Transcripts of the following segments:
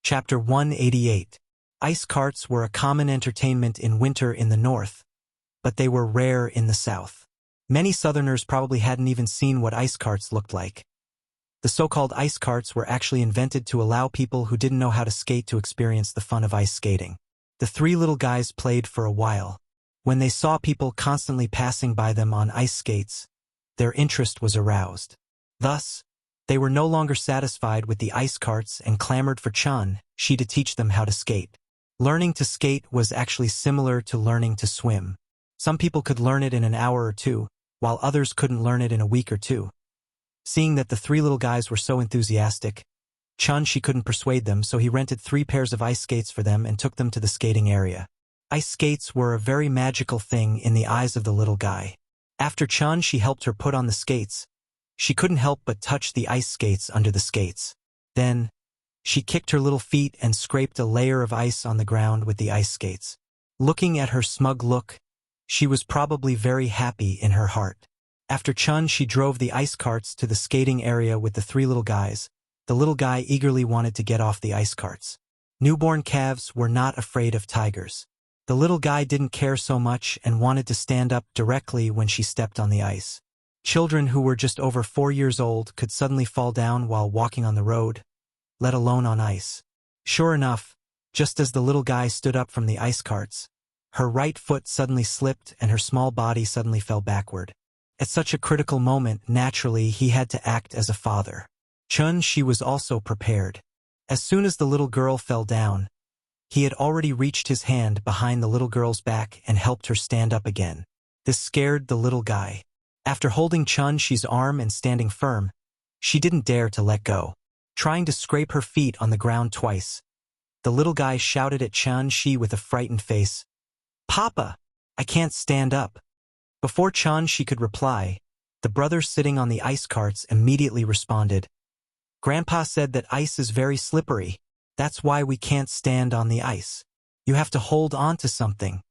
Chapter 188. Ice carts were a common entertainment in winter in the north, but they were rare in the south. Many southerners probably hadn't even seen what ice carts looked like. The so-called ice carts were actually invented to allow people who didn't know how to skate to experience the fun of ice skating. The three little guys played for a while. When they saw people constantly passing by them on ice skates, their interest was aroused. Thus, they were no longer satisfied with the ice carts and clamored for she to teach them how to skate. Learning to skate was actually similar to learning to swim. Some people could learn it in an hour or two, while others couldn't learn it in a week or two. Seeing that the three little guys were so enthusiastic, she couldn't persuade them, so he rented 3 pairs of ice skates for them and took them to the skating area. Ice skates were a very magical thing in the eyes of the little guy. After she helped her put on the skates, she couldn't help but touch the ice skates under the skates. Then, she kicked her little feet and scraped a layer of ice on the ground with the ice skates. Looking at her smug look, she was probably very happy in her heart. After she drove the ice carts to the skating area with the 3 little guys. The little guy eagerly wanted to get off the ice carts. Newborn calves were not afraid of tigers. The little guy didn't care so much and wanted to stand up directly when she stepped on the ice. Children who were just over 4 years old could suddenly fall down while walking on the road, let alone on ice. Sure enough, just as the little guy stood up from the ice carts, her right foot suddenly slipped and her small body suddenly fell backward. At such a critical moment, naturally, he had to act as a father. She was also prepared. As soon as the little girl fell down, he had already reached his hand behind the little girl's back and helped her stand up again. This scared the little guy. After holding she's arm and standing firm, she didn't dare to let go. Trying to scrape her feet on the ground twice, the little guy shouted at she with a frightened face, "Papa, I can't stand up." Before she could reply, the brothers sitting on the ice carts immediately responded, "Grandpa said that ice is very slippery. That's why we can't stand on the ice. You have to hold on to something."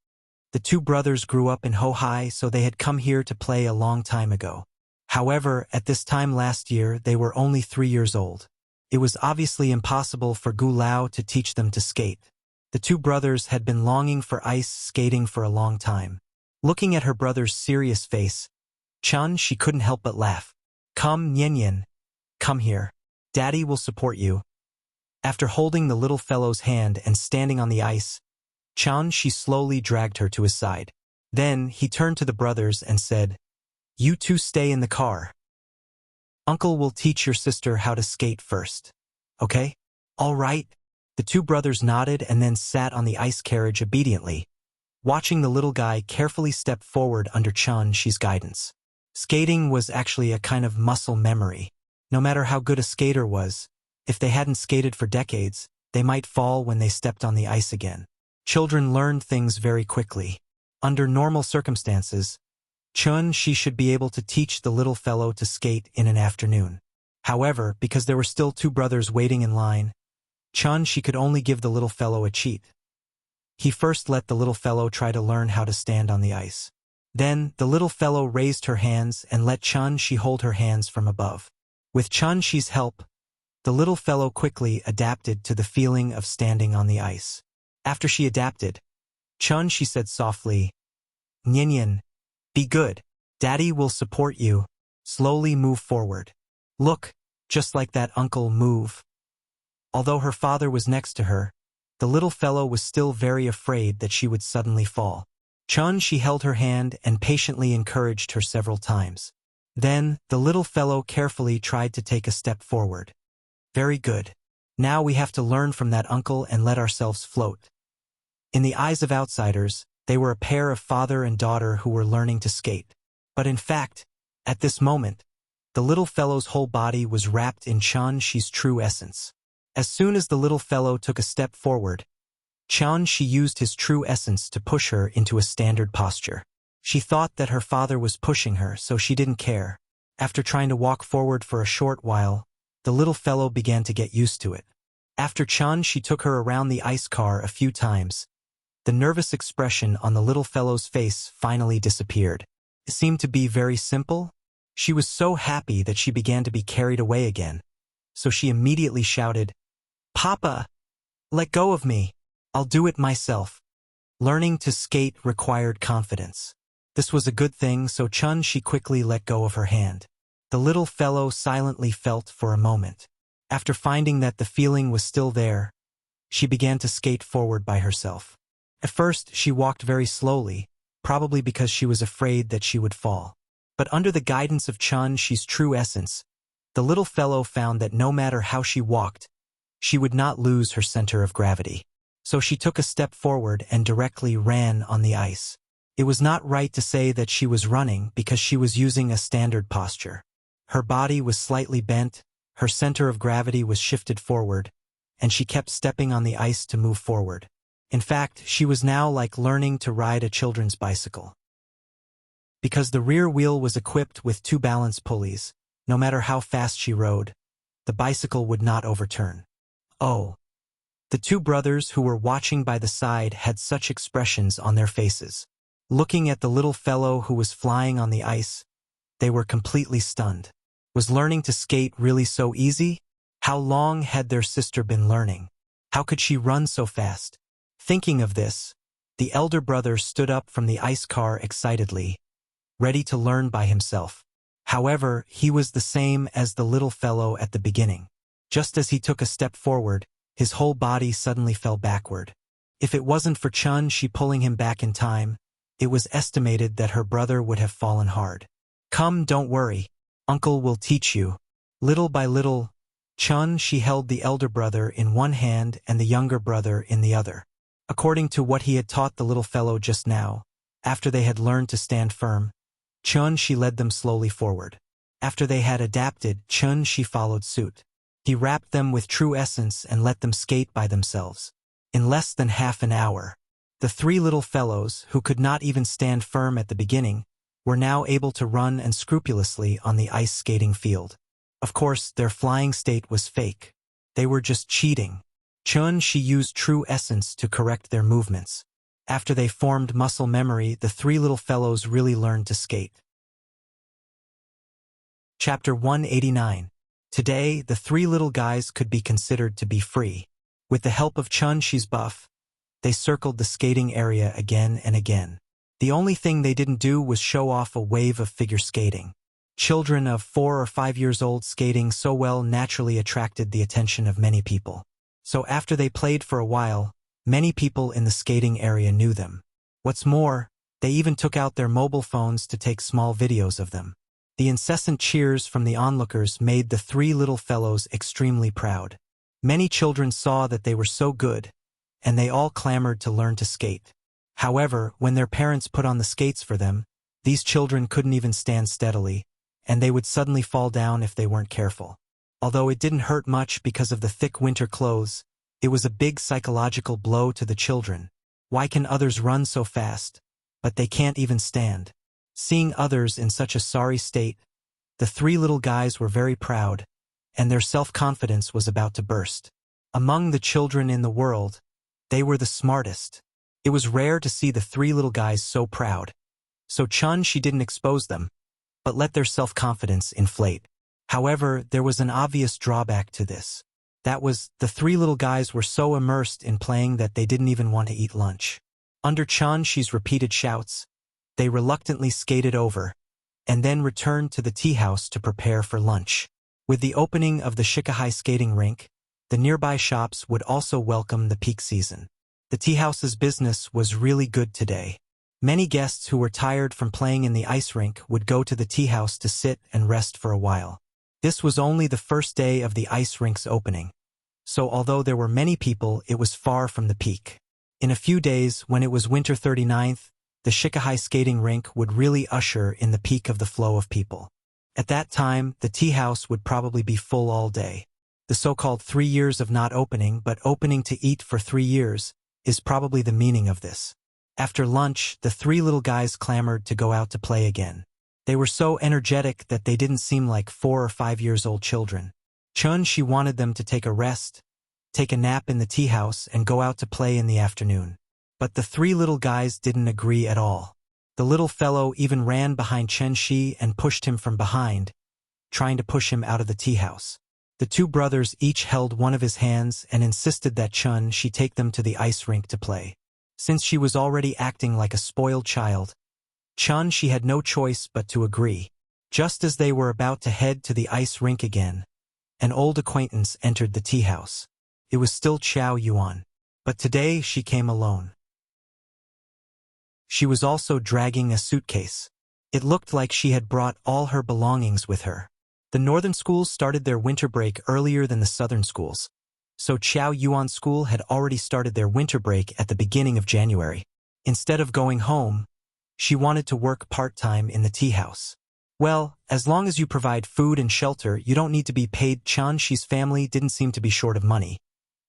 The 2 brothers grew up in Hohai, so they had come here to play a long time ago. However, at this time last year, they were only 3 years old. It was obviously impossible for Gu Lao to teach them to skate. The 2 brothers had been longing for ice skating for a long time. Looking at her brother's serious face, she couldn't help but laugh. "Come, Nyen, come here. Daddy will support you." After holding the little fellow's hand and standing on the ice, she slowly dragged her to his side. Then he turned to the brothers and said, "You 2 stay in the car. Uncle will teach your sister how to skate first. Okay? All right?" The 2 brothers nodded and then sat on the ice carriage obediently, watching the little guy carefully step forward under she's guidance. Skating was actually a kind of muscle memory. No matter how good a skater was, if they hadn't skated for decades, they might fall when they stepped on the ice again. Children learned things very quickly. Under normal circumstances, she should be able to teach the little fellow to skate in an afternoon. However, because there were still 2 brothers waiting in line, she could only give the little fellow a cheat. He first let the little fellow try to learn how to stand on the ice. Then, the little fellow raised her hands and let she hold her hands from above. With she's help, the little fellow quickly adapted to the feeling of standing on the ice. After she adapted, she said softly, "Nyen, be good. Daddy will support you. Slowly move forward. Look, just like that uncle move." Although her father was next to her, the little fellow was still very afraid that she would suddenly fall. She held her hand and patiently encouraged her several times. Then, the little fellow carefully tried to take a step forward. "Very good. Now we have to learn from that uncle and let ourselves float." In the eyes of outsiders, they were a pair of father and daughter who were learning to skate. But in fact, at this moment, the little fellow's whole body was wrapped in she's true essence. As soon as the little fellow took a step forward, she used his true essence to push her into a standard posture. She thought that her father was pushing her, so she didn't care. After trying to walk forward for a short while, the little fellow began to get used to it. After she took her around the ice car a few times, the nervous expression on the little fellow's face finally disappeared. It seemed to be very simple. She was so happy that she began to be carried away again. So she immediately shouted, "Papa, Let go of me. I'll do it myself. Learning to skate required confidence. This was a good thing, so Chun-Shi quickly let go of her hand. The little fellow silently felt for a moment. After finding that the feeling was still there, she began to skate forward by herself. At first, she walked very slowly, probably because she was afraid that she would fall. But under the guidance of Chun-Shi's true essence, the little fellow found that no matter how she walked, she would not lose her center of gravity. So she took a step forward and directly ran on the ice. It was not right to say that she was running because she was using a standard posture. Her body was slightly bent, her center of gravity was shifted forward, and she kept stepping on the ice to move forward. In fact, she was now like learning to ride a children's bicycle. Because the rear wheel was equipped with 2 balance pulleys, no matter how fast she rode, the bicycle would not overturn. Oh! The 2 brothers who were watching by the side had such expressions on their faces. Looking at the little fellow who was flying on the ice, they were completely stunned. Was learning to skate really so easy? How long had their sister been learning? How could she run so fast? Thinking of this, the elder brother stood up from the ice car excitedly, ready to learn by himself. However, he was the same as the little fellow at the beginning. Just as he took a step forward, his whole body suddenly fell backward. If it wasn't for Chun-Shi pulling him back in time, it was estimated that her brother would have fallen hard. Come, don't worry. Uncle will teach you. Little by little, Chun-Shi held the elder brother in one hand and the younger brother in the other. According to what he had taught the little fellow just now, after they had learned to stand firm, Chun-Shi led them slowly forward. After they had adapted, Chun-Shi followed suit. He wrapped them with true essence and let them skate by themselves. In less than half an hour, the 3 little fellows, who could not even stand firm at the beginning, were now able to run and scrupulously on the ice skating field. Of course, their flying state was fake. They were just cheating. Chun-Shi used true essence to correct their movements. After they formed muscle memory, the 3 little fellows really learned to skate. Chapter 189. Today, the 3 little guys could be considered to be free. With the help of Chun-Shi's buff, they circled the skating area again and again. The only thing they didn't do was show off a wave of figure skating. Children of 4 or 5 years old skating so well naturally attracted the attention of many people. So after they played for a while, many people in the skating area knew them. What's more, they even took out their mobile phones to take small videos of them. The incessant cheers from the onlookers made the 3 little fellows extremely proud. Many children saw that they were so good, and they all clamored to learn to skate. However, when their parents put on the skates for them, these children couldn't even stand steadily, and they would suddenly fall down if they weren't careful. Although it didn't hurt much because of the thick winter clothes, it was a big psychological blow to the children. Why can others run so fast, but they can't even stand? Seeing others in such a sorry state, the 3 little guys were very proud, and their self-confidence was about to burst. Among the children in the world, they were the smartest. It was rare to see the 3 little guys so proud. So Chun-Shi didn't expose them, but let their self-confidence inflate. However, there was an obvious drawback to this. That was, the 3 little guys were so immersed in playing that they didn't even want to eat lunch. Under Chun-Shi's repeated shouts, they reluctantly skated over, and then returned to the tea house to prepare for lunch. With the opening of the Shikahai skating rink, the nearby shops would also welcome the peak season. The tea house's business was really good today. Many guests who were tired from playing in the ice rink would go to the tea house to sit and rest for a while. This was only the first day of the ice rink's opening, so although there were many people, it was far from the peak. In a few days, when it was winter 39th, the Shikahai skating rink would really usher in the peak of the flow of people. At that time, the tea house would probably be full all day. The so-called 3 years of not opening but opening to eat for 3 years is probably the meaning of this. After lunch, the 3 little guys clamored to go out to play again. They were so energetic that they didn't seem like 4 or 5 years old children. Chun-Shi wanted them to take a rest, take a nap in the tea house, and go out to play in the afternoon. But the 3 little guys didn't agree at all. The little fellow even ran behind Chun-Shi and pushed him from behind, trying to push him out of the tea house. The two brothers each held one of his hands and insisted that Chun-Shi take them to the ice rink to play. Since she was already acting like a spoiled child, Chun-Shi had no choice but to agree. Just as they were about to head to the ice rink again, an old acquaintance entered the tea house. It was still Qiao Yuan, but today she came alone. She was also dragging a suitcase. It looked like she had brought all her belongings with her. The northern schools started their winter break earlier than the southern schools, so Qiao Yuan's school had already started their winter break at the beginning of January. Instead of going home, she wanted to work part-time in the tea house. Well, as long as you provide food and shelter, you don't need to be paid. Chun-Shi's family didn't seem to be short of money,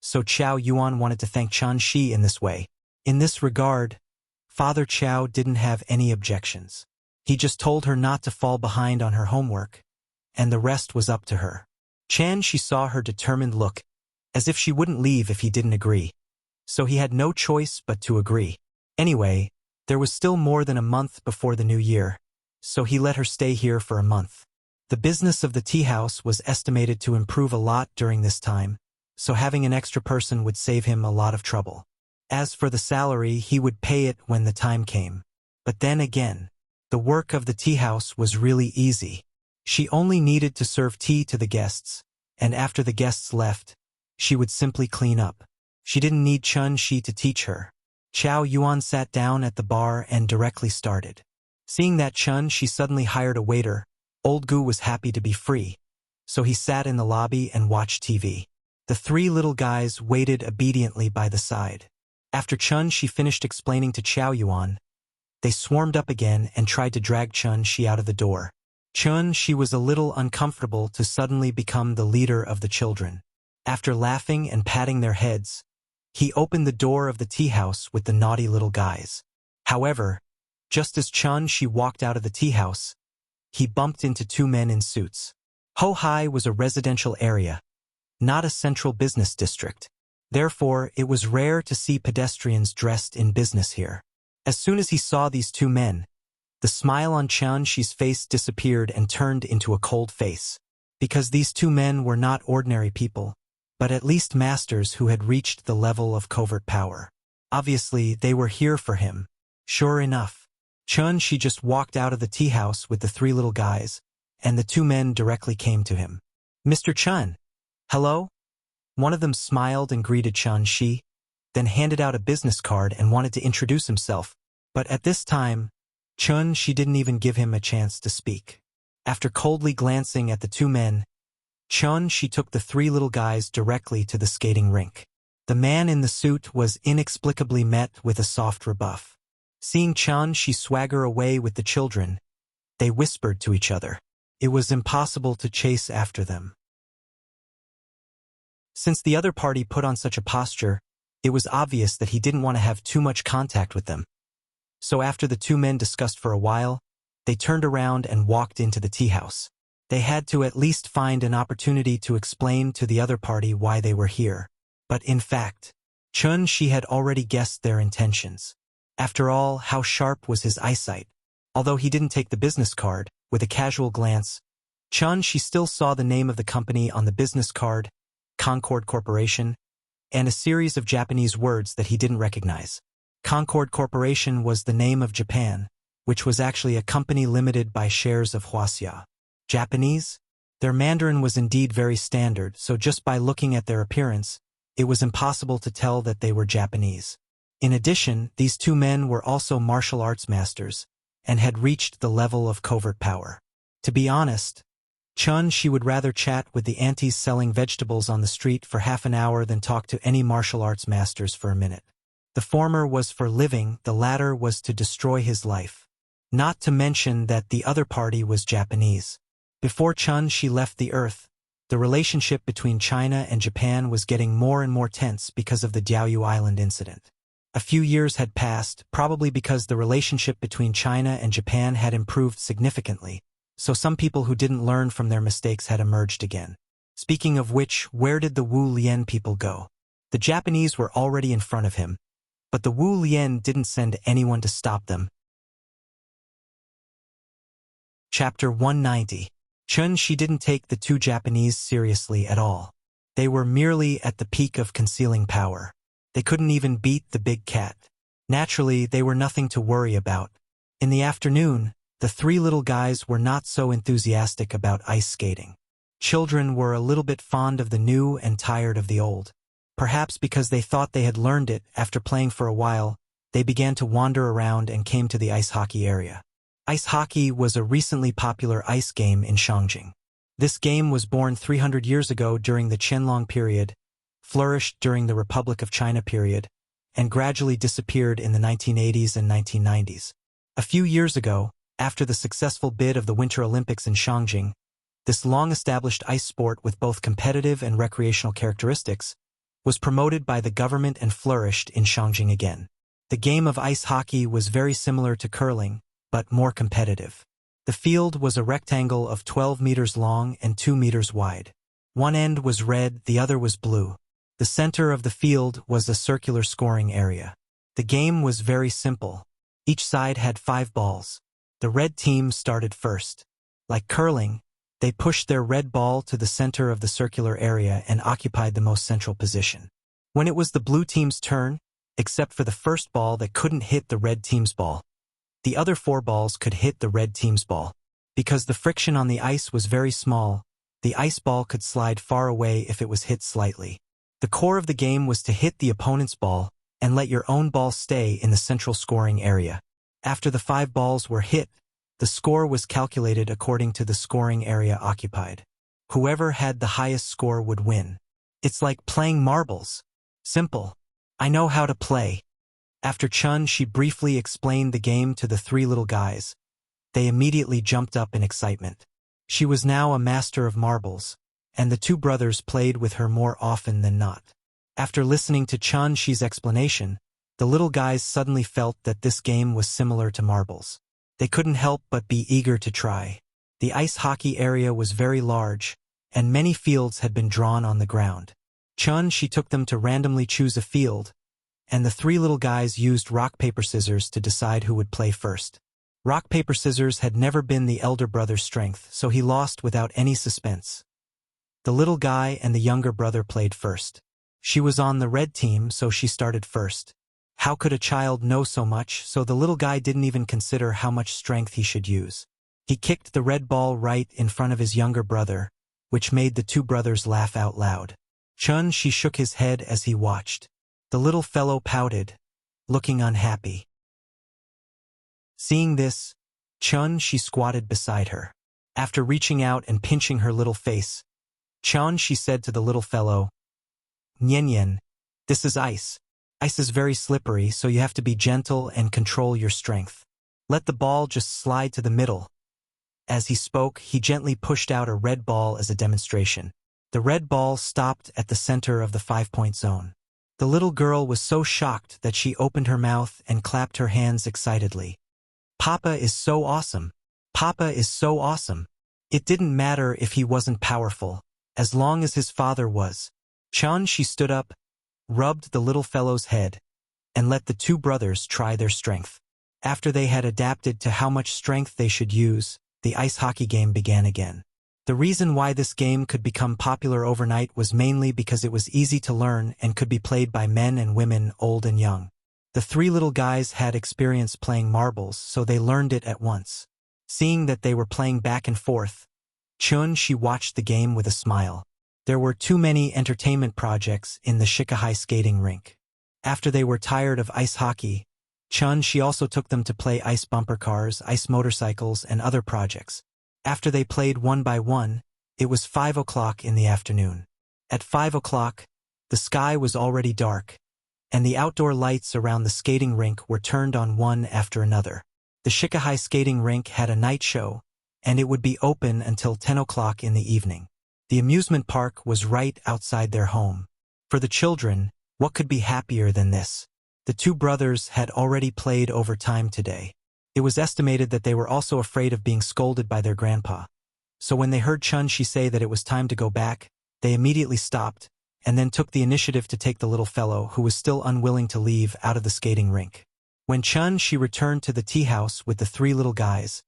so Qiao Yuan wanted to thank Chun-Shi in this way. In this regard, Father Qiao didn't have any objections. He just told her not to fall behind on her homework, and the rest was up to her. Chun-Shi saw her determined look, as if she wouldn't leave if he didn't agree, so he had no choice but to agree. Anyway, there was still more than a month before the new year, so he let her stay here for a month. The business of the tea house was estimated to improve a lot during this time, so having an extra person would save him a lot of trouble. As for the salary, he would pay it when the time came. But then again, the work of the tea house was really easy. She only needed to serve tea to the guests, and after the guests left, she would simply clean up. She didn't need Chun-Shi to teach her. Qiao Yuan sat down at the bar and directly started. Seeing that Chun-Shi suddenly hired a waiter, Old Gu was happy to be free, so he sat in the lobby and watched TV. The three little guys waited obediently by the side. After Chun-Shi finished explaining to Qiao Yuan, they swarmed up again and tried to drag Chun-Shi out of the door. Chun-Shi was a little uncomfortable to suddenly become the leader of the children. After laughing and patting their heads, he opened the door of the tea house with the naughty little guys. However, just as Chun-Shi walked out of the tea house, he bumped into two men in suits. Ho-Hai was a residential area, not a central business district. Therefore, it was rare to see pedestrians dressed in business here. As soon as he saw these two men, the smile on Chun-Shi's face disappeared and turned into a cold face. Because these two men were not ordinary people, but at least masters who had reached the level of covert power. Obviously, they were here for him. Sure enough, Chun-Shi just walked out of the tea house with the three little guys, and the two men directly came to him. "Mr. Chun, hello?" One of them smiled and greeted Chun-Shi, then handed out a business card and wanted to introduce himself. But at this time, Chun-Shi didn't even give him a chance to speak. After coldly glancing at the two men, Chun-Shi took the three little guys directly to the skating rink. The man in the suit was inexplicably met with a soft rebuff. Seeing Chun-Shi swagger away with the children, they whispered to each other. It was impossible to chase after them. Since the other party put on such a posture, it was obvious that he didn't want to have too much contact with them. So after the two men discussed for a while, they turned around and walked into the tea house. They had to at least find an opportunity to explain to the other party why they were here. But in fact, Chun-Shi had already guessed their intentions. After all, how sharp was his eyesight? Although he didn't take the business card, with a casual glance, Chun-Shi still saw the name of the company on the business card, Concord Corporation, and a series of Japanese words that he didn't recognize. Concord Corporation was the name of Japan, which was actually a company limited by shares of Wuxia. Japanese? Their Mandarin was indeed very standard, so just by looking at their appearance, it was impossible to tell that they were Japanese. In addition, these two men were also martial arts masters, and had reached the level of covert power. To be honest, Chun-Shi would rather chat with the aunties selling vegetables on the street for half an hour than talk to any martial arts masters for a minute. The former was for living, the latter was to destroy his life. Not to mention that the other party was Japanese. Before Chun-Shi left the earth, the relationship between China and Japan was getting more and more tense because of the Diaoyu Island incident. A few years had passed, probably because the relationship between China and Japan had improved significantly, so some people who didn't learn from their mistakes had emerged again. Speaking of which, where did the Wu Lian people go? The Japanese were already in front of him, but the Wu Lian didn't send anyone to stop them. Chapter 190. She didn't take the two Japanese seriously at all. They were merely at the peak of concealing power. They couldn't even beat the big cat. Naturally, they were nothing to worry about. In the afternoon, the three little guys were not so enthusiastic about ice skating. Children were a little bit fond of the new and tired of the old. Perhaps because they thought they had learned it after playing for a while, they began to wander around and came to the ice hockey area. Ice hockey was a recently popular ice game in Shangjing. This game was born 300 years ago during the Qianlong period, flourished during the Republic of China period, and gradually disappeared in the 1980s and 1990s. A few years ago, after the successful bid of the Winter Olympics in Shangjing, this long-established ice sport with both competitive and recreational characteristics was promoted by the government and flourished in Shangjing again. The game of ice hockey was very similar to curling, but more competitive. The field was a rectangle of 12 meters long and 2 meters wide. One end was red, the other was blue. The center of the field was a circular scoring area. The game was very simple. Each side had 5 balls. The red team started first. Like curling, they pushed their red ball to the center of the circular area and occupied the most central position. When it was the blue team's turn, except for the first ball that couldn't hit the red team's ball, the other 4 balls could hit the red team's ball. Because the friction on the ice was very small, the ice ball could slide far away if it was hit slightly. The core of the game was to hit the opponent's ball and let your own ball stay in the central scoring area. After the 5 balls were hit, the score was calculated according to the scoring area occupied. Whoever had the highest score would win. It's like playing marbles. Simple. I know how to play. After she briefly explained the game to the 3 little guys. They immediately jumped up in excitement. She was now a master of marbles, and the 2 brothers played with her more often than not. After listening to She's explanation, the little guys suddenly felt that this game was similar to marbles. They couldn't help but be eager to try. The ice hockey area was very large, and many fields had been drawn on the ground. She took them to randomly choose a field, and the 3 little guys used rock, paper, scissors to decide who would play first. Rock, paper, scissors had never been the elder brother's strength, so he lost without any suspense. The little guy and the younger brother played first. She was on the red team, so she started first. How could a child know so much? So the little guy didn't even consider how much strength he should use. He kicked the red ball right in front of his younger brother, which made the 2 brothers laugh out loud. She shook his head as he watched. The little fellow pouted, looking unhappy. Seeing this, she squatted beside her. After reaching out and pinching her little face, she said to the little fellow, "Nyen, this is ice. Ice is very slippery, so you have to be gentle and control your strength. Let the ball just slide to the middle." As he spoke, he gently pushed out a red ball as a demonstration. The red ball stopped at the center of the 5-point zone. The little girl was so shocked that she opened her mouth and clapped her hands excitedly. "Papa is so awesome! Papa is so awesome!" It didn't matter if he wasn't powerful, as long as his father was. She stood up, rubbed the little fellow's head, and let the 2 brothers try their strength. After they had adapted to how much strength they should use, the ice hockey game began again. The reason why this game could become popular overnight was mainly because it was easy to learn and could be played by men and women, old and young. The 3 little guys had experience playing marbles, so they learned it at once. Seeing that they were playing back and forth, she watched the game with a smile. There were too many entertainment projects in the Shikahai skating rink. After they were tired of ice hockey, she also took them to play ice bumper cars, ice motorcycles, and other projects. After they played one by one, it was 5 o'clock in the afternoon. At 5 o'clock, the sky was already dark, and the outdoor lights around the skating rink were turned on one after another. The Shikahai skating rink had a night show, and it would be open until 10 o'clock in the evening. The amusement park was right outside their home. For the children, what could be happier than this? The 2 brothers had already played overtime today. It was estimated that they were also afraid of being scolded by their grandpa. So when they heard she say that it was time to go back, they immediately stopped, and then took the initiative to take the little fellow, who was still unwilling to leave, out of the skating rink. When she returned to the tea house with the 3 little guys,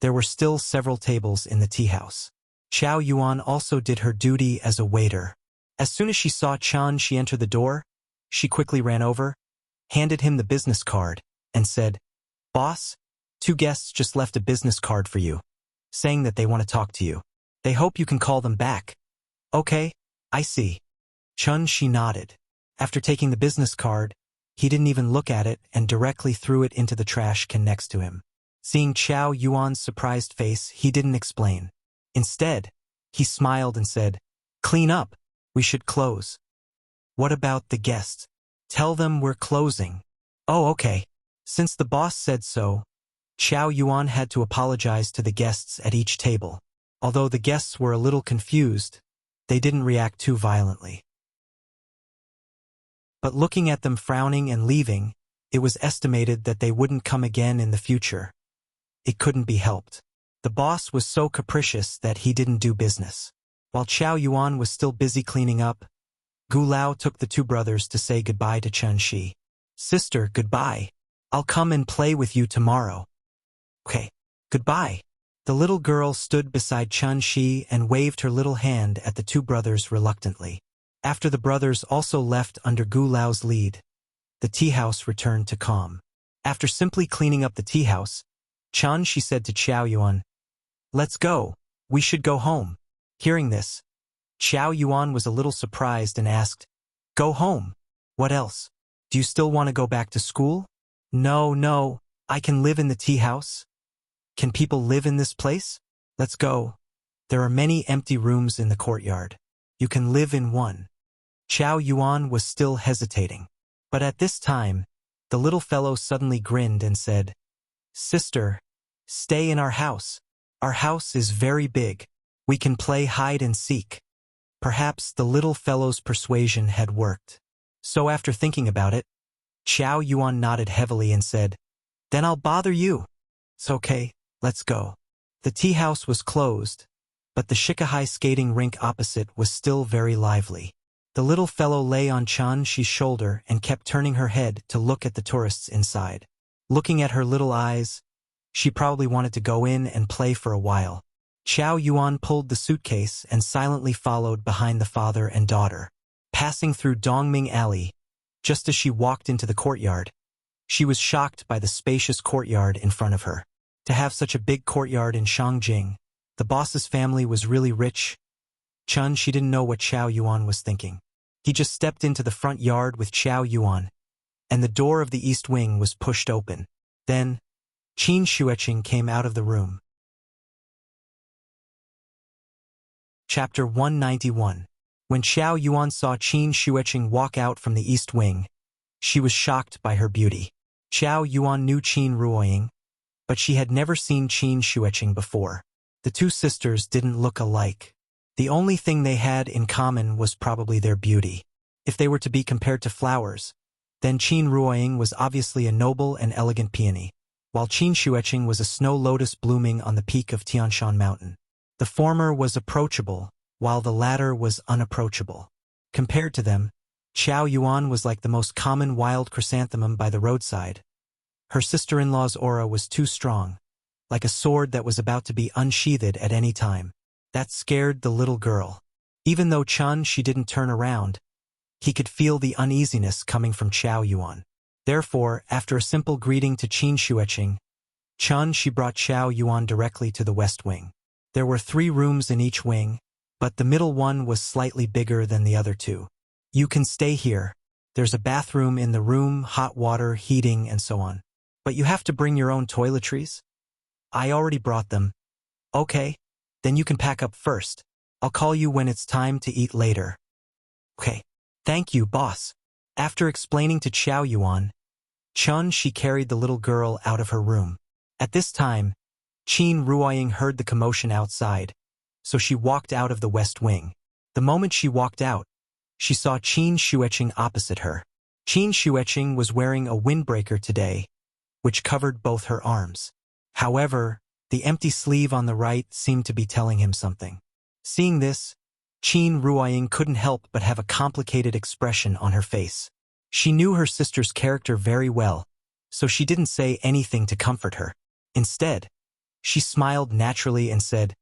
there were still several tables in the tea house. Chow Yuan also did her duty as a waiter. As soon as she saw Chan Shi enter the door, she quickly ran over, handed him the business card, and said, "Boss, 2 guests just left a business card for you, saying that they want to talk to you. They hope you can call them back." "Okay, I see." Chun Shi nodded. After taking the business card, he didn't even look at it and directly threw it into the trash can next to him. Seeing Chow Yuan's surprised face, he didn't explain. Instead, he smiled and said, "Clean up. We should close." "What about the guests?" "Tell them we're closing." "Oh, okay." Since the boss said so, Chow Yuan had to apologize to the guests at each table. Although the guests were a little confused, they didn't react too violently. But looking at them frowning and leaving, it was estimated that they wouldn't come again in the future. It couldn't be helped. The boss was so capricious that he didn't do business. While Chow Yuan was still busy cleaning up, Gu Lao took the 2 brothers to say goodbye to Chun Shi. "Sister, goodbye. I'll come and play with you tomorrow." "Okay, goodbye." The little girl stood beside Chun Shi and waved her little hand at the 2 brothers reluctantly. After the brothers also left under Gu Lao's lead, the tea house returned to calm. After simply cleaning up the tea house, Chun Shi said to Chow Yuan, "Let's go. We should go home." Hearing this, Chow Yuan was a little surprised and asked, "Go home? What else? Do you still want to go back to school?" No, I can live in the tea house." "Can people live in this place?" "Let's go. There are many empty rooms in the courtyard. You can live in one." Chow Yuan was still hesitating. But at this time, the little fellow suddenly grinned and said, "Sister, stay in our house. Our house is very big. We can play hide and seek." Perhaps the little fellow's persuasion had worked. So after thinking about it, Chow Yuan nodded heavily and said, "Then I'll bother you." "It's okay, let's go." The tea house was closed, but the Shikahai skating rink opposite was still very lively. The little fellow lay on Chan Shi's shoulder and kept turning her head to look at the tourists inside. Looking at her little eyes, she probably wanted to go in and play for a while. Chow Yuan pulled the suitcase and silently followed behind the father and daughter. Passing through Dongming Alley, just as she walked into the courtyard, she was shocked by the spacious courtyard in front of her. To have such a big courtyard in Shangjing, the boss's family was really rich. She didn't know what Chow Yuan was thinking. He just stepped into the front yard with Chow Yuan, and the door of the east wing was pushed open. Then, Qin Xueqing came out of the room. Chapter 191. When Chow Yuan saw Qin Xueqing walk out from the east wing, she was shocked by her beauty. Chow Yuan knew Qin Ruoying, but she had never seen Qin Xueqing before. The 2 sisters didn't look alike. The only thing they had in common was probably their beauty. If they were to be compared to flowers, then Qin Ruoying was obviously a noble and elegant peony, while Qin Xueqing was a snow lotus blooming on the peak of Tianshan Mountain. The former was approachable, while the latter was unapproachable. Compared to them, Chow Yuan was like the most common wild chrysanthemum by the roadside. Her sister-in-law's aura was too strong, like a sword that was about to be unsheathed at any time. That scared the little girl. Even though she didn't turn around, he could feel the uneasiness coming from Chow Yuan. Therefore, after a simple greeting to Qin Xueqing, she brought Chow Yuan directly to the west wing. There were 3 rooms in each wing, but the middle one was slightly bigger than the other 2. "You can stay here. There's a bathroom in the room, hot water, heating, and so on. But you have to bring your own toiletries." "I already brought them." "Okay. Then you can pack up first. I'll call you when it's time to eat later." "Okay. Thank you, boss." After explaining to Chow Yuan, she carried the little girl out of her room. At this time, Qin Ruoying heard the commotion outside, so she walked out of the west wing. The moment she walked out, she saw Qin Xueqing opposite her. Qin Xueqing was wearing a windbreaker today, which covered both her arms. However, the empty sleeve on the right seemed to be telling him something. Seeing this, Qin Ruoying couldn't help but have a complicated expression on her face. She knew her sister's character very well, so she didn't say anything to comfort her. Instead, she smiled naturally and said,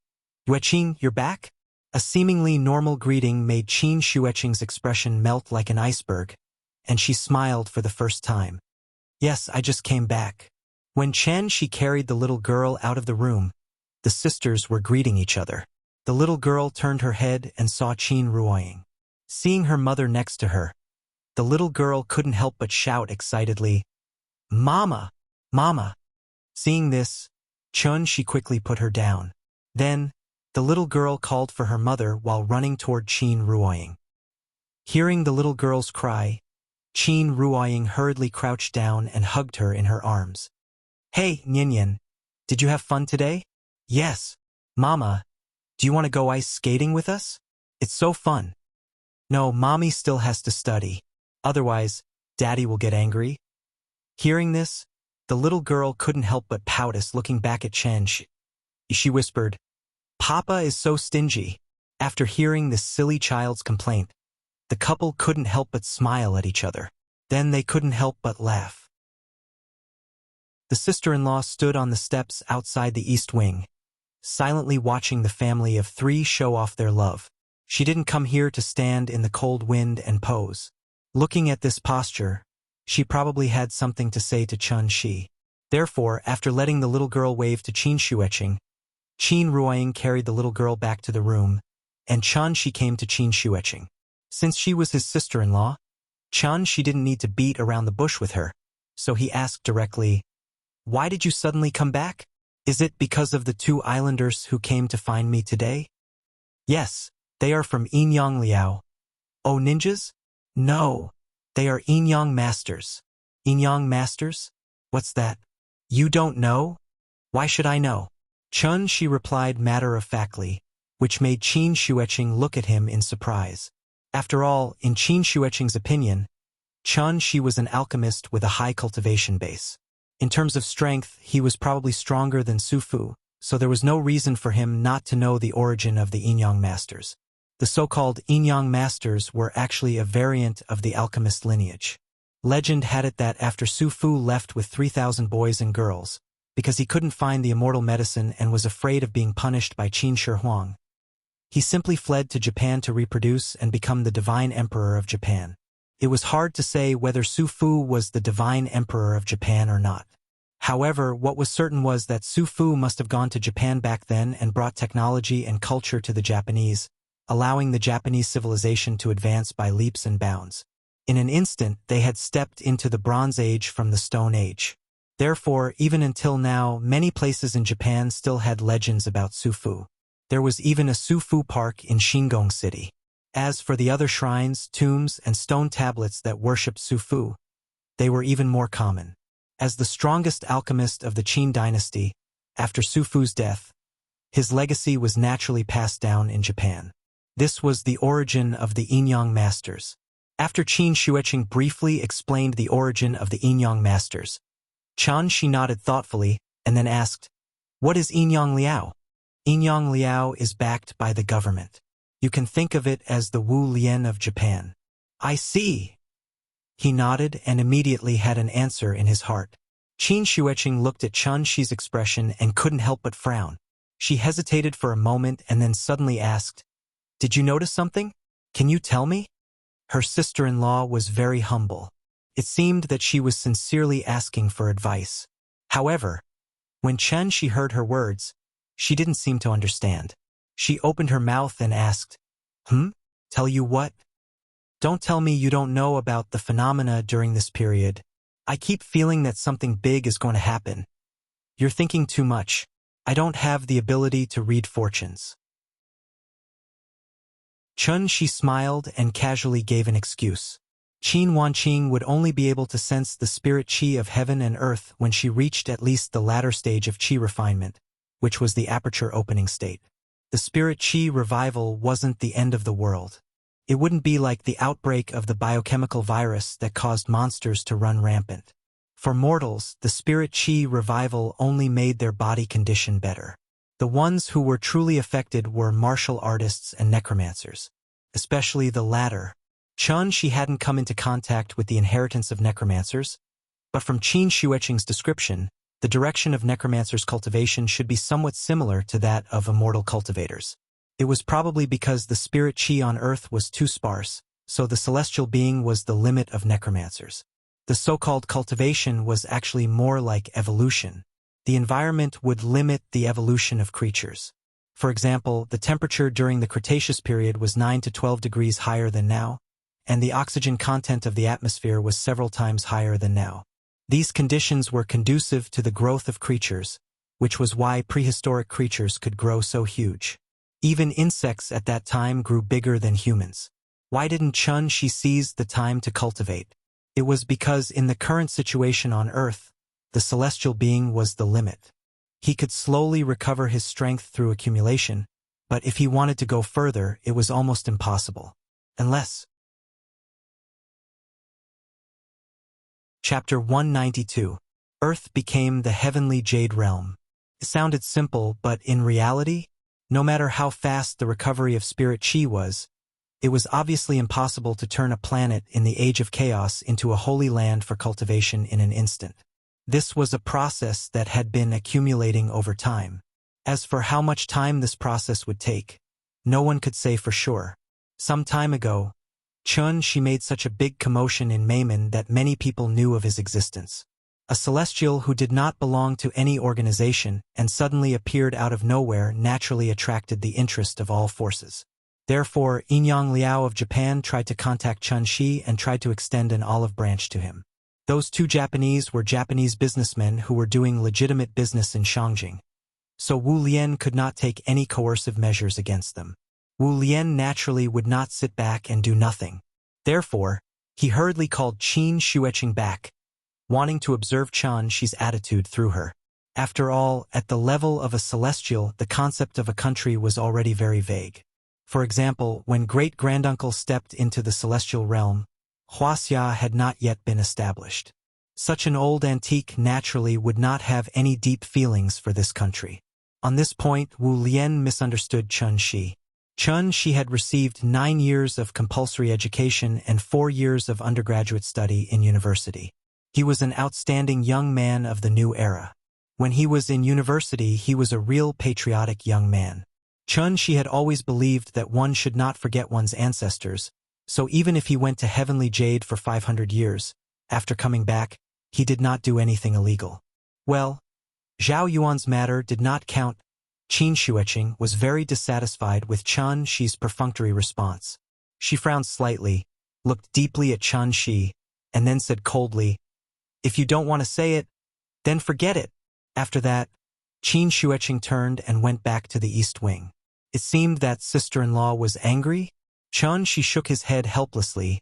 Yueqing, you're back? A seemingly normal greeting made Qin Xueqing's expression melt like an iceberg, and she smiled for the first time. Yes, I just came back. When she carried the little girl out of the room, the sisters were greeting each other. The little girl turned her head and saw Qin Ruoying. Seeing her mother next to her, the little girl couldn't help but shout excitedly, "Mama! Mama!" Seeing this, she quickly put her down. Then, the little girl called for her mother while running toward Qin Ruoying. Hearing the little girl's cry, Qin Ruoying hurriedly crouched down and hugged her in her arms. Hey, Nyan, did you have fun today? Yes. Mama, do you want to go ice skating with us? It's so fun. No, Mommy still has to study. Otherwise, Daddy will get angry. Hearing this, the little girl couldn't help but pout as looking back at Chen. She whispered, Papa is so stingy. After hearing this silly child's complaint, the couple couldn't help but smile at each other. Then they couldn't help but laugh. The sister-in-law stood on the steps outside the East Wing, silently watching the family of three show off their love. She didn't come here to stand in the cold wind and pose. Looking at this posture, she probably had something to say to Chun Shi. Therefore, after letting the little girl wave to Qin Xueqing, Qin Ruoying carried the little girl back to the room, and Chun Shi came to Qin Xueqing. Since she was his sister-in-law, Chun Shi didn't need to beat around the bush with her, so he asked directly, Why did you suddenly come back? Is it because of the two islanders who came to find me today? Yes, they are from Inyang Liao. Oh, ninjas? No, they are Inyang Masters. Inyang Masters? What's that? You don't know? Why should I know? Chun Shi replied matter-of-factly, which made Qin Xueqing look at him in surprise. After all, in Qin Xueqing's opinion, Chun Shi was an alchemist with a high cultivation base. In terms of strength, he was probably stronger than Su Fu, so there was no reason for him not to know the origin of the Inyang Masters. The so-called Inyang Masters were actually a variant of the alchemist lineage. Legend had it that after Su Fu left with 3,000 boys and girls, because he couldn't find the immortal medicine and was afraid of being punished by Qin Shi Huang, he simply fled to Japan to reproduce and become the divine emperor of Japan. It was hard to say whether Su Fu was the divine emperor of Japan or not. However, what was certain was that Su Fu must have gone to Japan back then and brought technology and culture to the Japanese, allowing the Japanese civilization to advance by leaps and bounds. In an instant, they had stepped into the Bronze Age from the Stone Age. Therefore, even until now, many places in Japan still had legends about Su Fu. There was even a Su Fu Park in Shingong City. As for the other shrines, tombs, and stone tablets that worshipped Su Fu, they were even more common. As the strongest alchemist of the Qin dynasty, after Su Fu's death, his legacy was naturally passed down in Japan. This was the origin of the Inyang Masters. After Qin Xueqing briefly explained the origin of the Inyang Masters, Chun Shi nodded thoughtfully and then asked, What is Inyang Liao? Inyang Liao is backed by the government. You can think of it as the Wu Lian of Japan. I see. He nodded and immediately had an answer in his heart. Qin Xueqing looked at Chun Shi's expression and couldn't help but frown. She hesitated for a moment and then suddenly asked, Did you notice something? Can you tell me? Her sister-in-law was very humble. It seemed that she was sincerely asking for advice. However, when Chen Shi heard her words, she didn't seem to understand. She opened her mouth and asked, Tell you what? Don't tell me you don't know about the phenomena during this period. I keep feeling that something big is going to happen. You're thinking too much. I don't have the ability to read fortunes. Chun Shi smiled and casually gave an excuse. Qin Wanqing would only be able to sense the spirit qi of heaven and earth when she reached at least the latter stage of qi refinement, which was the aperture opening state. The spirit qi revival wasn't the end of the world. It wouldn't be like the outbreak of the biochemical virus that caused monsters to run rampant. For mortals, the spirit qi revival only made their body condition better. The ones who were truly affected were martial artists and necromancers, especially the latter. Chun Shi hadn't come into contact with the inheritance of necromancers, but from Qin Xueqing's description, The direction of necromancers' cultivation should be somewhat similar to that of immortal cultivators. It was probably because the spirit chi on Earth was too sparse, so the celestial being was the limit of necromancers. The so-called cultivation was actually more like evolution. The environment would limit the evolution of creatures. For example, the temperature during the Cretaceous period was 9 to 12 degrees higher than now, and the oxygen content of the atmosphere was several times higher than now. These conditions were conducive to the growth of creatures, which was why prehistoric creatures could grow so huge. Even insects at that time grew bigger than humans. Why didn't Chun-Shi seize the time to cultivate? It was because in the current situation on Earth, the celestial being was the limit. He could slowly recover his strength through accumulation, but if he wanted to go further, it was almost impossible. Unless... Chapter 192. Earth became the heavenly jade realm. It sounded simple, but in reality, no matter how fast the recovery of spirit chi was, it was obviously impossible to turn a planet in the age of chaos into a holy land for cultivation in an instant. This was a process that had been accumulating over time. As for how much time this process would take, no one could say for sure. Some time ago, Chun-Shi made such a big commotion in Mayman that many people knew of his existence. A celestial who did not belong to any organization and suddenly appeared out of nowhere naturally attracted the interest of all forces. Therefore, Inyang Liao of Japan tried to contact Chun-Shi and tried to extend an olive branch to him. Those two Japanese were Japanese businessmen who were doing legitimate business in Shangjing, so Wu Lian could not take any coercive measures against them. Wu Lian naturally would not sit back and do nothing. Therefore, he hurriedly called Qin Shueqing back, wanting to observe Chun-Shi's attitude through her. After all, at the level of a celestial, the concept of a country was already very vague. For example, when great-granduncle stepped into the celestial realm, Wuxia had not yet been established. Such an old antique naturally would not have any deep feelings for this country. On this point, Wu Lian misunderstood Chun-Shi. Chun-Shi had received 9 years of compulsory education and 4 years of undergraduate study in university. He was an outstanding young man of the new era. When he was in university, he was a real patriotic young man. Chun-Shi had always believed that one should not forget one's ancestors, so even if he went to Heavenly Jade for 500 years, after coming back, he did not do anything illegal. Well, Zhao Yuan's matter did not count. Qin Shueqing was very dissatisfied with Chun-Shi's perfunctory response. She frowned slightly, looked deeply at Chun-Shi, and then said coldly, "If you don't want to say it, then forget it." After that, Qin Shueqing turned and went back to the east wing. It seemed that sister-in-law was angry. Chun-Shi shook his head helplessly,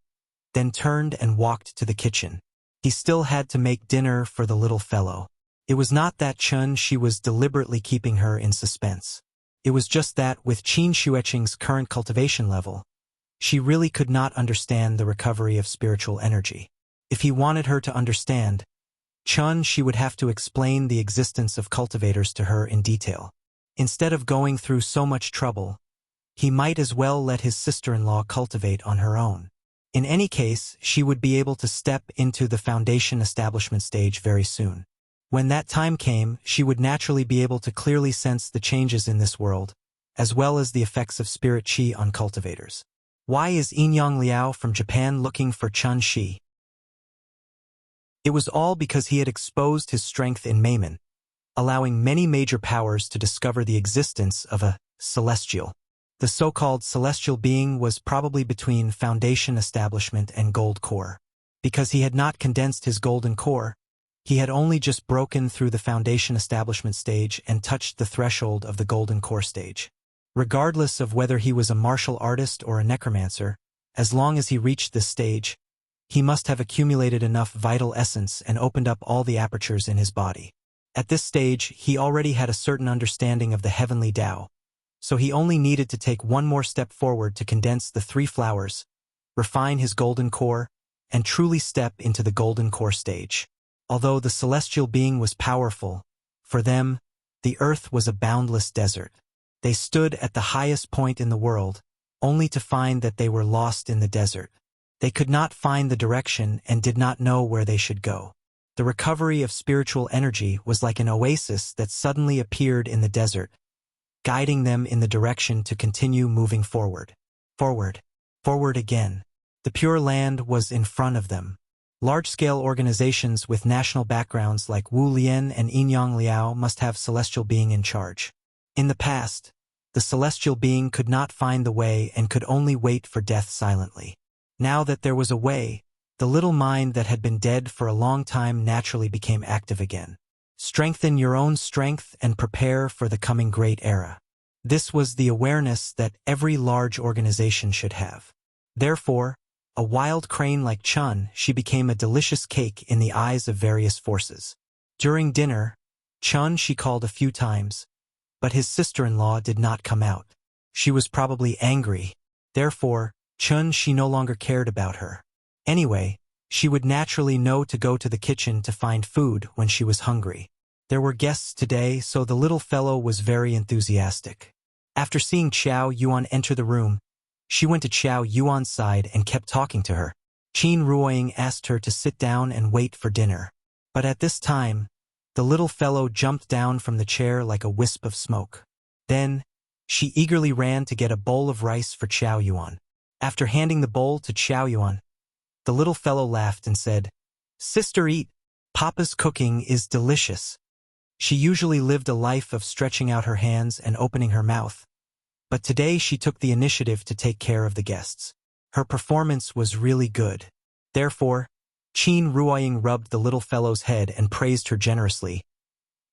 then turned and walked to the kitchen. He still had to make dinner for the little fellow. It was not that Chun-Shi was deliberately keeping her in suspense. It was just that, with Qin Shueqing's current cultivation level, she really could not understand the recovery of spiritual energy. If he wanted her to understand, Chun-Shi would have to explain the existence of cultivators to her in detail. Instead of going through so much trouble, he might as well let his sister-in-law cultivate on her own. In any case, she would be able to step into the foundation establishment stage very soon. When that time came, she would naturally be able to clearly sense the changes in this world, as well as the effects of spirit chi on cultivators. Why is Inyang Liao from Japan looking for Chun-Shi? It was all because he had exposed his strength in Mayman, allowing many major powers to discover the existence of a celestial. The so-called celestial being was probably between foundation establishment and gold core. Because he had not condensed his golden core, he had only just broken through the foundation establishment stage and touched the threshold of the golden core stage. Regardless of whether he was a martial artist or a necromancer, as long as he reached this stage, he must have accumulated enough vital essence and opened up all the apertures in his body. At this stage, he already had a certain understanding of the heavenly Tao, so he only needed to take one more step forward to condense the 3 flowers, refine his golden core, and truly step into the golden core stage. Although the celestial being was powerful, for them, the earth was a boundless desert. They stood at the highest point in the world, only to find that they were lost in the desert. They could not find the direction and did not know where they should go. The recovery of spiritual energy was like an oasis that suddenly appeared in the desert, guiding them in the direction to continue moving forward. Forward. Forward again. The Pure Land was in front of them. Large-scale organizations with national backgrounds like Wu Lian and Yinyang Liao must have celestial being in charge. In the past, the celestial being could not find the way and could only wait for death silently. Now that there was a way, the little mind that had been dead for a long time naturally became active again. Strengthen your own strength and prepare for the coming great era. This was the awareness that every large organization should have. Therefore, a wild crane like Chun, she became a delicious cake in the eyes of various forces. During dinner, Chun she called a few times, but his sister-in-law did not come out. She was probably angry. Therefore, Chun she no longer cared about her. Anyway, she would naturally know to go to the kitchen to find food when she was hungry. There were guests today, so the little fellow was very enthusiastic. After seeing Qiao Yuan enter the room, she went to Qiao Yuan's side and kept talking to her. Qin Ruoying asked her to sit down and wait for dinner. But at this time, the little fellow jumped down from the chair like a wisp of smoke. Then, she eagerly ran to get a bowl of rice for Qiao Yuan. After handing the bowl to Qiao Yuan, the little fellow laughed and said, "Sister, eat. Papa's cooking is delicious." She usually lived a life of stretching out her hands and opening her mouth, but today she took the initiative to take care of the guests. Her performance was really good. Therefore, Qin Ruoying rubbed the little fellow's head and praised her generously.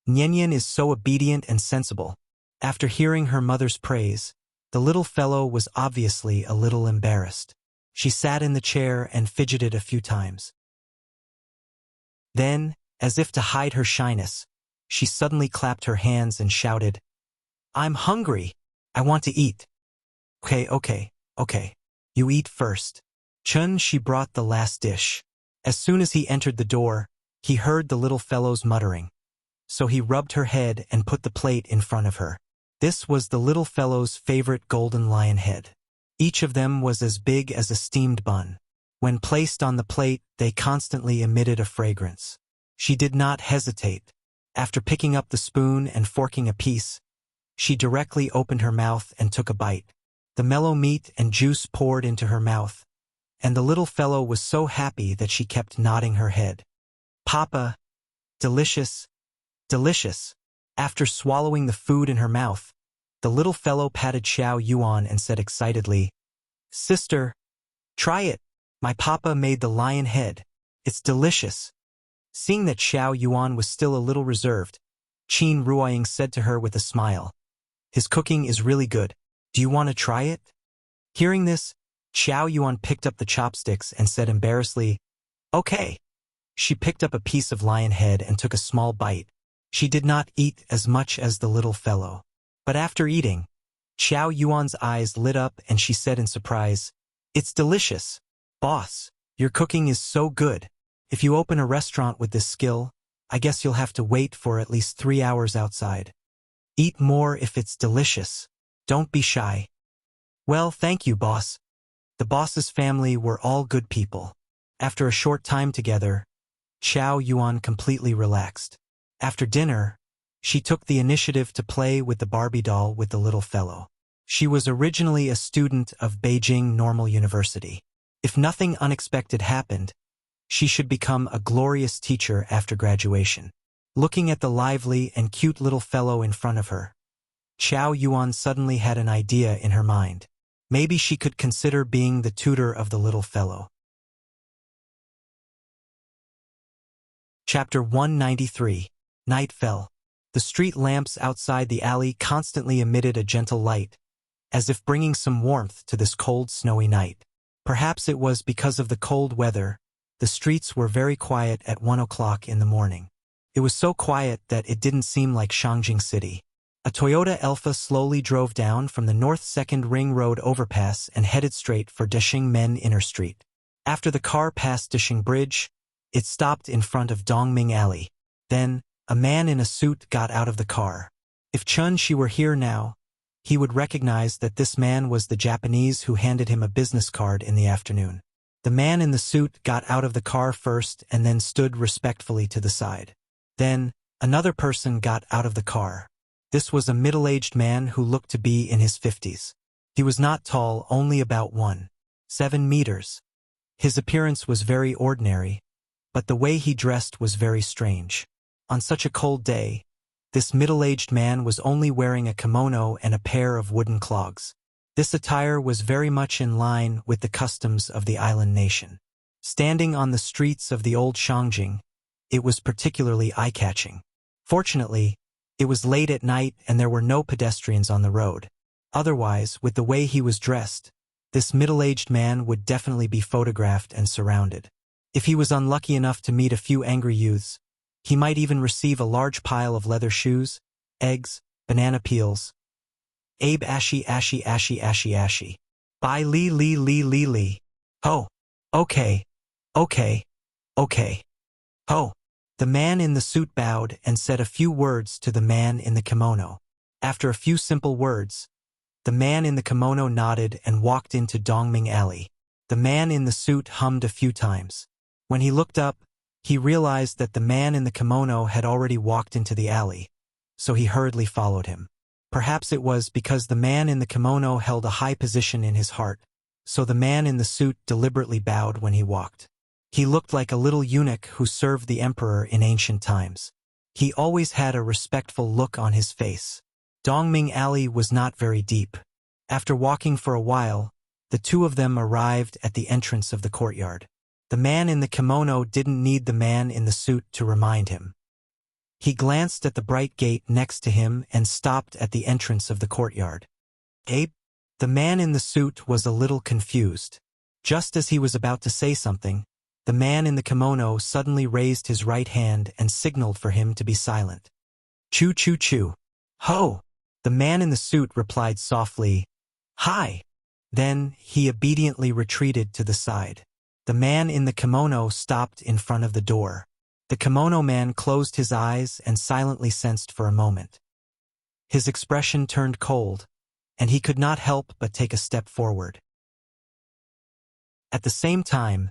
Nianyan is so obedient and sensible. After hearing her mother's praise, the little fellow was obviously a little embarrassed. She sat in the chair and fidgeted a few times. Then, as if to hide her shyness, she suddenly clapped her hands and shouted, "I'm hungry. I want to eat." Okay. You eat first." Chun she brought the last dish. As soon as he entered the door, he heard the little fellow's muttering. So he rubbed her head and put the plate in front of her. This was the little fellow's favorite golden lion head. Each of them was as big as a steamed bun. When placed on the plate, they constantly emitted a fragrance. She did not hesitate. After picking up the spoon and forking a piece, she directly opened her mouth and took a bite. The mellow meat and juice poured into her mouth, and the little fellow was so happy that she kept nodding her head. "Papa, delicious, delicious." After swallowing the food in her mouth, the little fellow patted Qiao Yuan and said excitedly, "Sister, try it. My papa made the lion head. It's delicious." Seeing that Qiao Yuan was still a little reserved, Qin Ruoying said to her with a smile, "His cooking is really good. Do you want to try it?" Hearing this, Qiao Yuan picked up the chopsticks and said embarrassedly, "Okay." She picked up a piece of lion head and took a small bite. She did not eat as much as the little fellow. But after eating, Qiao Yuan's eyes lit up and she said in surprise, "It's delicious. Boss, your cooking is so good. If you open a restaurant with this skill, I guess you'll have to wait for at least 3 hours outside. Eat more if it's delicious. Don't be shy." "Well, thank you, boss." The boss's family were all good people. After a short time together, Qiao Yuan completely relaxed. After dinner, she took the initiative to play with the Barbie doll with the little fellow. She was originally a student of Beijing Normal University. If nothing unexpected happened, she should become a glorious teacher after graduation. Looking at the lively and cute little fellow in front of her, Qiao Yuan suddenly had an idea in her mind. Maybe she could consider being the tutor of the little fellow. Chapter 193. Night fell. The street lamps outside the alley constantly emitted a gentle light, as if bringing some warmth to this cold, snowy night. Perhaps it was because of the cold weather. The streets were very quiet at 1 o'clock in the morning. It was so quiet that it didn't seem like Shangjing City. A Toyota Alpha slowly drove down from the North 2nd Ring Road overpass and headed straight for Desheng Men Inner Street. After the car passed Desheng Bridge, it stopped in front of Dongming Alley. Then, a man in a suit got out of the car. If Chun Shi were here now, he would recognize that this man was the Japanese who handed him a business card in the afternoon. The man in the suit got out of the car first and then stood respectfully to the side. Then, another person got out of the car. This was a middle-aged man who looked to be in his 50s. He was not tall, only about 1.7 meters. His appearance was very ordinary, but the way he dressed was very strange. On such a cold day, this middle-aged man was only wearing a kimono and a pair of wooden clogs. This attire was very much in line with the customs of the island nation. Standing on the streets of the old Shangjing, it was particularly eye-catching. Fortunately, it was late at night and there were no pedestrians on the road. Otherwise, with the way he was dressed, this middle-aged man would definitely be photographed and surrounded. If he was unlucky enough to meet a few angry youths, he might even receive a large pile of leather shoes, eggs, banana peels. Abe ashy. Bye lee. Ho. Okay. Ho. The man in the suit bowed and said a few words to the man in the kimono. After a few simple words, the man in the kimono nodded and walked into Dongming Alley. The man in the suit hummed a few times. When he looked up, he realized that the man in the kimono had already walked into the alley, so he hurriedly followed him. Perhaps it was because the man in the kimono held a high position in his heart, so the man in the suit deliberately bowed when he walked. He looked like a little eunuch who served the emperor in ancient times. He always had a respectful look on his face. Dongming Alley was not very deep. After walking for a while, the two of them arrived at the entrance of the courtyard. The man in the kimono didn't need the man in the suit to remind him. He glanced at the bright gate next to him and stopped at the entrance of the courtyard. Abe? The man in the suit was a little confused. Just as he was about to say something, the man in the kimono suddenly raised his right hand and signaled for him to be silent. Choo. Ho! The man in the suit replied softly, Hi! Then he obediently retreated to the side. The man in the kimono stopped in front of the door. The kimono man closed his eyes and silently sensed for a moment. His expression turned cold, and he could not help but take a step forward. At the same time,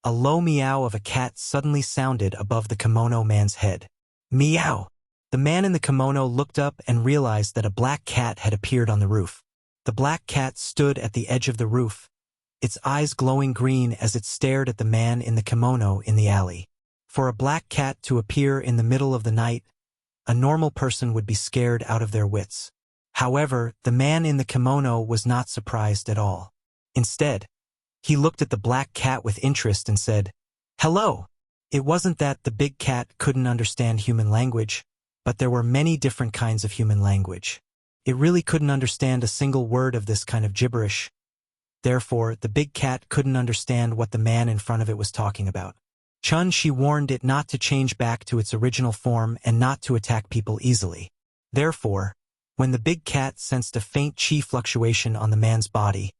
a low meow of a cat suddenly sounded above the kimono man's head. Meow! The man in the kimono looked up and realized that a black cat had appeared on the roof. The black cat stood at the edge of the roof, its eyes glowing green as it stared at the man in the kimono in the alley. For a black cat to appear in the middle of the night, a normal person would be scared out of their wits. However, the man in the kimono was not surprised at all. Instead, he looked at the black cat with interest and said, Hello! It wasn't that the big cat couldn't understand human language, but there were many different kinds of human language. It really couldn't understand a single word of this kind of gibberish. Therefore, the big cat couldn't understand what the man in front of it was talking about. She warned it not to change back to its original form and not to attack people easily. Therefore, when the big cat sensed a faint chi fluctuation on the man's body,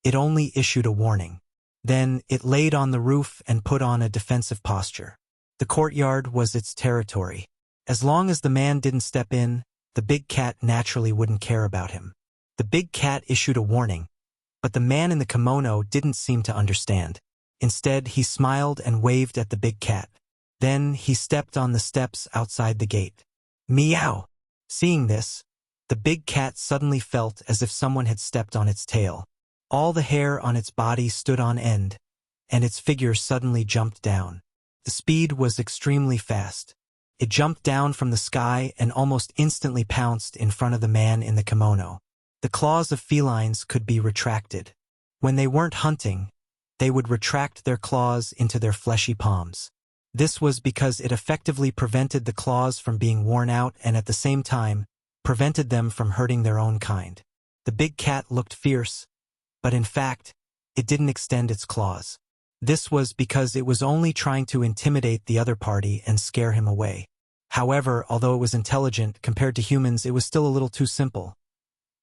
it only issued a warning. Then it laid on the roof and put on a defensive posture. The courtyard was its territory. As long as the man didn't step in, the big cat naturally wouldn't care about him. The big cat issued a warning, but the man in the kimono didn't seem to understand. Instead, he smiled and waved at the big cat. Then he stepped on the steps outside the gate. Meow! Seeing this, the big cat suddenly felt as if someone had stepped on its tail. All the hair on its body stood on end, and its figure suddenly jumped down. The speed was extremely fast. It jumped down from the sky and almost instantly pounced in front of the man in the kimono. The claws of felines could be retracted. When they weren't hunting, they would retract their claws into their fleshy palms. This was because it effectively prevented the claws from being worn out and at the same time, prevented them from hurting their own kind. The big cat looked fierce, but in fact, it didn't extend its claws. This was because it was only trying to intimidate the other party and scare him away. However, although it was intelligent, compared to humans, it was still a little too simple.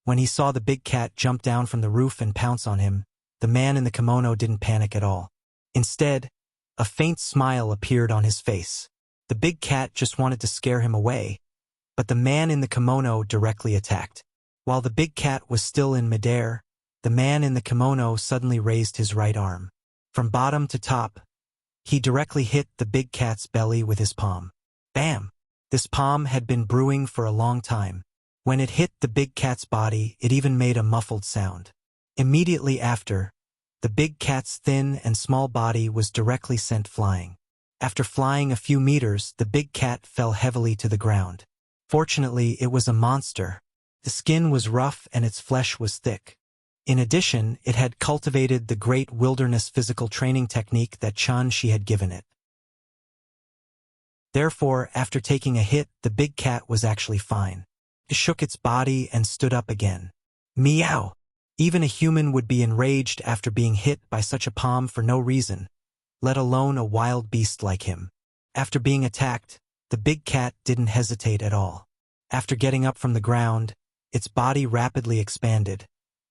When he saw the big cat jump down from the roof and pounce on him, the man in the kimono didn't panic at all. Instead, a faint smile appeared on his face. The big cat just wanted to scare him away, but the man in the kimono directly attacked. While the big cat was still in midair, the man in the kimono suddenly raised his right arm. From bottom to top, he directly hit the big cat's belly with his palm. Bam! This palm had been brewing for a long time. When it hit the big cat's body, it even made a muffled sound. Immediately after, the big cat's thin and small body was directly sent flying. After flying a few meters, the big cat fell heavily to the ground. Fortunately, it was a monster. The skin was rough and its flesh was thick. In addition, it had cultivated the great wilderness physical training technique that Shi had given it. Therefore, after taking a hit, the big cat was actually fine. It shook its body and stood up again. Meow! Even a human would be enraged after being hit by such a palm for no reason, let alone a wild beast like him. After being attacked, the big cat didn't hesitate at all. After getting up from the ground, its body rapidly expanded,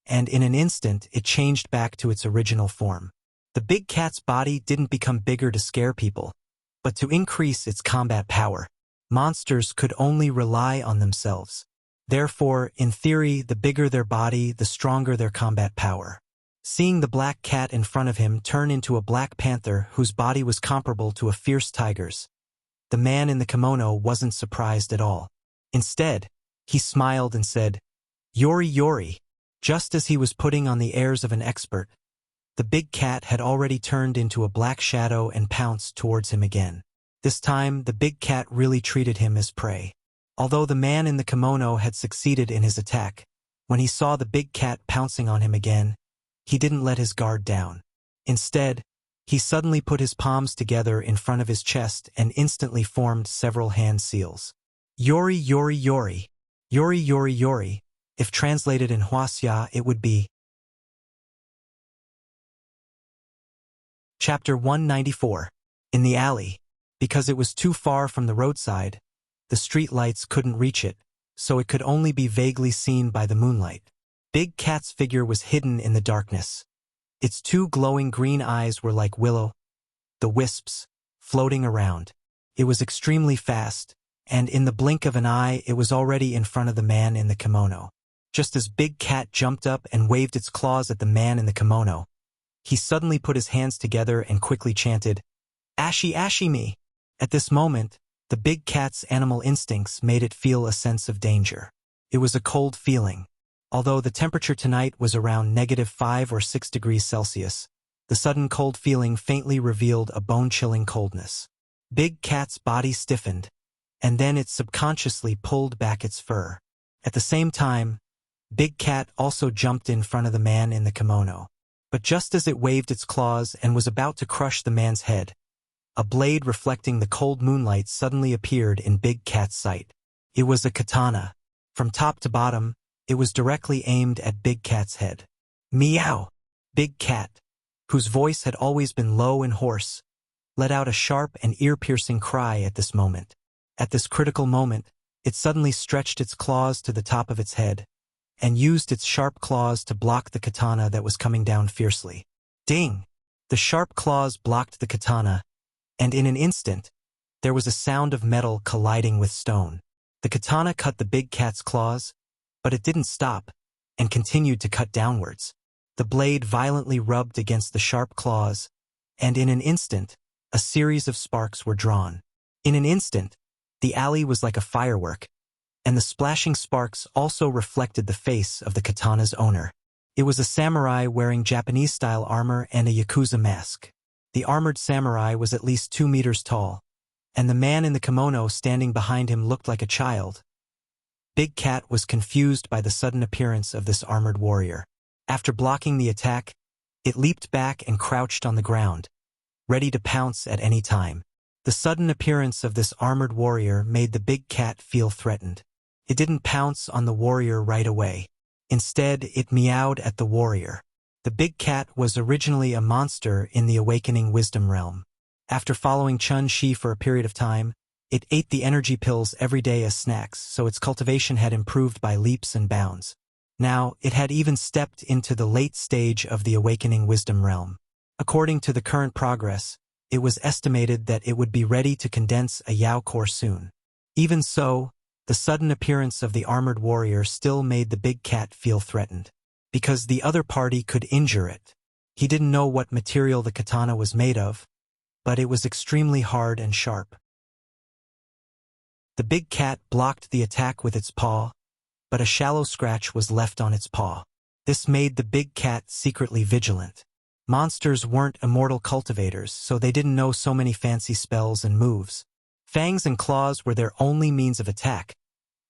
and in an instant it changed back to its original form. The big cat's body didn't become bigger to scare people, but to increase its combat power. Monsters could only rely on themselves. Therefore, in theory, the bigger their body, the stronger their combat power. Seeing the black cat in front of him turn into a black panther whose body was comparable to a fierce tiger's, the man in the kimono wasn't surprised at all. Instead, he smiled and said, "Yori Yori." Just as he was putting on the airs of an expert, the big cat had already turned into a black shadow and pounced towards him again. This time, the big cat really treated him as prey. Although the man in the kimono had succeeded in his attack, when he saw the big cat pouncing on him again, he didn't let his guard down. Instead, he suddenly put his palms together in front of his chest and instantly formed several hand seals. Yori Yori Yori. Yori Yori Yori. If translated in Wuxia, it would be. Chapter 194. In the alley. Because it was too far from the roadside, the street lights couldn't reach it, so it could only be vaguely seen by the moonlight. Big Cat's figure was hidden in the darkness. Its two glowing green eyes were like the wisps, floating around. It was extremely fast, and in the blink of an eye it was already in front of the man in the kimono. Just as Big Cat jumped up and waved its claws at the man in the kimono, he suddenly put his hands together and quickly chanted, "Ashi Ashi me!" At this moment, the big cat's animal instincts made it feel a sense of danger. It was a cold feeling. Although the temperature tonight was around -5 or 6 degrees Celsius, the sudden cold feeling faintly revealed a bone-chilling coldness. Big Cat's body stiffened, and then it subconsciously pulled back its fur. At the same time, Big Cat also jumped in front of the man in the kimono. But just as it waved its claws and was about to crush the man's head, a blade reflecting the cold moonlight suddenly appeared in Big Cat's sight. It was a katana. From top to bottom, it was directly aimed at Big Cat's head. Meow! Big Cat, whose voice had always been low and hoarse, let out a sharp and ear-piercing cry at this moment. At this critical moment, it suddenly stretched its claws to the top of its head, and used its sharp claws to block the katana that was coming down fiercely. Ding! The sharp claws blocked the katana, and in an instant, there was a sound of metal colliding with stone. The katana cut the big cat's claws, but it didn't stop, and continued to cut downwards. The blade violently rubbed against the sharp claws, and in an instant, a series of sparks were drawn. In an instant, the alley was like a firework, and the splashing sparks also reflected the face of the katana's owner. It was a samurai wearing Japanese-style armor and a yakuza mask. The armored samurai was at least 2 meters tall, and the man in the kimono standing behind him looked like a child. Big Cat was confused by the sudden appearance of this armored warrior. After blocking the attack, it leaped back and crouched on the ground, ready to pounce at any time. The sudden appearance of this armored warrior made the big cat feel threatened. It didn't pounce on the warrior right away. Instead, it meowed at the warrior. The big cat was originally a monster in the Awakening Wisdom realm. After following Chun-Shi for a period of time, it ate the energy pills every day as snacks, so its cultivation had improved by leaps and bounds. Now, it had even stepped into the late stage of the Awakening Wisdom realm. According to the current progress, it was estimated that it would be ready to condense a Yao core soon. Even so, the sudden appearance of the armored warrior still made the big cat feel threatened, because the other party could injure it. He didn't know what material the katana was made of, but it was extremely hard and sharp. The big cat blocked the attack with its paw, but a shallow scratch was left on its paw. This made the big cat secretly vigilant. Monsters weren't immortal cultivators, so they didn't know so many fancy spells and moves. Fangs and claws were their only means of attack,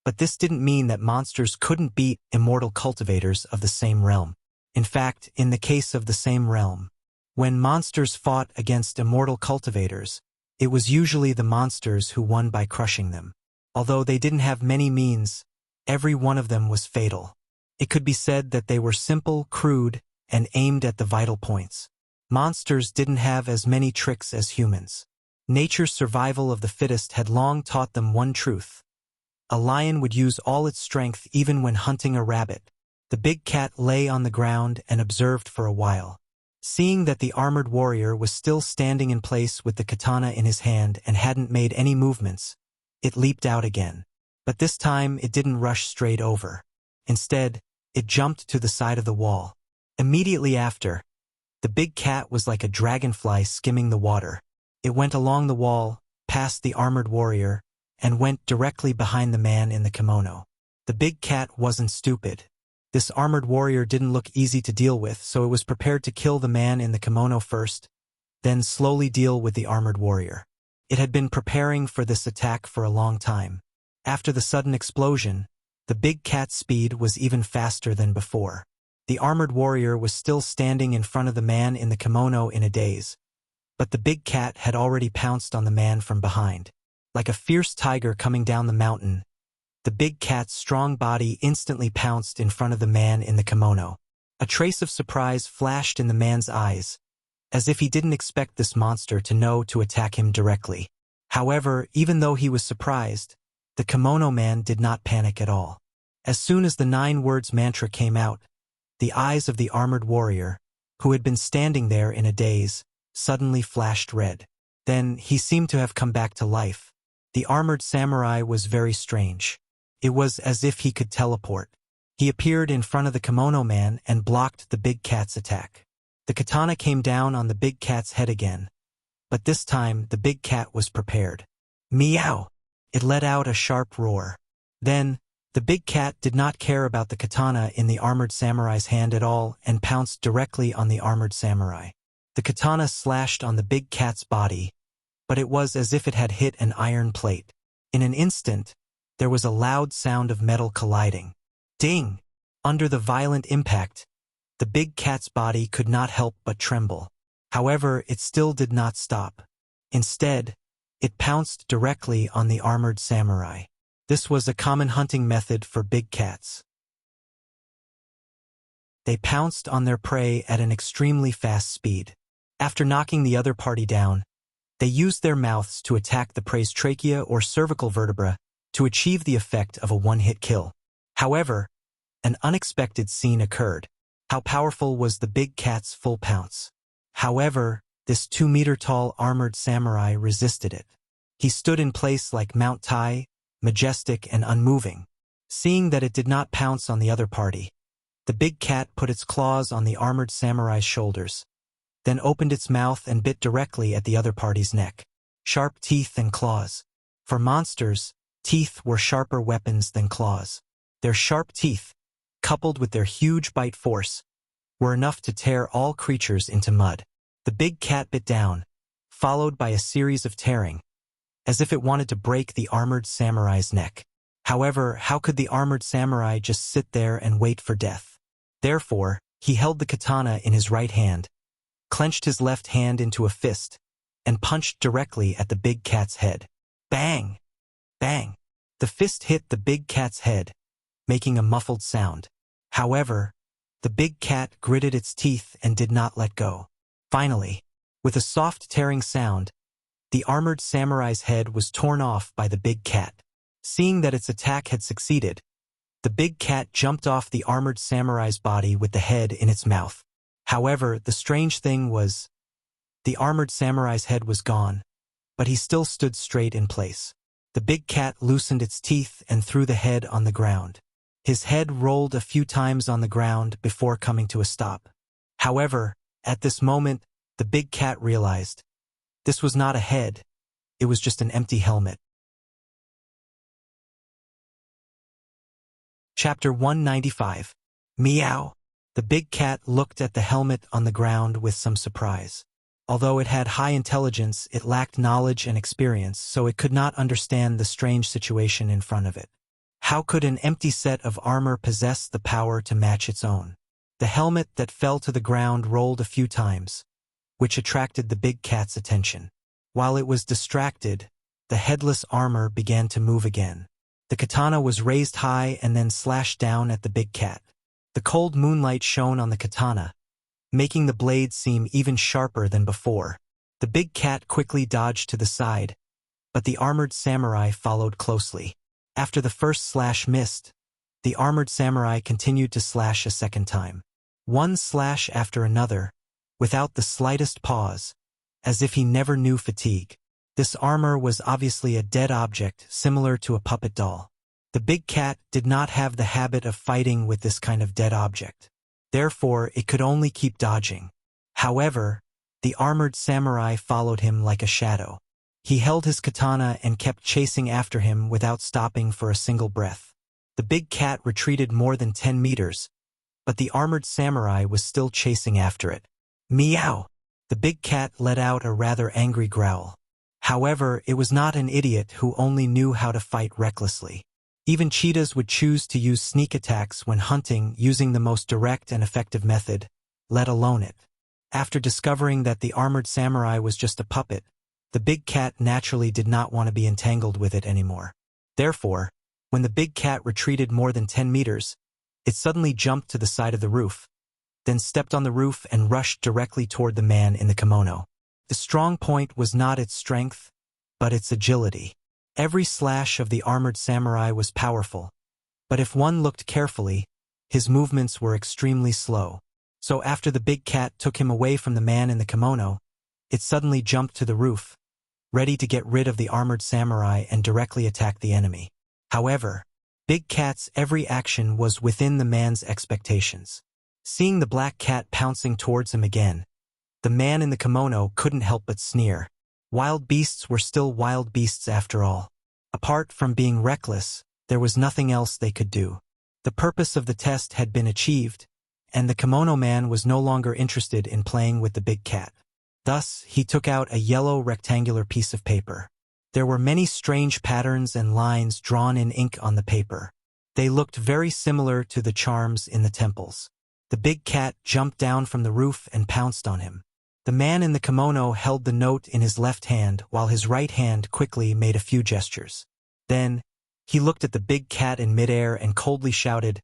but this didn't mean that monsters couldn't beat immortal cultivators of the same realm. In fact, in the case of the same realm, when monsters fought against immortal cultivators, it was usually the monsters who won by crushing them. Although they didn't have many means, every one of them was fatal. It could be said that they were simple, crude, and aimed at the vital points. Monsters didn't have as many tricks as humans. Nature's survival of the fittest had long taught them one truth. A lion would use all its strength even when hunting a rabbit. The big cat lay on the ground and observed for a while. Seeing that the armored warrior was still standing in place with the katana in his hand and hadn't made any movements, it leaped out again. But this time it didn't rush straight over. Instead, it jumped to the side of the wall. Immediately after, the big cat was like a dragonfly skimming the water. It went along the wall, past the armored warrior, and went directly behind the man in the kimono. The big cat wasn't stupid. This armored warrior didn't look easy to deal with, so it was prepared to kill the man in the kimono first, then slowly deal with the armored warrior. It had been preparing for this attack for a long time. After the sudden explosion, the big cat's speed was even faster than before. The armored warrior was still standing in front of the man in the kimono in a daze, but the big cat had already pounced on the man from behind. Like a fierce tiger coming down the mountain, the big cat's strong body instantly pounced in front of the man in the kimono. A trace of surprise flashed in the man's eyes, as if he didn't expect this monster to know to attack him directly. However, even though he was surprised, the kimono man did not panic at all. As soon as the 9 words mantra came out, the eyes of the armored warrior, who had been standing there in a daze, suddenly flashed red. Then he seemed to have come back to life. The armored samurai was very strange. It was as if he could teleport. He appeared in front of the kimono man and blocked the big cat's attack. The katana came down on the big cat's head again, but this time the big cat was prepared. Meow! It let out a sharp roar. Then, the big cat did not care about the katana in the armored samurai's hand at all and pounced directly on the armored samurai. The katana slashed on the big cat's body, but it was as if it had hit an iron plate. In an instant, there was a loud sound of metal colliding. Ding! Under the violent impact, the big cat's body could not help but tremble. However, it still did not stop. Instead, it pounced directly on the armored samurai. This was a common hunting method for big cats. They pounced on their prey at an extremely fast speed. After knocking the other party down, they used their mouths to attack the prey's trachea or cervical vertebra to achieve the effect of a one-hit kill. However, an unexpected scene occurred. How powerful was the big cat's full pounce? However, this 2-meter-tall armored samurai resisted it. He stood in place like Mount Tai, majestic and unmoving. Seeing that it did not pounce on the other party, the big cat put its claws on the armored samurai's shoulders, then opened its mouth and bit directly at the other party's neck. Sharp teeth and claws. For monsters, teeth were sharper weapons than claws. Their sharp teeth, coupled with their huge bite force, were enough to tear all creatures into mud. The big cat bit down, followed by a series of tearing, as if it wanted to break the armored samurai's neck. However, how could the armored samurai just sit there and wait for death? Therefore, he held the katana in his right hand, clenched his left hand into a fist, and punched directly at the big cat's head. Bang! Bang! The fist hit the big cat's head, making a muffled sound. However, the big cat gritted its teeth and did not let go. Finally, with a soft tearing sound, the armored samurai's head was torn off by the big cat. Seeing that its attack had succeeded, the big cat jumped off the armored samurai's body with the head in its mouth. However, the strange thing was, the armored samurai's head was gone, but he still stood straight in place. The big cat loosened its teeth and threw the head on the ground. His head rolled a few times on the ground before coming to a stop. However, At this moment, the big cat realized this was not a head, it was just an empty helmet. Chapter 195. Meow. The big cat looked at the helmet on the ground with some surprise. Although it had high intelligence, it lacked knowledge and experience, so it could not understand the strange situation in front of it. How could an empty set of armor possess the power to match its own? The helmet that fell to the ground rolled a few times, which attracted the big cat's attention. While it was distracted, the headless armor began to move again. The katana was raised high and then slashed down at the big cat. The cold moonlight shone on the katana, making the blade seem even sharper than before. The big cat quickly dodged to the side, but the armored samurai followed closely. After the first slash missed, the armored samurai continued to slash a second time. One slash after another, without the slightest pause, as if he never knew fatigue. This armor was obviously a dead object, similar to a puppet doll. The big cat did not have the habit of fighting with this kind of dead object. Therefore, it could only keep dodging. However, the armored samurai followed him like a shadow. He held his katana and kept chasing after him without stopping for a single breath. The big cat retreated more than 10 meters, but the armored samurai was still chasing after it. Meow! The big cat let out a rather angry growl. However, it was not an idiot who only knew how to fight recklessly. Even cheetahs would choose to use sneak attacks when hunting using the most direct and effective method, let alone it. After discovering that the armored samurai was just a puppet, the big cat naturally did not want to be entangled with it anymore. Therefore, when the big cat retreated more than 10 meters, it suddenly jumped to the side of the roof, then stepped on the roof and rushed directly toward the man in the kimono. The strong point was not its strength, but its agility. Every slash of the armored samurai was powerful, but if one looked carefully, his movements were extremely slow. So after the big cat took him away from the man in the kimono, it suddenly jumped to the roof, ready to get rid of the armored samurai and directly attack the enemy. However, Big Cat's every action was within the man's expectations. Seeing the black cat pouncing towards him again, the man in the kimono couldn't help but sneer. Wild beasts were still wild beasts after all. Apart from being reckless, there was nothing else they could do. The purpose of the test had been achieved, and the kimono man was no longer interested in playing with the big cat. Thus, he took out a yellow rectangular piece of paper. There were many strange patterns and lines drawn in ink on the paper. They looked very similar to the charms in the temples. The big cat jumped down from the roof and pounced on him. The man in the kimono held the note in his left hand while his right hand quickly made a few gestures. Then, he looked at the big cat in midair and coldly shouted,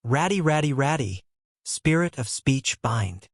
"Ratty, ratty, ratty! Spirit of speech, bind!"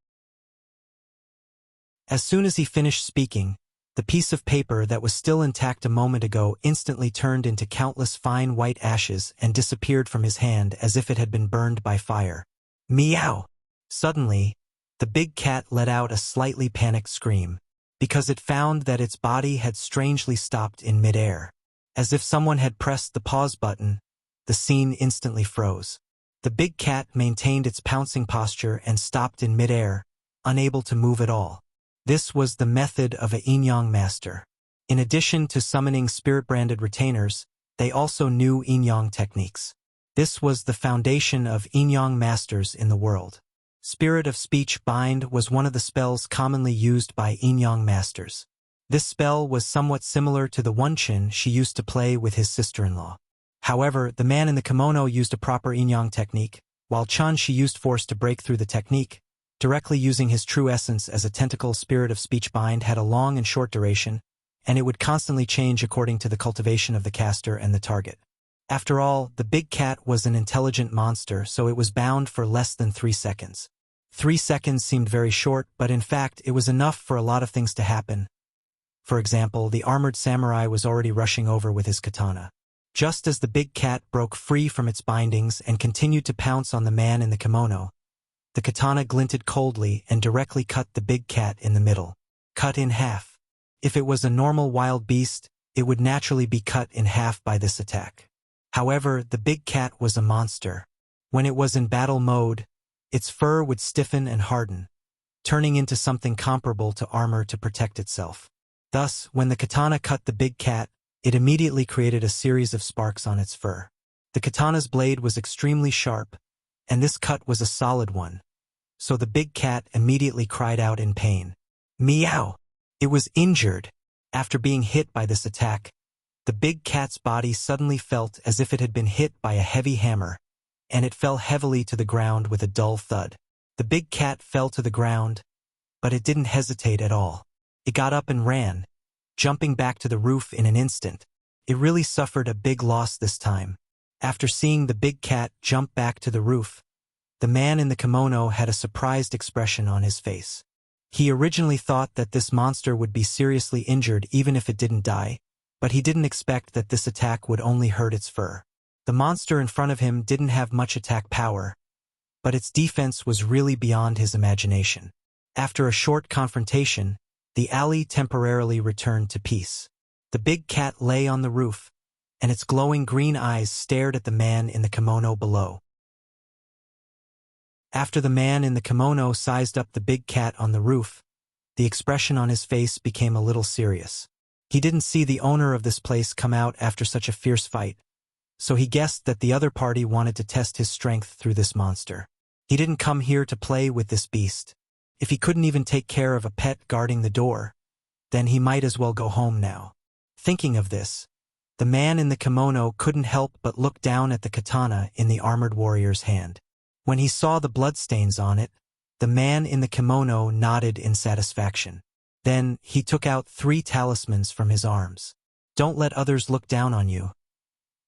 As soon as he finished speaking, the piece of paper that was still intact a moment ago instantly turned into countless fine white ashes and disappeared from his hand as if it had been burned by fire. Meow! Suddenly, the big cat let out a slightly panicked scream, because it found that its body had strangely stopped in midair. As if someone had pressed the pause button, the scene instantly froze. The big cat maintained its pouncing posture and stopped in midair, unable to move at all. This was the method of a yin-yang master. In addition to summoning spirit-branded retainers, they also knew yin-yang techniques. This was the foundation of yin-yang masters in the world. Spirit of Speech Bind was one of the spells commonly used by yin-yang masters. This spell was somewhat similar to the Wuxia she used to play with his sister-in-law. However, the man in the kimono used a proper yin-yang technique, while Chun she used force to break through the technique. Directly using his true essence as a tentacle, Spirit of Speech Bind had a long and short duration, and it would constantly change according to the cultivation of the caster and the target. After all, the big cat was an intelligent monster, so it was bound for less than 3 seconds. 3 seconds seemed very short, but in fact it was enough for a lot of things to happen. For example, the armored samurai was already rushing over with his katana. Just as the big cat broke free from its bindings and continued to pounce on the man in the kimono, the katana glinted coldly and directly cut the big cat in the middle. Cut in half. If it was a normal wild beast, it would naturally be cut in half by this attack. However, the big cat was a monster. When it was in battle mode, its fur would stiffen and harden, turning into something comparable to armor to protect itself. Thus, when the katana cut the big cat, it immediately created a series of sparks on its fur. The katana's blade was extremely sharp, and this cut was a solid one. So the big cat immediately cried out in pain. Meow! It was injured. After being hit by this attack, the big cat's body suddenly felt as if it had been hit by a heavy hammer, and it fell heavily to the ground with a dull thud. The big cat fell to the ground, but it didn't hesitate at all. It got up and ran, jumping back to the roof in an instant. It really suffered a big loss this time. After seeing the big cat jump back to the roof, the man in the kimono had a surprised expression on his face. He originally thought that this monster would be seriously injured even if it didn't die, but he didn't expect that this attack would only hurt its fur. The monster in front of him didn't have much attack power, but its defense was really beyond his imagination. After a short confrontation, the alley temporarily returned to peace. The big cat lay on the roof, and its glowing green eyes stared at the man in the kimono below. After the man in the kimono sized up the big cat on the roof, the expression on his face became a little serious. He didn't see the owner of this place come out after such a fierce fight, so he guessed that the other party wanted to test his strength through this monster. He didn't come here to play with this beast. If he couldn't even take care of a pet guarding the door, then he might as well go home now. Thinking of this, the man in the kimono couldn't help but look down at the katana in the armored warrior's hand. When he saw the bloodstains on it, the man in the kimono nodded in satisfaction. Then he took out 3 talismans from his arms. Don't let others look down on you.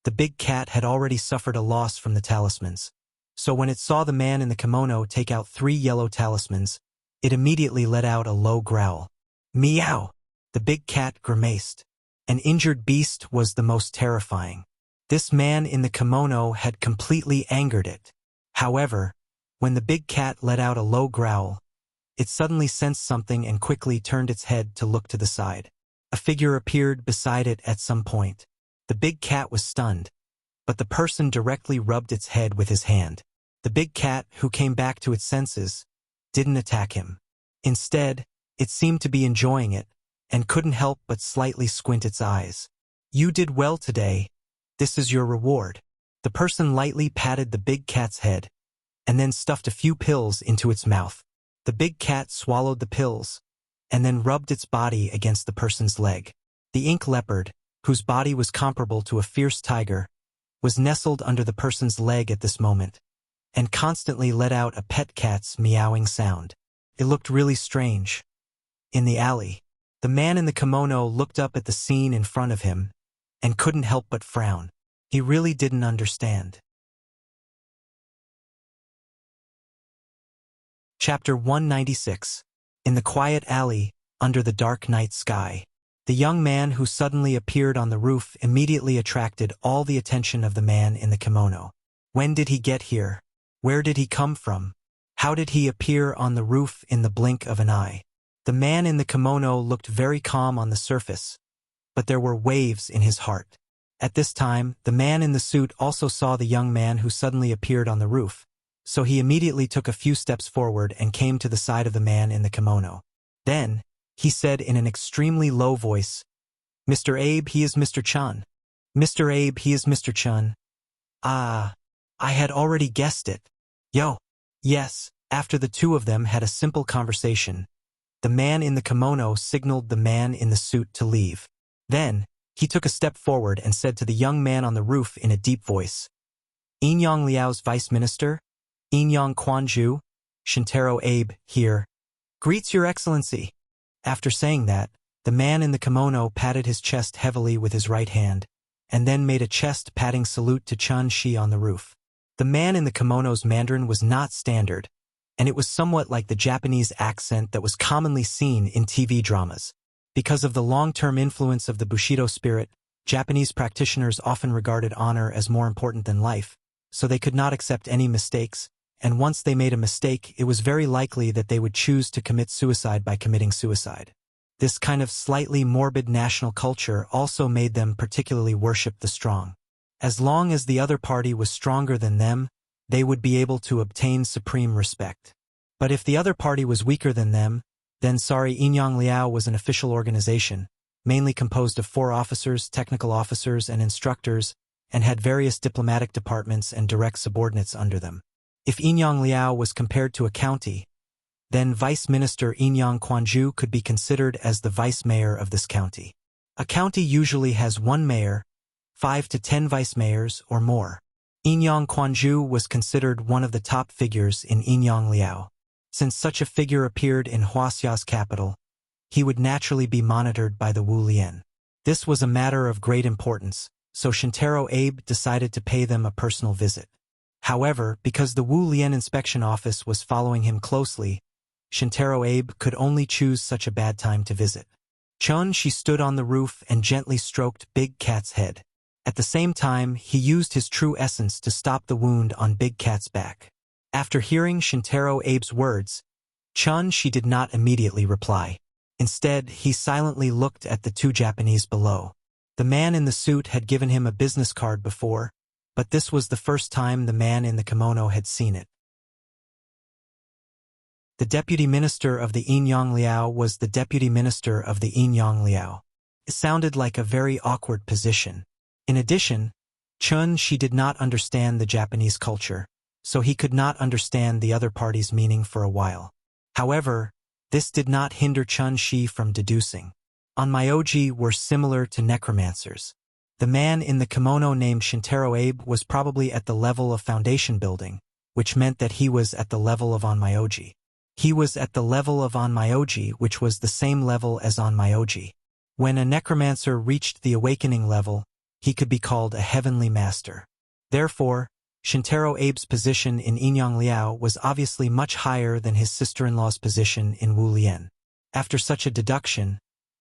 The big cat had already suffered a loss from the talismans, so when it saw the man in the kimono take out 3 yellow talismans, it immediately let out a low growl. Meow! The big cat grimaced. An injured beast was the most terrifying. This man in the kimono had completely angered it. However, when the big cat let out a low growl, it suddenly sensed something and quickly turned its head to look to the side. A figure appeared beside it at some point. The big cat was stunned, but the person directly rubbed its head with his hand. The big cat, who came back to its senses, didn't attack him. Instead, it seemed to be enjoying it, and couldn't help but slightly squint its eyes. You did well today. This is your reward. The person lightly patted the big cat's head, and then stuffed a few pills into its mouth. The big cat swallowed the pills, and then rubbed its body against the person's leg. The ink leopard, whose body was comparable to a fierce tiger, was nestled under the person's leg at this moment, and constantly let out a pet cat's meowing sound. It looked really strange. In the alley, the man in the kimono looked up at the scene in front of him, and couldn't help but frown. He really didn't understand. Chapter 196. In the quiet alley, under the dark night sky. The young man who suddenly appeared on the roof immediately attracted all the attention of the man in the kimono. When did he get here? Where did he come from? How did he appear on the roof in the blink of an eye? The man in the kimono looked very calm on the surface, but there were waves in his heart. At this time, the man in the suit also saw the young man who suddenly appeared on the roof, so he immediately took a few steps forward and came to the side of the man in the kimono. Then, he said in an extremely low voice, "Mr. Abe, he is Mr. Chun. Mr. Abe, he is Mr. Chun. Ah, I had already guessed it. Yo." Yes, after the two of them had a simple conversation, the man in the kimono signaled the man in the suit to leave. Then, he took a step forward and said to the young man on the roof in a deep voice, "Inyang Liao's vice minister? Inyang Quanju? Shintaro Abe, here. Greets your excellency." After saying that, the man in the kimono patted his chest heavily with his right hand, and then made a chest-patting salute to Chun Shi on the roof. The man in the kimono's Mandarin was not standard, and it was somewhat like the Japanese accent that was commonly seen in TV dramas. Because of the long-term influence of the Bushido spirit, Japanese practitioners often regarded honor as more important than life, so they could not accept any mistakes, and once they made a mistake, it was very likely that they would choose to commit suicide by committing suicide. This kind of slightly morbid national culture also made them particularly worship the strong. As long as the other party was stronger than them, they would be able to obtain supreme respect. But if the other party was weaker than them, then Inyang Liao was an official organization, mainly composed of 4 officers, technical officers, and instructors, and had various diplomatic departments and direct subordinates under them. If Inyang Liao was compared to a county, then Vice Minister Inyang Quanju could be considered as the vice mayor of this county. A county usually has 1 mayor, 5 to 10 vice mayors, or more. Inyang Quanju was considered one of the top figures in Inyang Liao. Since such a figure appeared in Wuxia's capital, he would naturally be monitored by the Wu Lian. This was a matter of great importance, so Shintaro Abe decided to pay them a personal visit. However, because the Wu Lian inspection office was following him closely, Shintaro Abe could only choose such a bad time to visit. She stood on the roof and gently stroked Big Cat's head. At the same time, he used his true essence to stop the wound on Big Cat's back. After hearing Shintaro Abe's words, she did not immediately reply. Instead, he silently looked at the 2 Japanese below. The man in the suit had given him a business card before, but this was the first time the man in the kimono had seen it. The deputy minister of the Inyang Liao was the deputy minister of the Inyang Liao. It sounded like a very awkward position. In addition, she did not understand the Japanese culture, so he could not understand the other party's meaning for a while. However, this did not hinder Chun-Shi from deducing. Onmyoji were similar to necromancers. The man in the kimono named Shintaro Abe was probably at the level of foundation building, which meant that he was at the level of Onmyoji. He was at the level of Onmyoji, which was the same level as Onmyoji. When a necromancer reached the awakening level, he could be called a heavenly master. Therefore, Shintaro Abe's position in Inyang Liao was obviously much higher than his sister-in-law's position in Wu Lian. After such a deduction,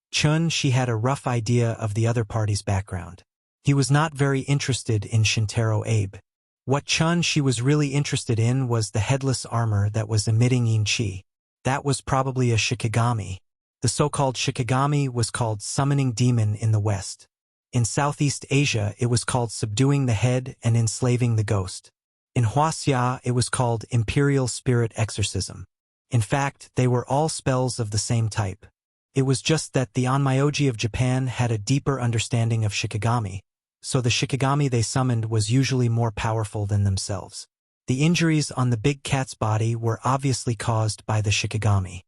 she had a rough idea of the other party's background. He was not very interested in Shintaro Abe. What she was really interested in was the headless armor that was emitting yin qi. That was probably a shikigami. The so-called shikigami was called summoning demon in the West. In Southeast Asia, it was called subduing the head and enslaving the ghost. In Wuxia, it was called imperial spirit exorcism. In fact, they were all spells of the same type. It was just that the Onmyoji of Japan had a deeper understanding of shikigami, so the shikigami they summoned was usually more powerful than themselves. The injuries on the Big Cat's body were obviously caused by the shikigami.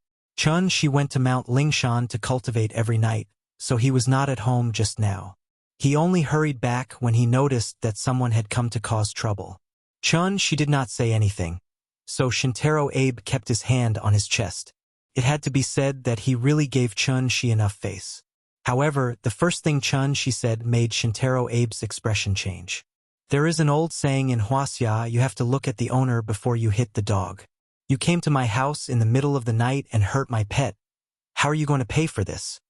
She went to Mount Lingshan to cultivate every night, so he was not at home just now. He only hurried back when he noticed that someone had come to cause trouble. She did not say anything, so Shintaro Abe kept his hand on his chest. It had to be said that he really gave Chun-Shi enough face. However, the first thing Chun-Shi said made Shintaro Abe's expression change. There is an old saying in Wuxia, you have to look at the owner before you hit the dog. You came to my house in the middle of the night and hurt my pet. How are you going to pay for this?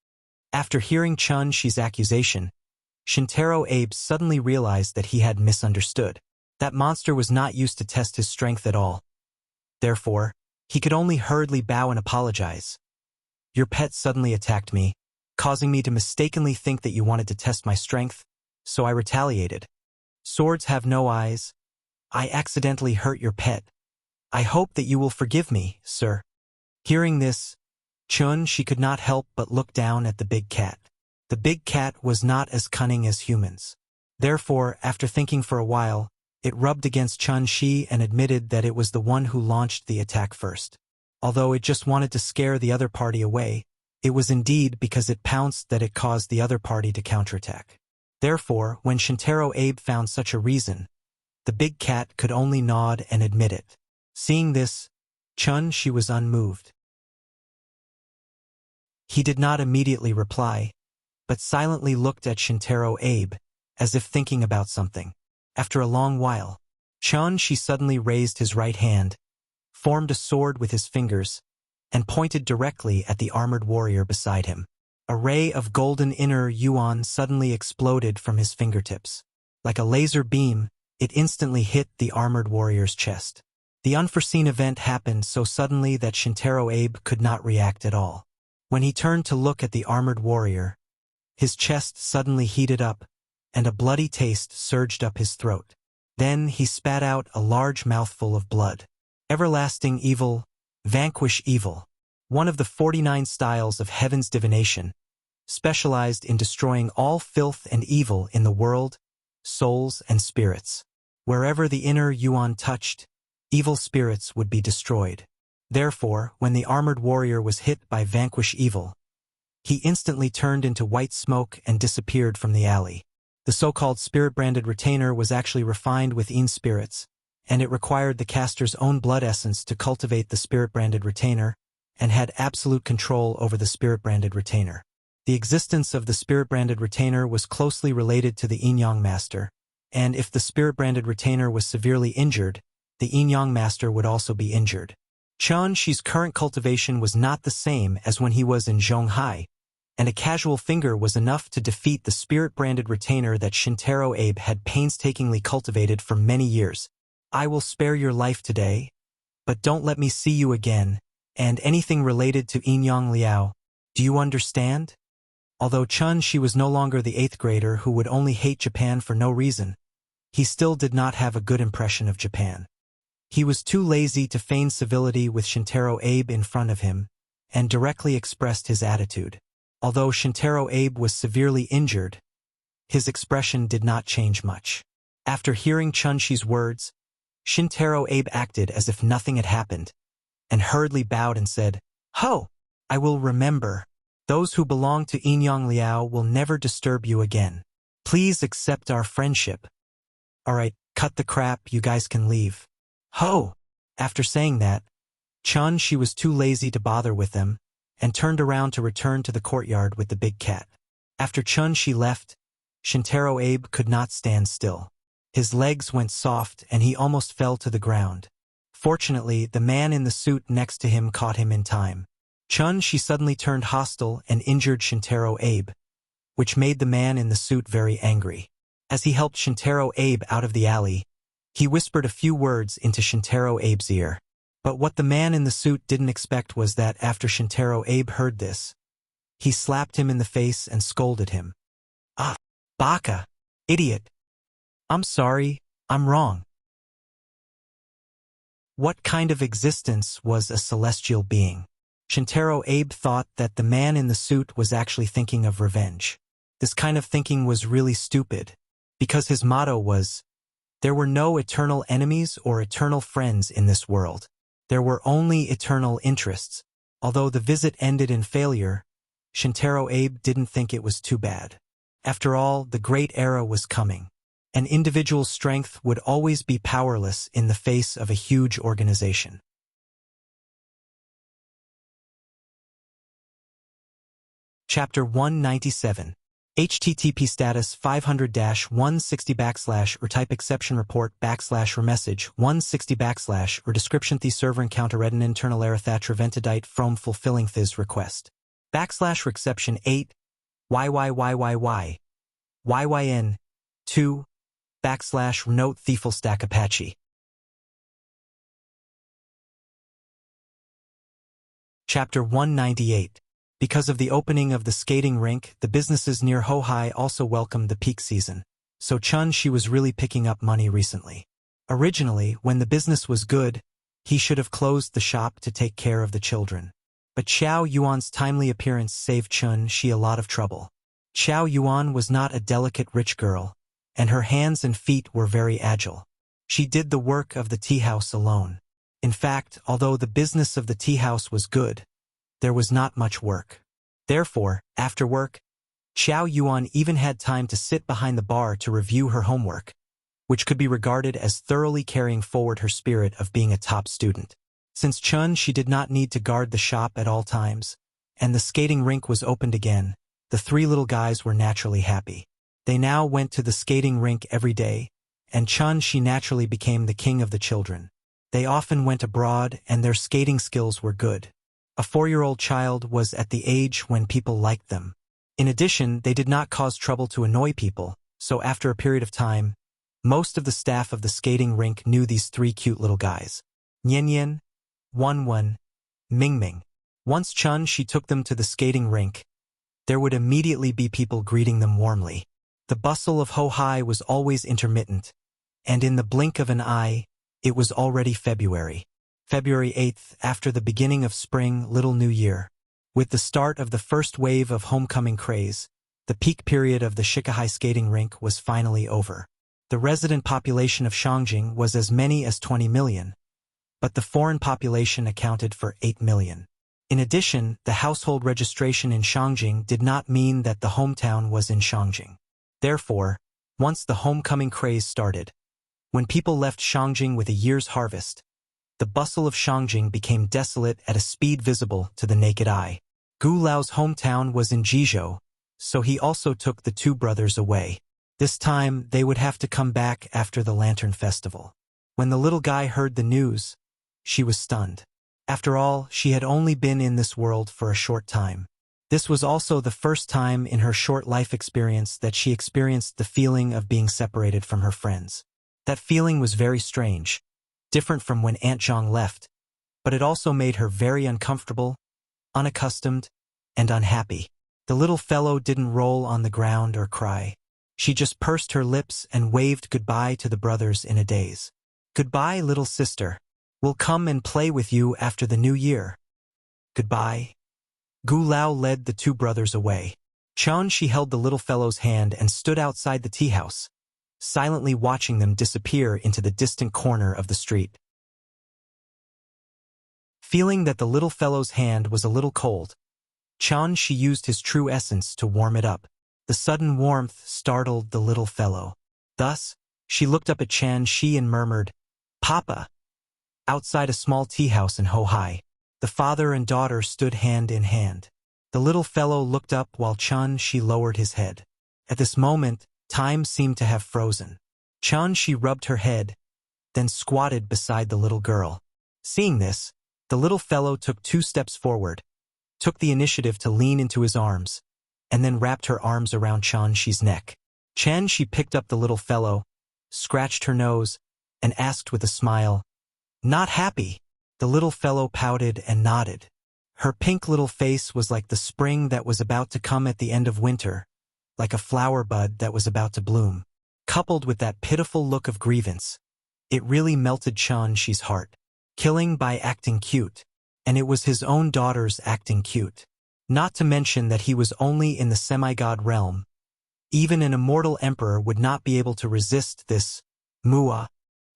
After hearing Chun-Shi's accusation, Shintaro Abe suddenly realized that he had misunderstood. That monster was not used to test his strength at all. Therefore, he could only hurriedly bow and apologize. Your pet suddenly attacked me, causing me to mistakenly think that you wanted to test my strength, so I retaliated. Swords have no eyes. I accidentally hurt your pet. I hope that you will forgive me, sir. Hearing this, she could not help but look down at the Big Cat. The Big Cat was not as cunning as humans. Therefore, after thinking for a while, it rubbed against Chun-Shi and admitted that it was the one who launched the attack first. Although it just wanted to scare the other party away, it was indeed because it pounced that it caused the other party to counterattack. Therefore, when Shintaro Abe found such a reason, the Big Cat could only nod and admit it. Seeing this, Chun-Shi was unmoved. He did not immediately reply, but silently looked at Shintaro Abe, as if thinking about something. After a long while, Chun-Shi suddenly raised his right hand, formed a sword with his fingers, and pointed directly at the armored warrior beside him. A ray of golden inner yuan suddenly exploded from his fingertips. Like a laser beam, it instantly hit the armored warrior's chest. The unforeseen event happened so suddenly that Shintaro Abe could not react at all. When he turned to look at the armored warrior, his chest suddenly heated up, and a bloody taste surged up his throat. Then he spat out a large mouthful of blood. Everlasting evil, Vanquish evil. One of the 49 styles of heaven's divination, specialized in destroying all filth and evil in the world, souls and spirits. Wherever the inner Yuan touched, evil spirits would be destroyed. Therefore, when the armored warrior was hit by Vanquish evil, he instantly turned into white smoke and disappeared from the alley. The so-called spirit-branded retainer was actually refined with Een spirits, and it required the caster's own blood essence to cultivate the spirit-branded retainer, and had absolute control over the spirit-branded retainer. The existence of the spirit-branded retainer was closely related to the Yin-Yang master, and if the spirit-branded retainer was severely injured, the Yin-Yang master would also be injured. Chen Shi's current cultivation was not the same as when he was in Zhonghai, and a casual finger was enough to defeat the spirit-branded retainer that Shintaro Abe had painstakingly cultivated for many years. I will spare your life today, but don't let me see you again, and anything related to Yin-Yang Liao. Do you understand? Although Chen Shi was no longer the 8th grader who would only hate Japan for no reason, he still did not have a good impression of Japan. He was too lazy to feign civility with Shintaro Abe in front of him, and directly expressed his attitude. Although Shintaro Abe was severely injured, his expression did not change much. After hearing Chen Shi's words, Shintaro Abe acted as if nothing had happened, and hurriedly bowed and said, "Ho! I will remember. Those who belong to Yin-Yang Liao will never disturb you again. Please accept our friendship. Alright, cut the crap, you guys can leave." Ho! After saying that, Chen Shi was too lazy to bother with them, and turned around to return to the courtyard with the big cat. After Chen Shi left, Shintaro Abe could not stand still. His legs went soft and he almost fell to the ground. Fortunately, the man in the suit next to him caught him in time. Chen Shi suddenly turned hostile and injured Shintaro Abe, which made the man in the suit very angry. As he helped Shintaro Abe out of the alley, he whispered a few words into Shintaro Abe's ear. But what the man in the suit didn't expect was that after Shintaro Abe heard this, he slapped him in the face and scolded him. "Ah, baka! Idiot! I'm sorry, I'm wrong." What kind of existence was a celestial being? Shintaro Abe thought that the man in the suit was actually thinking of revenge. This kind of thinking was really stupid, because his motto was, "There were no eternal enemies or eternal friends in this world. There were only eternal interests." Although the visit ended in failure, Shintaro Abe didn't think it was too bad. After all, the great era was coming. An individual's strength would always be powerless in the face of a huge organization. Chapter 197. HTTP status 500-160 / or type exception report / or message 160 / or description the server encounter read an internal error that reventedite from fulfilling this request / exception 8 YYYYY YYN 2 / note thieful stack Apache. Chapter 198. Because of the opening of the skating rink, the businesses near Hohai also welcomed the peak season. So Chen Shi was really picking up money recently. Originally, when the business was good, he should have closed the shop to take care of the children. But Xiao Yuan's timely appearance saved Chen Shi a lot of trouble. Xiao Yuan was not a delicate rich girl, and her hands and feet were very agile. She did the work of the tea house alone. In fact, although the business of the tea house was good, there was not much work. Therefore, after work, Xiao Yuan even had time to sit behind the bar to review her homework, which could be regarded as thoroughly carrying forward her spirit of being a top student. Since Chen Shi did not need to guard the shop at all times, and the skating rink was opened again, the three little guys were naturally happy. They now went to the skating rink every day, and Chen Shi naturally became the king of the children. They often went abroad and their skating skills were good. A 4-year-old child was at the age when people liked them. In addition, they did not cause trouble to annoy people, so after a period of time, most of the staff of the skating rink knew these three cute little guys. Nian Nian, Wan Wan, Ming Ming. Once Chen Shi took them to the skating rink, there would immediately be people greeting them warmly. The bustle of Hohai was always intermittent, and in the blink of an eye, it was already February. February 8th, after the beginning of spring, Little New Year. With the start of the first wave of homecoming craze, the peak period of the Shikahai skating rink was finally over. The resident population of Shangjing was as many as 20 million, but the foreign population accounted for 8 million. In addition, the household registration in Shangjing did not mean that the hometown was in Shangjing. Therefore, once the homecoming craze started, when people left Shangjing with a year's harvest, the bustle of Shangjing became desolate at a speed visible to the naked eye. Gu Lao's hometown was in Jizhou, so he also took the two brothers away. This time, they would have to come back after the Lantern Festival. When the little guy heard the news, she was stunned. After all, she had only been in this world for a short time. This was also the first time in her short life experience that she experienced the feeling of being separated from her friends. That feeling was very strange, different from when Aunt Zhang left, but it also made her very uncomfortable, unaccustomed, and unhappy. The little fellow didn't roll on the ground or cry. She just pursed her lips and waved goodbye to the brothers in a daze. "Goodbye, little sister. We'll come and play with you after the new year." "Goodbye." Gu Lao led the two brothers away. She held the little fellow's hand and stood outside the tea house, silently watching them disappear into the distant corner of the street. Feeling that the little fellow's hand was a little cold, she used his true essence to warm it up. The sudden warmth startled the little fellow. Thus, she looked up at Shi and murmured, "Papa." Outside a small tea house in Hohai, the father and daughter stood hand in hand. The little fellow looked up while Shi lowered his head. At this moment, time seemed to have frozen. Shi rubbed her head, then squatted beside the little girl. Seeing this, the little fellow took 2 steps forward, took the initiative to lean into his arms, and then wrapped her arms around Shi's neck. Shi picked up the little fellow, scratched her nose, and asked with a smile, "Not happy?" The little fellow pouted and nodded. Her pink little face was like the spring that was about to come at the end of winter, like a flower bud that was about to bloom. Coupled with that pitiful look of grievance, it really melted Shi's heart. Killing by acting cute, and it was his own daughter's acting cute. Not to mention that he was only in the semi-god realm. Even an immortal emperor would not be able to resist this mua.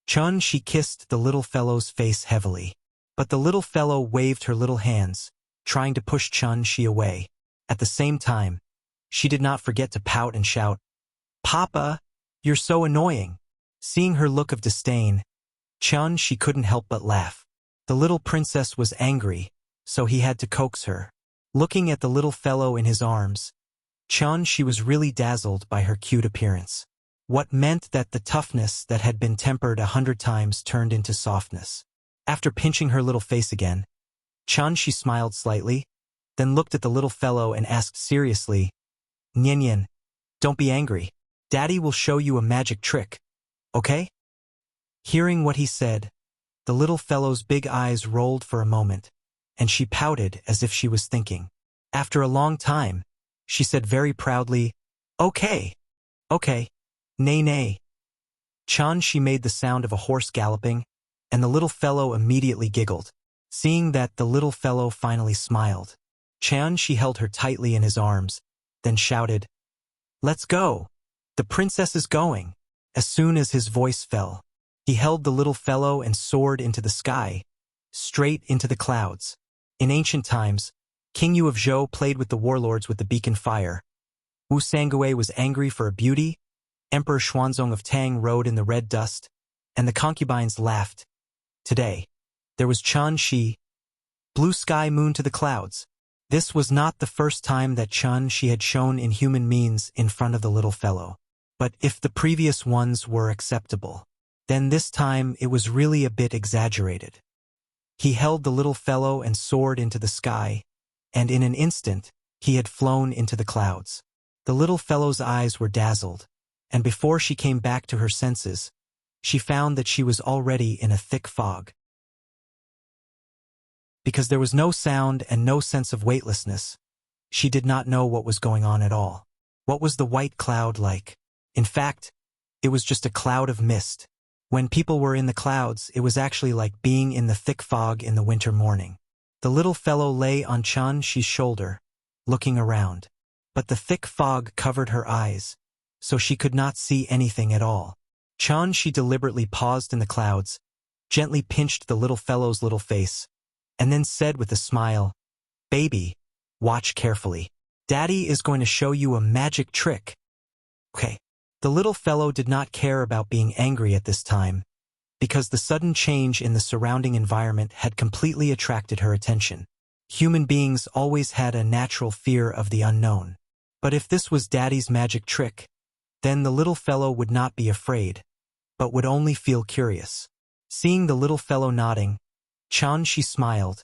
She kissed the little fellow's face heavily. But the little fellow waved her little hands, trying to push Shi away. At the same time, she did not forget to pout and shout, "Papa, you're so annoying." Seeing her look of disdain, she couldn't help but laugh. The little princess was angry, so he had to coax her. Looking at the little fellow in his arms, she was really dazzled by her cute appearance. What meant that the toughness that had been tempered 100 times turned into softness. After pinching her little face again, she smiled slightly, then looked at the little fellow and asked seriously, "Nian, don't be angry. Daddy will show you a magic trick, okay?" Hearing what he said, the little fellow's big eyes rolled for a moment, and she pouted as if she was thinking. After a long time, she said very proudly, "Okay, okay, nay nay." She made the sound of a horse galloping, and the little fellow immediately giggled. Seeing that, the little fellow finally smiled. She held her tightly in his arms, then shouted, "Let's go! The princess is going!" As soon as his voice fell, he held the little fellow and soared into the sky, straight into the clouds. In ancient times, King Yu of Zhou played with the warlords with the beacon fire. Wu Sangue was angry for a beauty, Emperor Xuanzong of Tang rode in the red dust, and the concubines laughed. Today, there was Shi, blue sky moon to the clouds. This was not the first time that Shi had shown inhuman means in front of the little fellow. But if the previous ones were acceptable, then this time it was really a bit exaggerated. He held the little fellow and soared into the sky, and in an instant, he had flown into the clouds. The little fellow's eyes were dazzled, and before she came back to her senses, she found that she was already in a thick fog. Because there was no sound and no sense of weightlessness, she did not know what was going on at all. What was the white cloud like? In fact, it was just a cloud of mist. When people were in the clouds, it was actually like being in the thick fog in the winter morning. The little fellow lay on Chun-Shi's shoulder, looking around. But the thick fog covered her eyes, so she could not see anything at all. Chun-Shi deliberately paused in the clouds, gently pinched the little fellow's little face, and then said with a smile, "Baby, watch carefully. Daddy is going to show you a magic trick." Okay. The little fellow did not care about being angry at this time, because the sudden change in the surrounding environment had completely attracted her attention. Human beings always had a natural fear of the unknown. But if this was Daddy's magic trick, then the little fellow would not be afraid, but would only feel curious. Seeing the little fellow nodding, Chun-Shi smiled,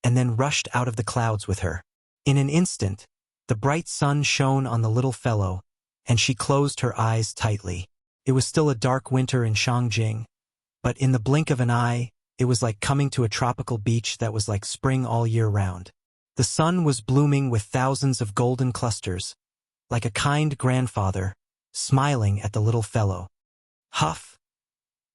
and then rushed out of the clouds with her. In an instant, the bright sun shone on the little fellow, and she closed her eyes tightly. It was still a dark winter in Shangjing, but in the blink of an eye, it was like coming to a tropical beach that was like spring all year round. The sun was blooming with thousands of golden clusters, like a kind grandfather, smiling at the little fellow. Huff!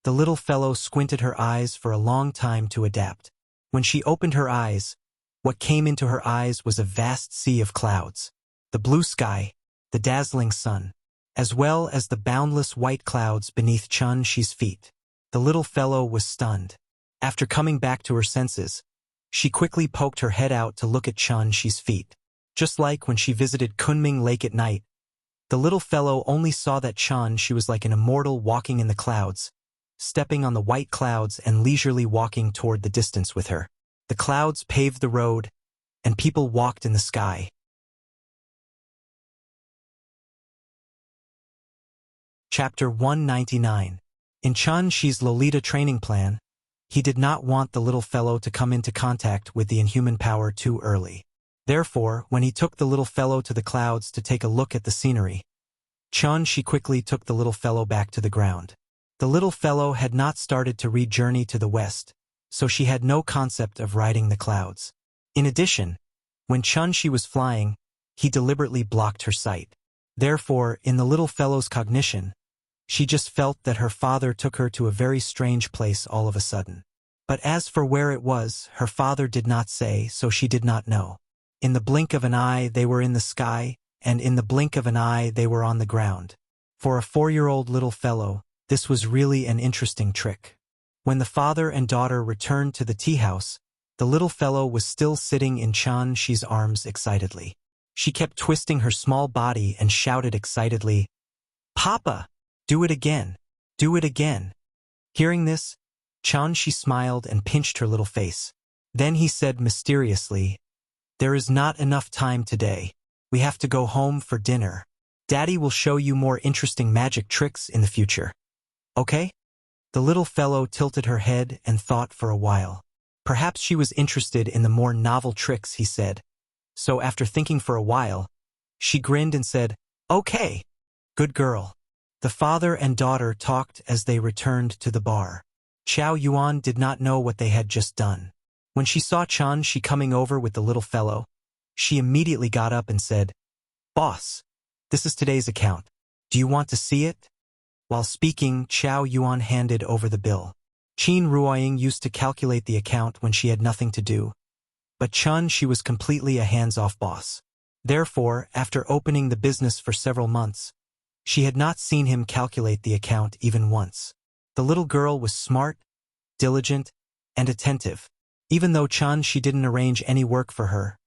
The little fellow squinted her eyes for a long time to adapt. When she opened her eyes, what came into her eyes was a vast sea of clouds. The blue sky, the dazzling sun, as well as the boundless white clouds beneath Chun-Shi's feet. The little fellow was stunned. After coming back to her senses, she quickly poked her head out to look at Chun-Shi's feet. Just like when she visited Kunming Lake at night, the little fellow only saw that Chun-Shi was like an immortal walking in the clouds, stepping on the white clouds and leisurely walking toward the distance with her. The clouds paved the road, and people walked in the sky. Chapter 199. In Chun-Shi's Lolita training plan, he did not want the little fellow to come into contact with the inhuman power too early. Therefore, when he took the little fellow to the clouds to take a look at the scenery, Chun-Shi quickly took the little fellow back to the ground. The little fellow had not started to re-journey to the west, so she had no concept of riding the clouds. In addition, when Chun-Shi was flying, he deliberately blocked her sight. Therefore, in the little fellow's cognition, she just felt that her father took her to a very strange place all of a sudden. But as for where it was, her father did not say, so she did not know. In the blink of an eye they were in the sky, and in the blink of an eye they were on the ground. For a 4-year-old little fellow, this was really an interesting trick. When the father and daughter returned to the tea house, the little fellow was still sitting in Chun-Shi's arms excitedly. She kept twisting her small body and shouted excitedly, "Papa! Do it again! Do it again!" Hearing this, Chun-Shi smiled and pinched her little face. Then he said mysteriously, "There is not enough time today. We have to go home for dinner. Daddy will show you more interesting magic tricks in the future. Okay?" The little fellow tilted her head and thought for a while. Perhaps she was interested in the more novel tricks, he said. So after thinking for a while, she grinned and said, "Okay, good girl." The father and daughter talked as they returned to the bar. Chow Yuan did not know what they had just done. When she saw Chun-Shi coming over with the little fellow, she immediately got up and said, "Boss, this is today's account. Do you want to see it?" While speaking, Chow Yuan handed over the bill. Qin Ruoying used to calculate the account when she had nothing to do, but Chun-Shi was completely a hands-off boss. Therefore, after opening the business for several months, she had not seen him calculate the account even once. The little girl was smart, diligent, and attentive. Even though Chun-Shi didn't arrange any work for her,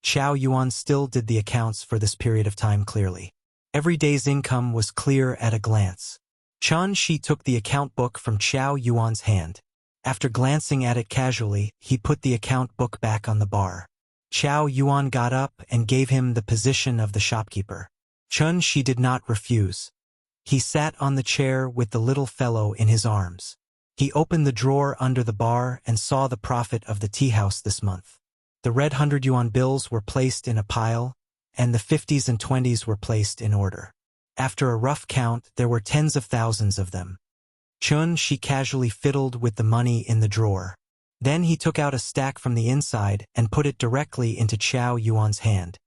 Chow Yuan still did the accounts for this period of time clearly. Every day's income was clear at a glance. Chun-Shi took the account book from Chow Yuan's hand. After glancing at it casually, he put the account book back on the bar. Chow Yuan got up and gave him the position of the shopkeeper. Chun-Shi did not refuse. He sat on the chair with the little fellow in his arms. He opened the drawer under the bar and saw the profit of the tea house this month. The red 100 yuan bills were placed in a pile, and the 50s and 20s were placed in order. After a rough count, there were tens of thousands of them. Chun-Shi casually fiddled with the money in the drawer. Then he took out a stack from the inside and put it directly into Chow Yuan's hand.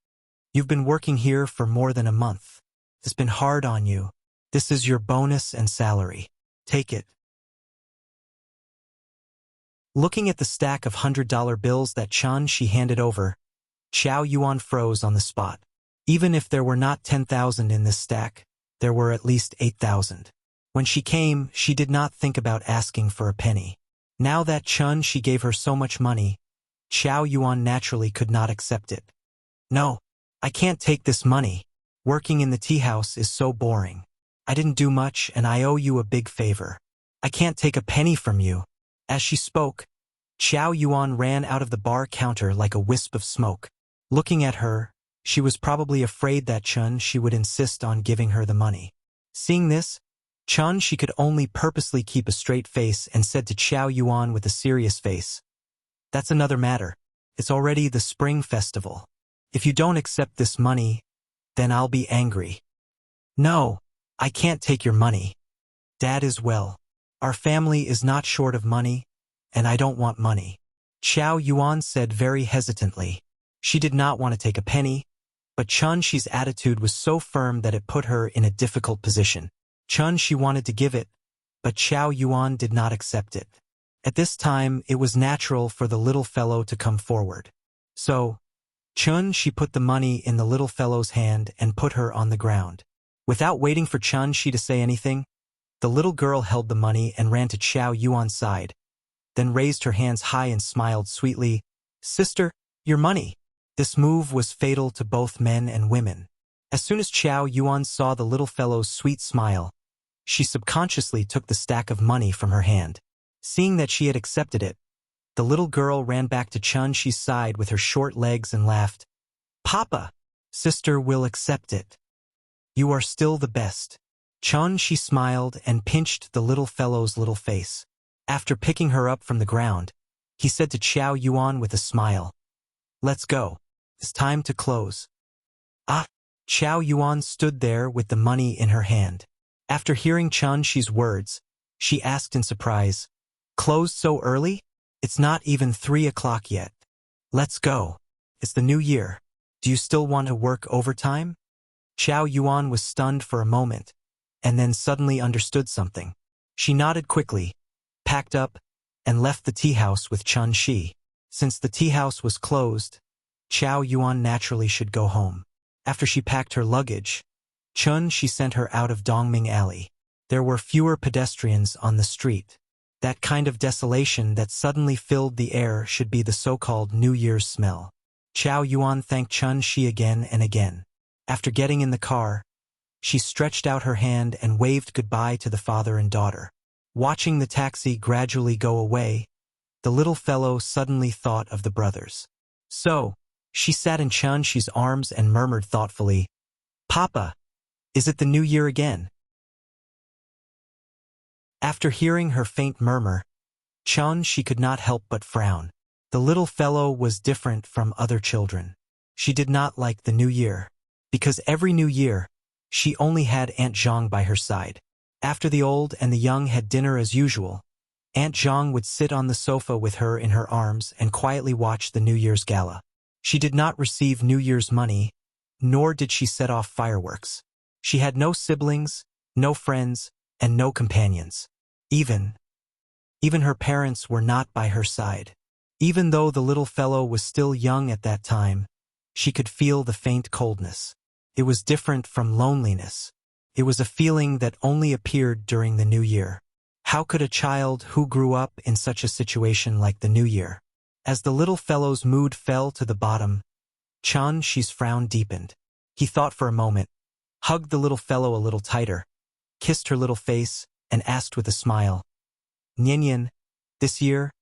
"You've been working here for more than a month. It's been hard on you. This is your bonus and salary. Take it." Looking at the stack of $100 bills that Chun-Shi handed over, Qiao Yuan froze on the spot. Even if there were not 10,000 in this stack, there were at least 8,000. When she came, she did not think about asking for a penny. Now that Chun-Shi gave her so much money, Qiao Yuan naturally could not accept it. No, I can't take this money. Working in the tea house is so boring. I didn't do much and I owe you a big favor. I can't take a penny from you. As she spoke, Qiao Yuan ran out of the bar counter like a wisp of smoke. Looking at her, she was probably afraid that Chun-Shi would insist on giving her the money. Seeing this, Chun-Shi could only purposely keep a straight face and said to Qiao Yuan with a serious face, "That's another matter. It's already the Spring Festival. If you don't accept this money, then I'll be angry." "No, I can't take your money. Dad is well. Our family is not short of money, and I don't want money," Qiao Yuan said very hesitantly. She did not want to take a penny, but Chun-Shi's attitude was so firm that it put her in a difficult position. Chun-Shi wanted to give it, but Qiao Yuan did not accept it. At this time, it was natural for the little fellow to come forward. So, Chun-Shi put the money in the little fellow's hand and put her on the ground. Without waiting for Chun-Shi to say anything, the little girl held the money and ran to Qiao Yuan's side, then raised her hands high and smiled sweetly, "Sister, your money." This move was fatal to both men and women. As soon as Qiao Yuan saw the little fellow's sweet smile, she subconsciously took the stack of money from her hand. Seeing that she had accepted it, the little girl ran back to Chun-Shi's side with her short legs and laughed. "Papa, sister will accept it. You are still the best." Chun-Shi smiled and pinched the little fellow's little face. After picking her up from the ground, he said to Qiao Yuan with a smile, "Let's go. It's time to close." "Ah!" Qiao Yuan stood there with the money in her hand. After hearing Chun-Shi's words, she asked in surprise, "Closed so early? It's not even 3 o'clock yet." "Let's go. It's the new year. Do you still want to work overtime?" Qiao Yuan was stunned for a moment, and then suddenly understood something. She nodded quickly, packed up, and left the tea house with Chun-Shi. Since the tea house was closed, Qiao Yuan naturally should go home. After she packed her luggage, Chun-Shi sent her out of Dongming Alley. There were fewer pedestrians on the street. That kind of desolation that suddenly filled the air should be the so-called New Year's smell. Qiao Yuan thanked Chun-Shi again and again. After getting in the car, she stretched out her hand and waved goodbye to the father and daughter. Watching the taxi gradually go away, the little fellow suddenly thought of the brothers. So, she sat in Chun-Shi's arms and murmured thoughtfully, "Papa, is it the new year again?" After hearing her faint murmur, Chun-Shi could not help but frown. The little fellow was different from other children. She did not like the new year, because every new year, she only had Aunt Zhang by her side. After the old and the young had dinner as usual, Aunt Zhang would sit on the sofa with her in her arms and quietly watch the New Year's gala. She did not receive New Year's money, nor did she set off fireworks. She had no siblings, no friends, and no companions. Even her parents were not by her side. Even though the little fellow was still young at that time, she could feel the faint coldness. It was different from loneliness. It was a feeling that only appeared during the new year. How could a child who grew up in such a situation like the new year? As the little fellow's mood fell to the bottom, Chun-Shi's frown deepened. He thought for a moment, hugged the little fellow a little tighter, kissed her little face, and asked with a smile, "Nian, this year,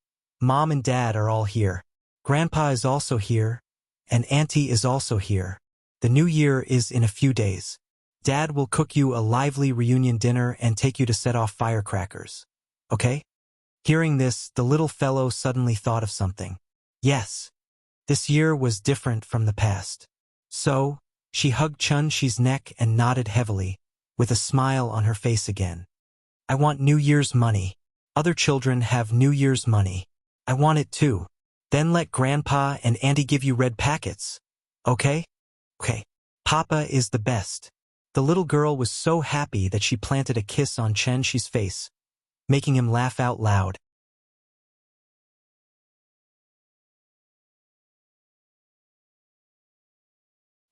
Mom and Dad are all here. Grandpa is also here, and Auntie is also here. The new year is in a few days. Dad will cook you a lively reunion dinner and take you to set off firecrackers. Okay?" Hearing this, the little fellow suddenly thought of something. Yes, this year was different from the past. So, she hugged Chun-Shi's neck and nodded heavily, with a smile on her face again. "I want New Year's money. Other children have New Year's money. I want it too. Then let Grandpa and Auntie give you red packets. Okay? Okay. Papa is the best." The little girl was so happy that she planted a kiss on Chun-Shi's face, making him laugh out loud.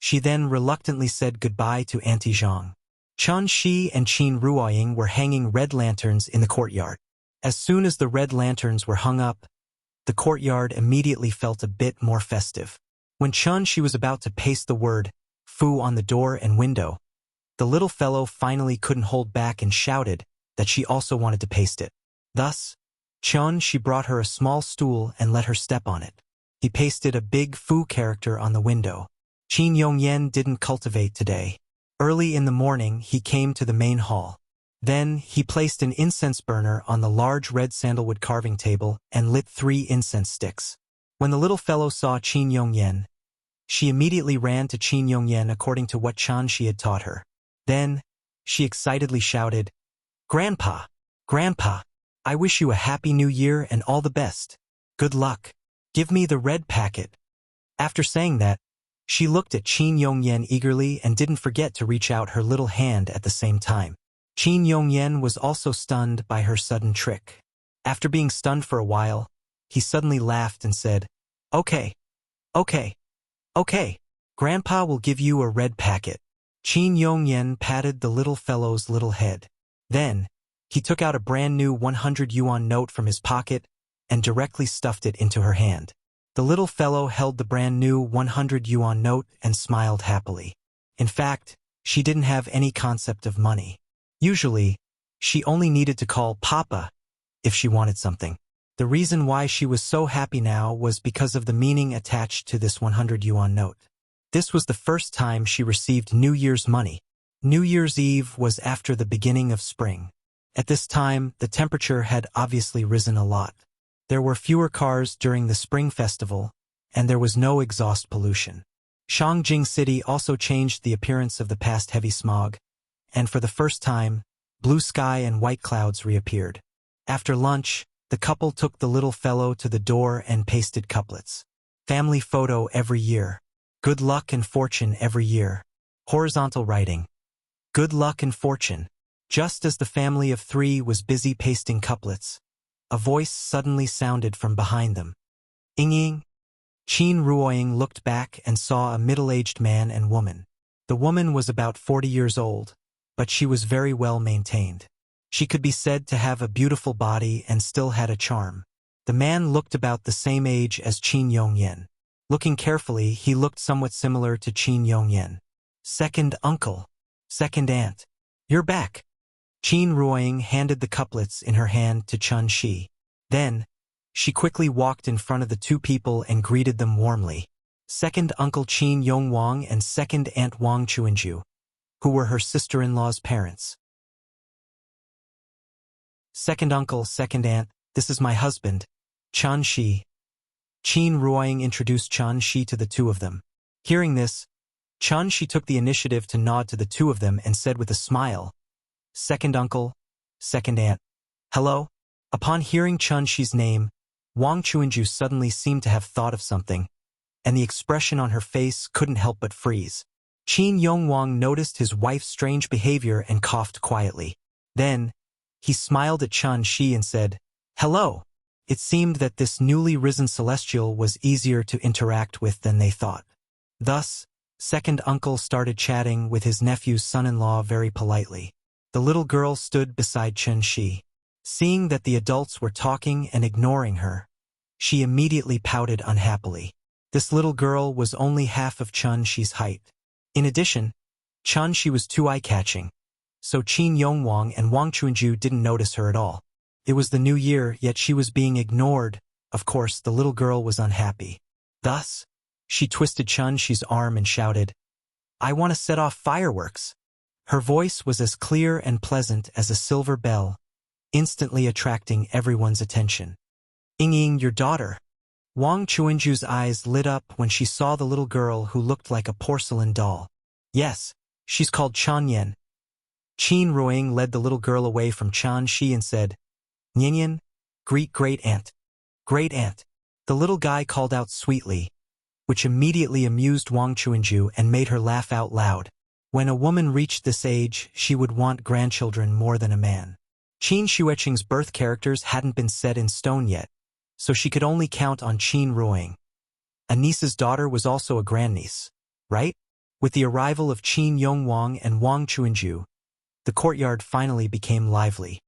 She then reluctantly said goodbye to Auntie Zhang. Chen Shi and Qin Ruoying were hanging red lanterns in the courtyard. As soon as the red lanterns were hung up, the courtyard immediately felt a bit more festive. When Chen Shi was about to paste the word "Fu" on the door and window, the little fellow finally couldn't hold back and shouted that she also wanted to paste it. Thus, Chen Shi brought her a small stool and let her step on it. He pasted a big Fu character on the window. Qin Yongyan didn't cultivate today. Early in the morning, he came to the main hall. Then, he placed an incense burner on the large red sandalwood carving table and lit 3 incense sticks. When the little fellow saw Qin Yongyan, she immediately ran to Qin Yongyan according to what Chen Shi had taught her. Then, she excitedly shouted, "Grandpa! Grandpa! I wish you a happy new year and all the best. Good luck. Give me the red packet." After saying that, she looked at Qin Yongyan eagerly and didn't forget to reach out her little hand at the same time. Qin Yongyan was also stunned by her sudden trick. After being stunned for a while, he suddenly laughed and said, "Okay, okay, okay. Grandpa will give you a red packet." Qin Yongyan patted the little fellow's little head. Then, he took out a brand new 100 yuan note from his pocket and directly stuffed it into her hand. The little fellow held the brand new 100 yuan note and smiled happily. In fact, she didn't have any concept of money. Usually, she only needed to call Papa if she wanted something. The reason why she was so happy now was because of the meaning attached to this 100 yuan note. This was the first time she received New Year's money. New Year's Eve was after the beginning of spring. At this time, the temperature had obviously risen a lot. There were fewer cars during the Spring Festival, and there was no exhaust pollution. Shangjing City also changed the appearance of the past heavy smog, and for the first time, blue sky and white clouds reappeared. After lunch, the couple took the little fellow to the door and pasted couplets. Family photo every year. Good luck and fortune every year. Horizontal writing. Good luck and fortune. Just as the family of 3 was busy pasting couplets, a voice suddenly sounded from behind them. Ying. Qin Ruoying looked back and saw a middle-aged man and woman. The woman was about 40 years old, but she was very well maintained. She could be said to have a beautiful body and still had a charm. The man looked about the same age as Qin Yongyan. Looking carefully, he looked somewhat similar to Qin Yongyan. Second uncle. Second aunt. You're back. Qin Ruoying handed the couplets in her hand to Chen Shi. Then, she quickly walked in front of the 2 people and greeted them warmly. Second uncle Qin Yongwang and second aunt Wang Chuanju, who were her sister-in-law's parents. Second uncle, second aunt, this is my husband, Chen Shi. Qin Ruoying introduced Chen Shi to the 2 of them. Hearing this, Chen Shi took the initiative to nod to the 2 of them and said with a smile, "Second uncle, second aunt. Hello?" Upon hearing Chen Shi's name, Wang Chuanju suddenly seemed to have thought of something, and the expression on her face couldn't help but freeze. Qin Yongwang noticed his wife's strange behavior and coughed quietly. Then, he smiled at Chen Shi and said, "Hello." It seemed that this newly risen celestial was easier to interact with than they thought. Thus, second uncle started chatting with his nephew's son-in-law very politely. The little girl stood beside Chen Shi. Seeing that the adults were talking and ignoring her, she immediately pouted unhappily. This little girl was only half of Chen Shi's height. In addition, Chen Shi was too eye-catching, so Qin Yongwang and Wang Chuanju didn't notice her at all. It was the new year, yet she was being ignored. Of course, the little girl was unhappy. Thus, she twisted Chen Shi's arm and shouted, "I want to set off fireworks." Her voice was as clear and pleasant as a silver bell, instantly attracting everyone's attention. Ying, your daughter. Wang Chuanju's eyes lit up when she saw the little girl who looked like a porcelain doll. Yes, she's called Chanyan. Qin Ruoying led the little girl away from Chen Shi and said, "Nyanyan, greet great aunt." Great aunt. The little guy called out sweetly, which immediately amused Wang Chuanju and made her laugh out loud. When a woman reached this age, she would want grandchildren more than a man. Qin Xueqing's birth characters hadn't been set in stone yet, so she could only count on Qin Ruoying. A niece's daughter was also a grandniece, right? With the arrival of Qin Yongwang and Wang Chuanju, the courtyard finally became lively.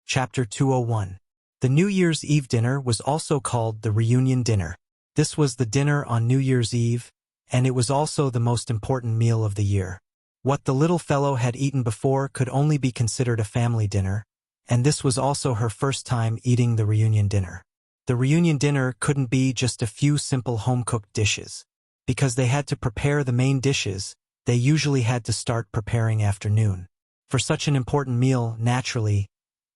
Chapter 201. The New Year's Eve dinner was also called the reunion dinner. This was the dinner on New Year's Eve, and it was also the most important meal of the year. What the little fellow had eaten before could only be considered a family dinner, and this was also her first time eating the reunion dinner. The reunion dinner couldn't be just a few simple home-cooked dishes. Because they had to prepare the main dishes, they usually had to start preparing afternoon. For such an important meal, naturally,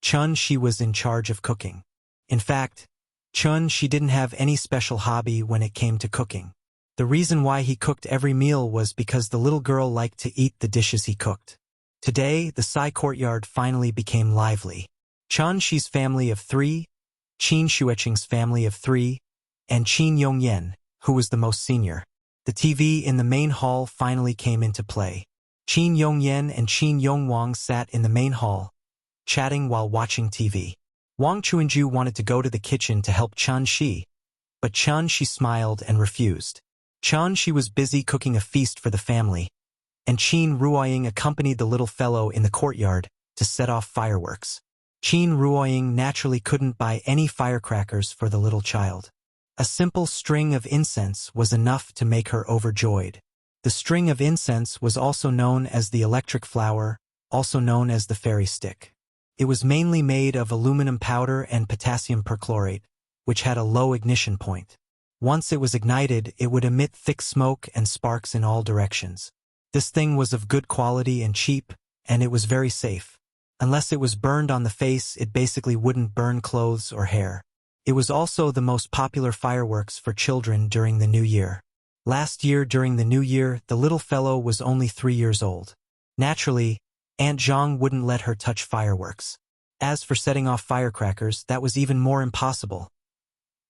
Chun-Shi was in charge of cooking. In fact, Chun-Shi didn't have any special hobby when it came to cooking. The reason why he cooked every meal was because the little girl liked to eat the dishes he cooked. Today, the Sai courtyard finally became lively. Chun-Shi's family of 3, Qin Shueching's family of 3, and Qin Yongyan, who was the most senior. The TV in the main hall finally came into play. Qin Yongyan and Qin Yongwang sat in the main hall, chatting while watching TV. Wang Chuanju wanted to go to the kitchen to help Chun-Shi, but Chun-Shi smiled and refused. Chun-Shi was busy cooking a feast for the family, and Qin Ruoying accompanied the little fellow in the courtyard to set off fireworks. Qin Ruoying naturally couldn't buy any firecrackers for the little child. A simple string of incense was enough to make her overjoyed. The string of incense was also known as the electric flower, also known as the fairy stick. It was mainly made of aluminum powder and potassium perchlorate, which had a low ignition point. Once it was ignited, it would emit thick smoke and sparks in all directions. This thing was of good quality and cheap, and it was very safe. Unless it was burned on the face, it basically wouldn't burn clothes or hair. It was also the most popular fireworks for children during the New Year. Last year during the New Year, the little fellow was only 3 years old. Naturally, Aunt Zhang wouldn't let her touch fireworks. As for setting off firecrackers, that was even more impossible.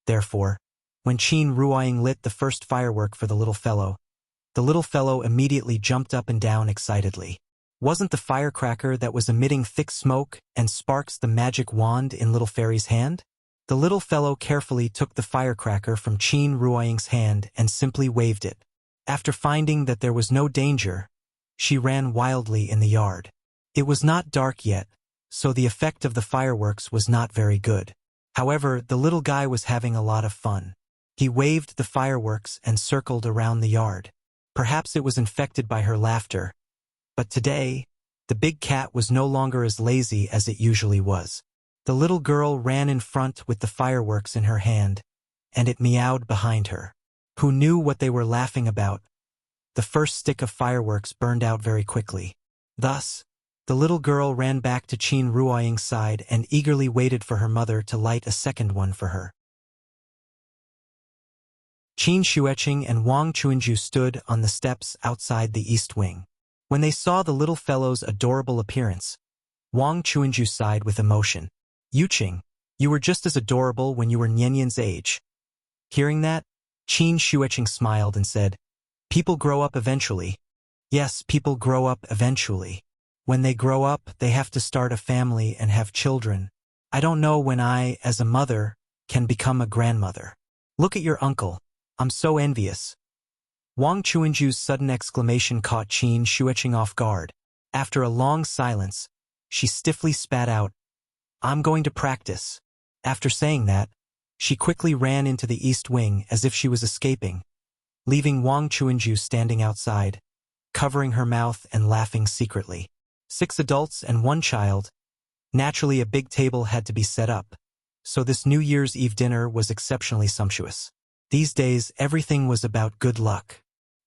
Therefore, when Qin Ruoying lit the first firework for the little fellow immediately jumped up and down excitedly. Wasn't the firecracker that was emitting thick smoke and sparks the magic wand in little fairy's hand? The little fellow carefully took the firecracker from Qin Ruoying's hand and simply waved it. After finding that there was no danger, she ran wildly in the yard. It was not dark yet, so the effect of the fireworks was not very good. However, the little guy was having a lot of fun. He waved the fireworks and circled around the yard. Perhaps it was infected by her laughter. But today, the big cat was no longer as lazy as it usually was. The little girl ran in front with the fireworks in her hand, and it meowed behind her. Who knew what they were laughing about? The first stick of fireworks burned out very quickly. Thus, the little girl ran back to Qin Ruoying's side and eagerly waited for her mother to light a second one for her. Qin Shueching and Wang Chuanju stood on the steps outside the east wing. When they saw the little fellow's adorable appearance, Wang Chuanju sighed with emotion. Yuqing, you were just as adorable when you were Nianyan's age. Hearing that, Qin Shueching smiled and said, People grow up eventually. Yes, people grow up eventually. When they grow up, they have to start a family and have children. I don't know when I, as a mother, can become a grandmother. Look at your uncle. I'm so envious. Wang Chuanju's sudden exclamation caught Qin Shueching off guard. After a long silence, she stiffly spat out, I'm going to practice. After saying that, she quickly ran into the east wing as if she was escaping, leaving Wang Chuanju standing outside, covering her mouth and laughing secretly. 6 adults and 1 child. Naturally, a big table had to be set up, so this New Year's Eve dinner was exceptionally sumptuous. These days, everything was about good luck.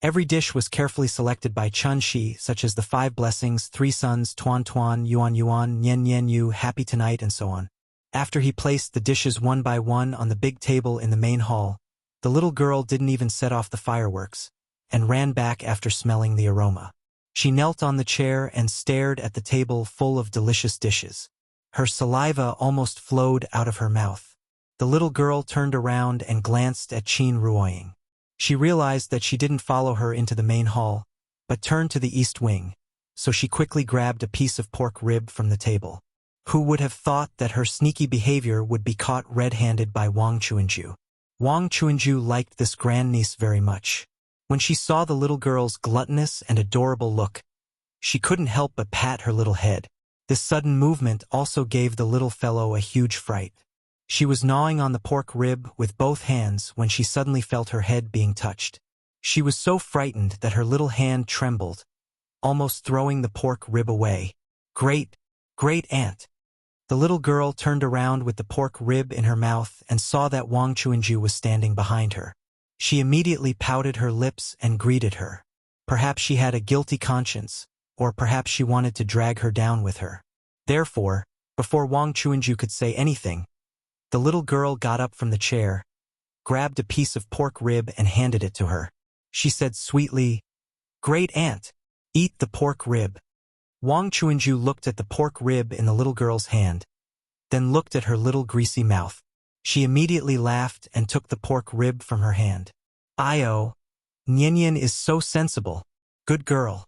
Every dish was carefully selected by Chun-Shi, such as the 5 blessings, 3 sons, Tuan Tuan, Yuan Yuan, Nian Nian Yu, happy tonight, and so on. After he placed the dishes one by one on the big table in the main hall, the little girl didn't even set off the fireworks, and ran back after smelling the aroma. She knelt on the chair and stared at the table full of delicious dishes. Her saliva almost flowed out of her mouth. The little girl turned around and glanced at Qin Ruoying. She realized that she didn't follow her into the main hall, but turned to the east wing, so she quickly grabbed a piece of pork rib from the table. Who would have thought that her sneaky behavior would be caught red-handed by Wang Chuanju? Wang Chuanju liked this grandniece very much. When she saw the little girl's gluttonous and adorable look, she couldn't help but pat her little head. This sudden movement also gave the little fellow a huge fright. She was gnawing on the pork rib with both hands when she suddenly felt her head being touched. She was so frightened that her little hand trembled, almost throwing the pork rib away. Great aunt! The little girl turned around with the pork rib in her mouth and saw that Wang Chuanju was standing behind her. She immediately pouted her lips and greeted her. Perhaps she had a guilty conscience, or perhaps she wanted to drag her down with her. Therefore, before Wang Chuanju could say anything, the little girl got up from the chair, grabbed a piece of pork rib and handed it to her. She said sweetly, "Great aunt, eat the pork rib." Wang Chuanju looked at the pork rib in the little girl's hand, then looked at her little greasy mouth. She immediately laughed and took the pork rib from her hand. "Io, Nian is so sensible. Good girl,"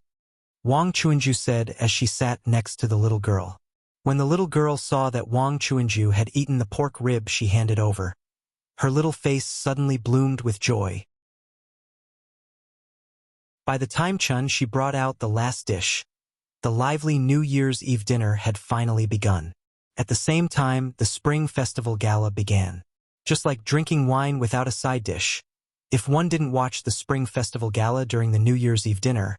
Wang Chuanju said as she sat next to the little girl. When the little girl saw that Wang Chuanju had eaten the pork rib she handed over, her little face suddenly bloomed with joy. By the time she brought out the last dish, the lively New Year's Eve dinner had finally begun. At the same time, the Spring Festival Gala began. Just like drinking wine without a side dish, if one didn't watch the Spring Festival Gala during the New Year's Eve dinner,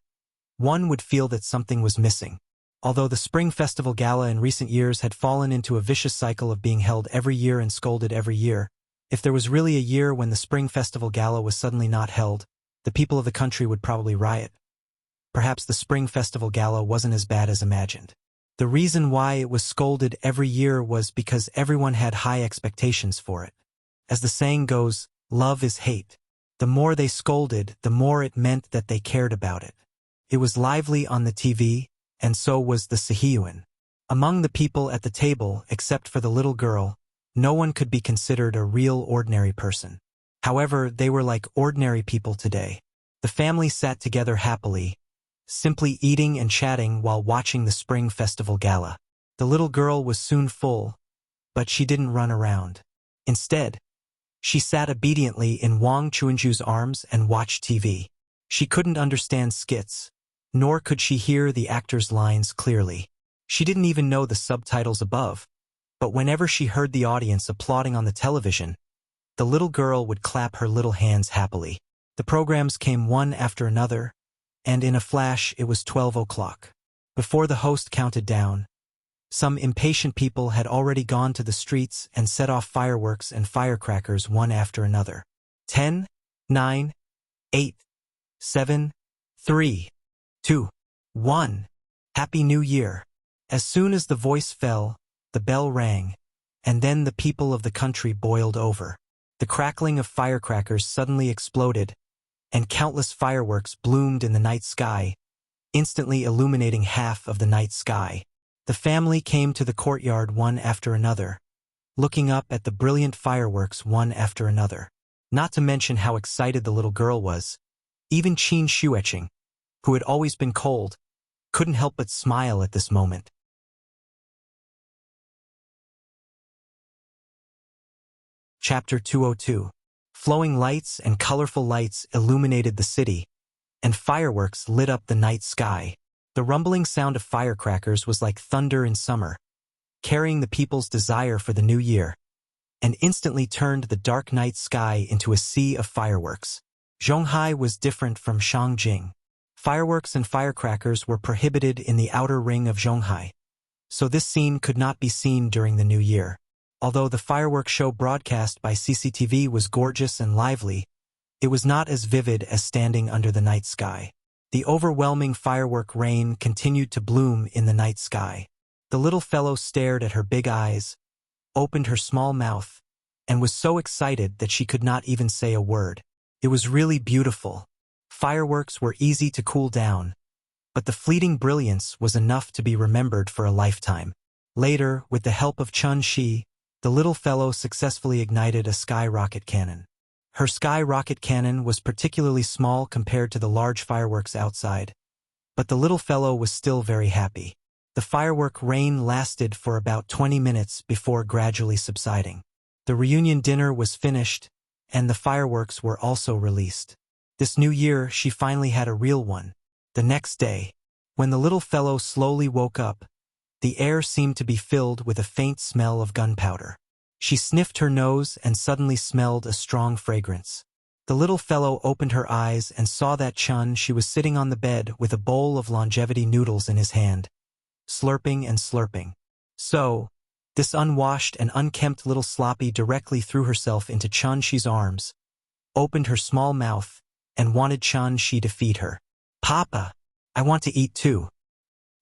one would feel that something was missing. Although the Spring Festival Gala in recent years had fallen into a vicious cycle of being held every year and scolded every year, if there was really a year when the Spring Festival Gala was suddenly not held, the people of the country would probably riot. Perhaps the Spring Festival Gala wasn't as bad as imagined. The reason why it was scolded every year was because everyone had high expectations for it. As the saying goes, love is hate. The more they scolded, the more it meant that they cared about it. It was lively on the TV, and so was the Sihiyuan. Among the people at the table, except for the little girl, no one could be considered a real ordinary person. However, they were like ordinary people today. The family sat together happily, simply eating and chatting while watching the Spring Festival Gala. The little girl was soon full, but she didn't run around. Instead, she sat obediently in Wang Chuanju's arms and watched TV. She couldn't understand skits, nor could she hear the actors' lines clearly. She didn't even know the subtitles above, but whenever she heard the audience applauding on the television, the little girl would clap her little hands happily. The programs came one after another, and in a flash it was 12 o'clock. Before the host counted down, some impatient people had already gone to the streets and set off fireworks and firecrackers one after another. 10, 9, 8, 7, 3, 2, 1. Happy New Year. As soon as the voice fell, the bell rang, and then the people of the country boiled over. The crackling of firecrackers suddenly exploded, and countless fireworks bloomed in the night sky, instantly illuminating half of the night sky. The family came to the courtyard one after another, looking up at the brilliant fireworks one after another. Not to mention how excited the little girl was. Even Qin Shueching, who had always been cold, couldn't help but smile at this moment. Chapter 202. Flowing lights and colorful lights illuminated the city, and fireworks lit up the night sky. The rumbling sound of firecrackers was like thunder in summer, carrying the people's desire for the new year, and instantly turned the dark night sky into a sea of fireworks. Zhonghai was different from Shangjing. Fireworks and firecrackers were prohibited in the outer ring of Zhonghai, so this scene could not be seen during the new year. Although the fireworks show broadcast by CCTV was gorgeous and lively, it was not as vivid as standing under the night sky. The overwhelming firework rain continued to bloom in the night sky. The little fellow stared at her big eyes, opened her small mouth, and was so excited that she could not even say a word. It was really beautiful. Fireworks were easy to cool down, but the fleeting brilliance was enough to be remembered for a lifetime. Later, with the help of Chun Shi, the little fellow successfully ignited a sky rocket cannon. Her sky rocket cannon was particularly small compared to the large fireworks outside, but the little fellow was still very happy. The firework rain lasted for about 20 minutes before gradually subsiding. The reunion dinner was finished, and the fireworks were also released. This new year, she finally had a real one. The next day, when the little fellow slowly woke up, the air seemed to be filled with a faint smell of gunpowder. She sniffed her nose and suddenly smelled a strong fragrance. The little fellow opened her eyes and saw that she was sitting on the bed with a bowl of longevity noodles in his hand, slurping and slurping. So, this unwashed and unkempt little sloppy directly threw herself into Chun-Shi's arms, opened her small mouth, and wanted Chun-Shi to feed her. "Papa, I want to eat too.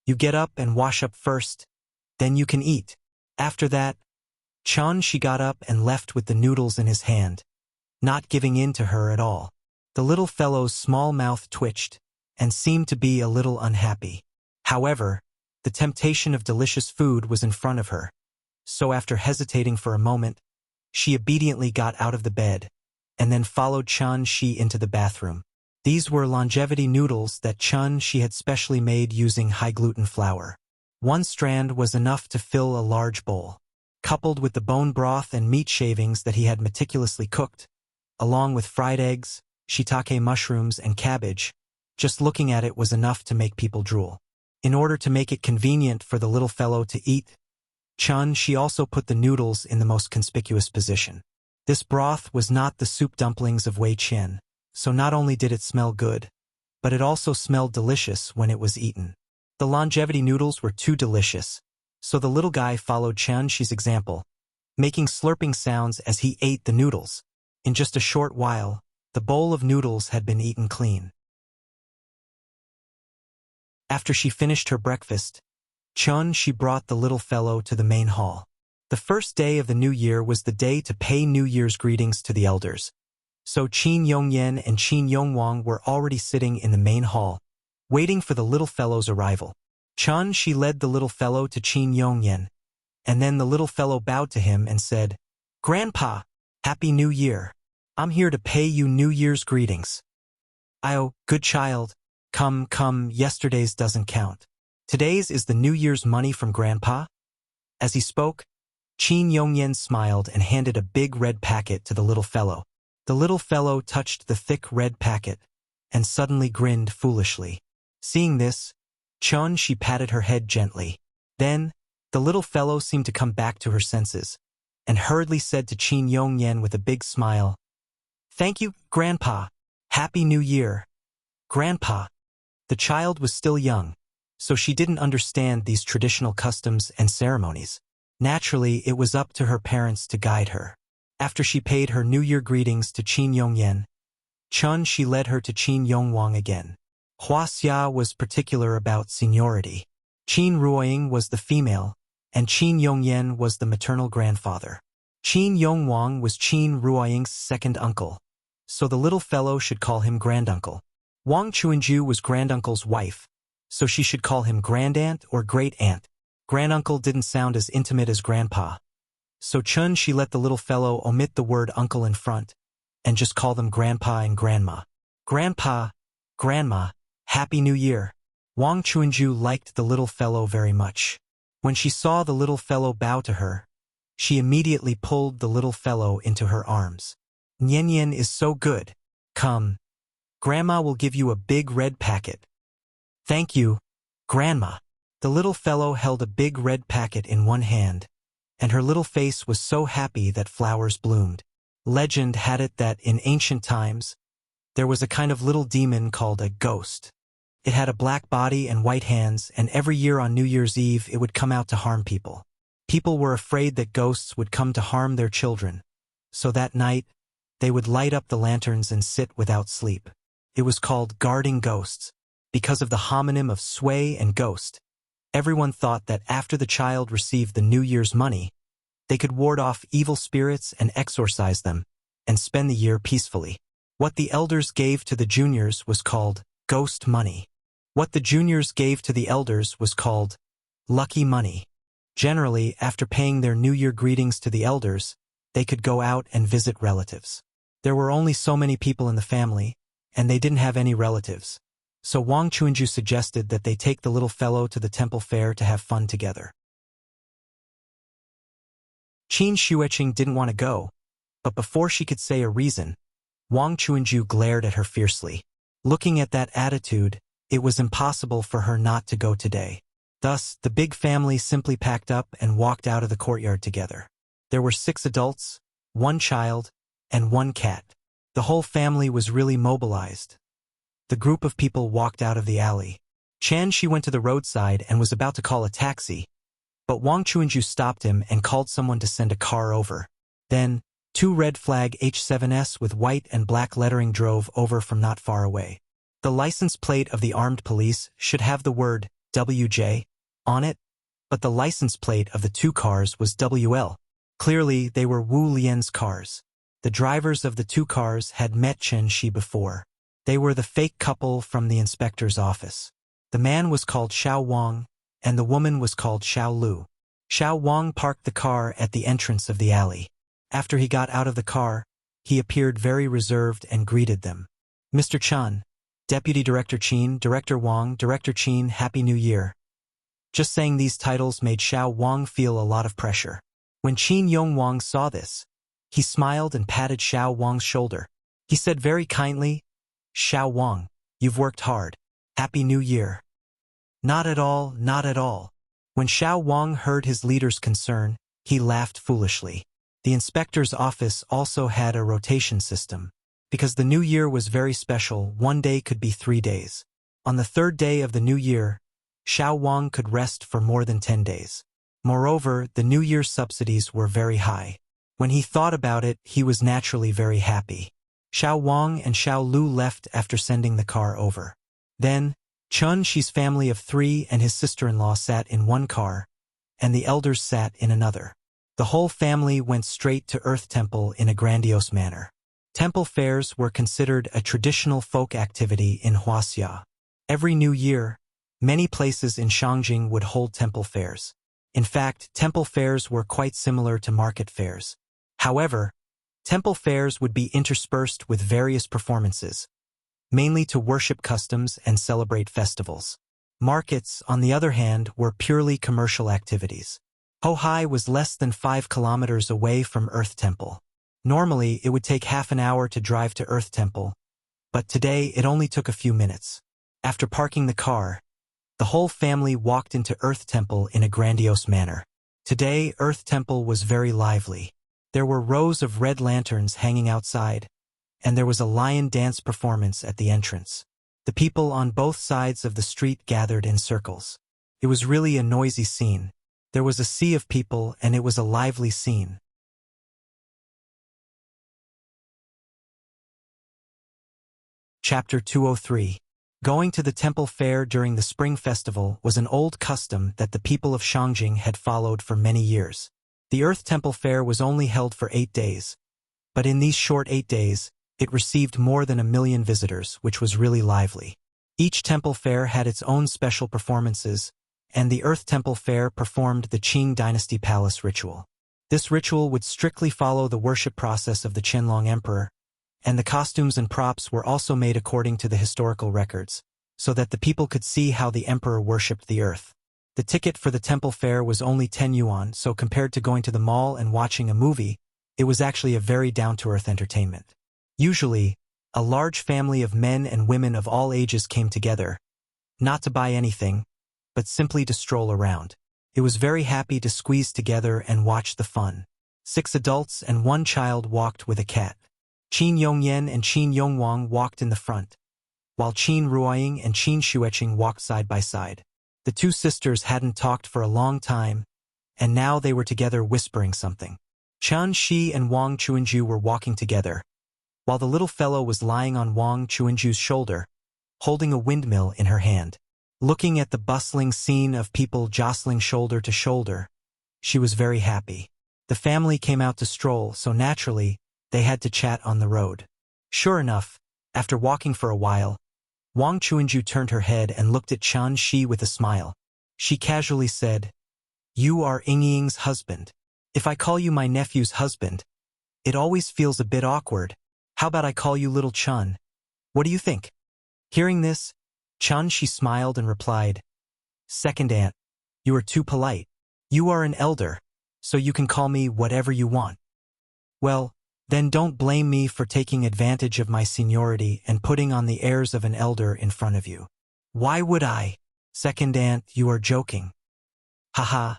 You get up and wash up first, then you can eat." After that, Chun-Shi got up and left with the noodles in his hand, not giving in to her at all. The little fellow's small mouth twitched and seemed to be a little unhappy. However, the temptation of delicious food was in front of her, so after hesitating for a moment, she obediently got out of the bed and then followed Chun-Shi into the bathroom. These were longevity noodles that Chun-Shi had specially made using high-gluten flour. One strand was enough to fill a large bowl. Coupled with the bone broth and meat shavings that he had meticulously cooked, along with fried eggs, shiitake mushrooms, and cabbage, just looking at it was enough to make people drool. In order to make it convenient for the little fellow to eat, Chun-Shi also put the noodles in the most conspicuous position. This broth was not the soup dumplings of Wei Qian, so not only did it smell good, but it also smelled delicious when it was eaten. The longevity noodles were too delicious, so the little guy followed Chun-Shi's example, making slurping sounds as he ate the noodles. In just a short while, the bowl of noodles had been eaten clean. After she finished her breakfast, Chun-Shi brought the little fellow to the main hall. The first day of the new year was the day to pay New Year's greetings to the elders. So Qin Yongyan and Qin Yongwang were already sitting in the main hall, waiting for the little fellow's arrival. Chun-Shi led the little fellow to Qin Yongyan, and then the little fellow bowed to him and said, "Grandpa, Happy New Year. I'm here to pay you New Year's greetings." "Oh, good child. Come, yesterday's doesn't count. Today's is the New Year's money from Grandpa." As he spoke, Qin Yongyan smiled and handed a big red packet to the little fellow. The little fellow touched the thick red packet and suddenly grinned foolishly. Seeing this, Chun-Shi patted her head gently. Then, the little fellow seemed to come back to her senses and hurriedly said to Qin Yongyan with a big smile, "Thank you, Grandpa. Happy New Year." Grandpa. The child was still young, so she didn't understand these traditional customs and ceremonies. Naturally, it was up to her parents to guide her. After she paid her New Year greetings to Qin Yongyan, Chun-Shi led her to Qin Yongwang again. Wuxia was particular about seniority. Qin Ruoying was the female, and Qin Yongyan was the maternal grandfather. Qin Yongwang was Qin Ruoying's second uncle, so the little fellow should call him granduncle. Wang Chuanju was granduncle's wife, so she should call him grandaunt or great-aunt. Granduncle didn't sound as intimate as grandpa, so Chun-Shi let the little fellow omit the word uncle in front and just call them grandpa and grandma. Grandpa, grandma, Happy New Year. Wang Chuanju liked the little fellow very much. When she saw the little fellow bow to her, she immediately pulled the little fellow into her arms. "Nian is so good. Come. Grandma will give you a big red packet." "Thank you, Grandma." The little fellow held a big red packet in one hand, and her little face was so happy that flowers bloomed. Legend had it that in ancient times, there was a kind of little demon called a ghost. It had a black body and white hands, and every year on New Year's Eve it would come out to harm people. People were afraid that ghosts would come to harm their children, so that night, they would light up the lanterns and sit without sleep. It was called guarding ghosts, because of the homonym of sway and ghost. Everyone thought that after the child received the New Year's money, they could ward off evil spirits and exorcise them, and spend the year peacefully. What the elders gave to the juniors was called ghost money. What the juniors gave to the elders was called lucky money. Generally, after paying their New Year greetings to the elders, they could go out and visit relatives. There were only so many people in the family, and they didn't have any relatives. So Wang Chuanju suggested that they take the little fellow to the temple fair to have fun together. Qin Shueqing didn't want to go, But before she could say a reason, Wang Chuanju glared at her fiercely. Looking at that attitude, it was impossible for her not to go today. Thus, the big family simply packed up and walked out of the courtyard together. There were 6 adults, 1 child, and 1 cat. The whole family was really mobilized. The group of people walked out of the alley. She went to the roadside and was about to call a taxi, but Wang Chuanju stopped him and called someone to send a car over. Then, 2 red flag H7s with white and black lettering drove over from not far away. The license plate of the armed police should have the word WJ on it, but the license plate of the 2 cars was WL. Clearly, they were Wu Lian's cars. The drivers of the 2 cars had met Chen Shi before. They were the fake couple from the inspector's office. The man was called Xiao Wang, and the woman was called Xiao Lu. Xiao Wang parked the car at the entrance of the alley. After he got out of the car, he appeared very reserved and greeted them. Mr. Chen, Deputy Director Qin, Director Wang, Director Qin, Happy New Year. Just saying these titles made Xiao Wang feel a lot of pressure. When Qin Yong Wang saw this, he smiled and patted Xiao Wang's shoulder. He said very kindly, Xiao Wang, you've worked hard. Happy New Year. Not at all, not at all. When Xiao Wang heard his leader's concern, he laughed foolishly. The inspector's office also had a rotation system. Because the new year was very special, 1 day could be 3 days. On the 3rd day of the new year, Xiao Wang could rest for more than 10 days. Moreover, the New Year's subsidies were very high. When he thought about it, he was naturally very happy. Xiao Wang and Xiao Lu left after sending the car over. Then, Chen Shi's family of 3 and his sister-in-law sat in 1 car, and the elders sat in another. The whole family went straight to Earth Temple in a grandiose manner. Temple fairs were considered a traditional folk activity in Wuxia. Every new year, many places in Shangjing would hold temple fairs. In fact, temple fairs were quite similar to market fairs. However, temple fairs would be interspersed with various performances, mainly to worship customs and celebrate festivals. Markets, on the other hand, were purely commercial activities. Hohai was less than 5 kilometers away from Earth Temple. Normally, it would take half an hour to drive to Earth Temple, but today it only took a few minutes. After parking the car, the whole family walked into Earth Temple in a grandiose manner. Today, Earth Temple was very lively. There were rows of red lanterns hanging outside, and there was a lion dance performance at the entrance. The people on both sides of the street gathered in circles. It was really a noisy scene. There was a sea of people, and it was a lively scene. Chapter 203. Going to the temple fair during the Spring Festival was an old custom that the people of Shangjing had followed for many years. The Earth Temple Fair was only held for 8 days, but in these short 8 days, it received more than 1 million visitors, which was really lively. Each temple fair had its own special performances, and the Earth Temple Fair performed the Qing Dynasty Palace ritual. This ritual would strictly follow the worship process of the Qianlong Emperor, and the costumes and props were also made according to the historical records, so that the people could see how the emperor worshipped the earth. The ticket for the temple fair was only 10 yuan, so compared to going to the mall and watching a movie, it was actually a very down-to-earth entertainment. Usually, a large family of men and women of all ages came together, not to buy anything, but simply to stroll around. It was very happy to squeeze together and watch the fun. 6 adults and 1 child walked with a cat. Qin Yongyan and Qin Yongwang walked in the front, while Qin Ruoying and Qin Xueching walked side by side. The 2 sisters hadn't talked for a long time, and now they were together whispering something. Chen Shi and Wang Chuanju were walking together, while the little fellow was lying on Wang Chuanju's shoulder, holding a windmill in her hand. Looking at the bustling scene of people jostling shoulder to shoulder, she was very happy. The family came out to stroll, so naturally, they had to chat on the road. Sure enough, after walking for a while, Wang Chuanju turned her head and looked at Chen Shi with a smile. She casually said, "You are Yingying's husband. If I call you my nephew's husband, it always feels a bit awkward. How about I call you Little Chen? What do you think?" Hearing this, Chen Shi smiled and replied, "Second aunt, you are too polite. You are an elder, so you can call me whatever you want." Well, Then don't blame me for taking advantage of my seniority and putting on the airs of an elder in front of you. Why would I? Second aunt, you are joking. Haha.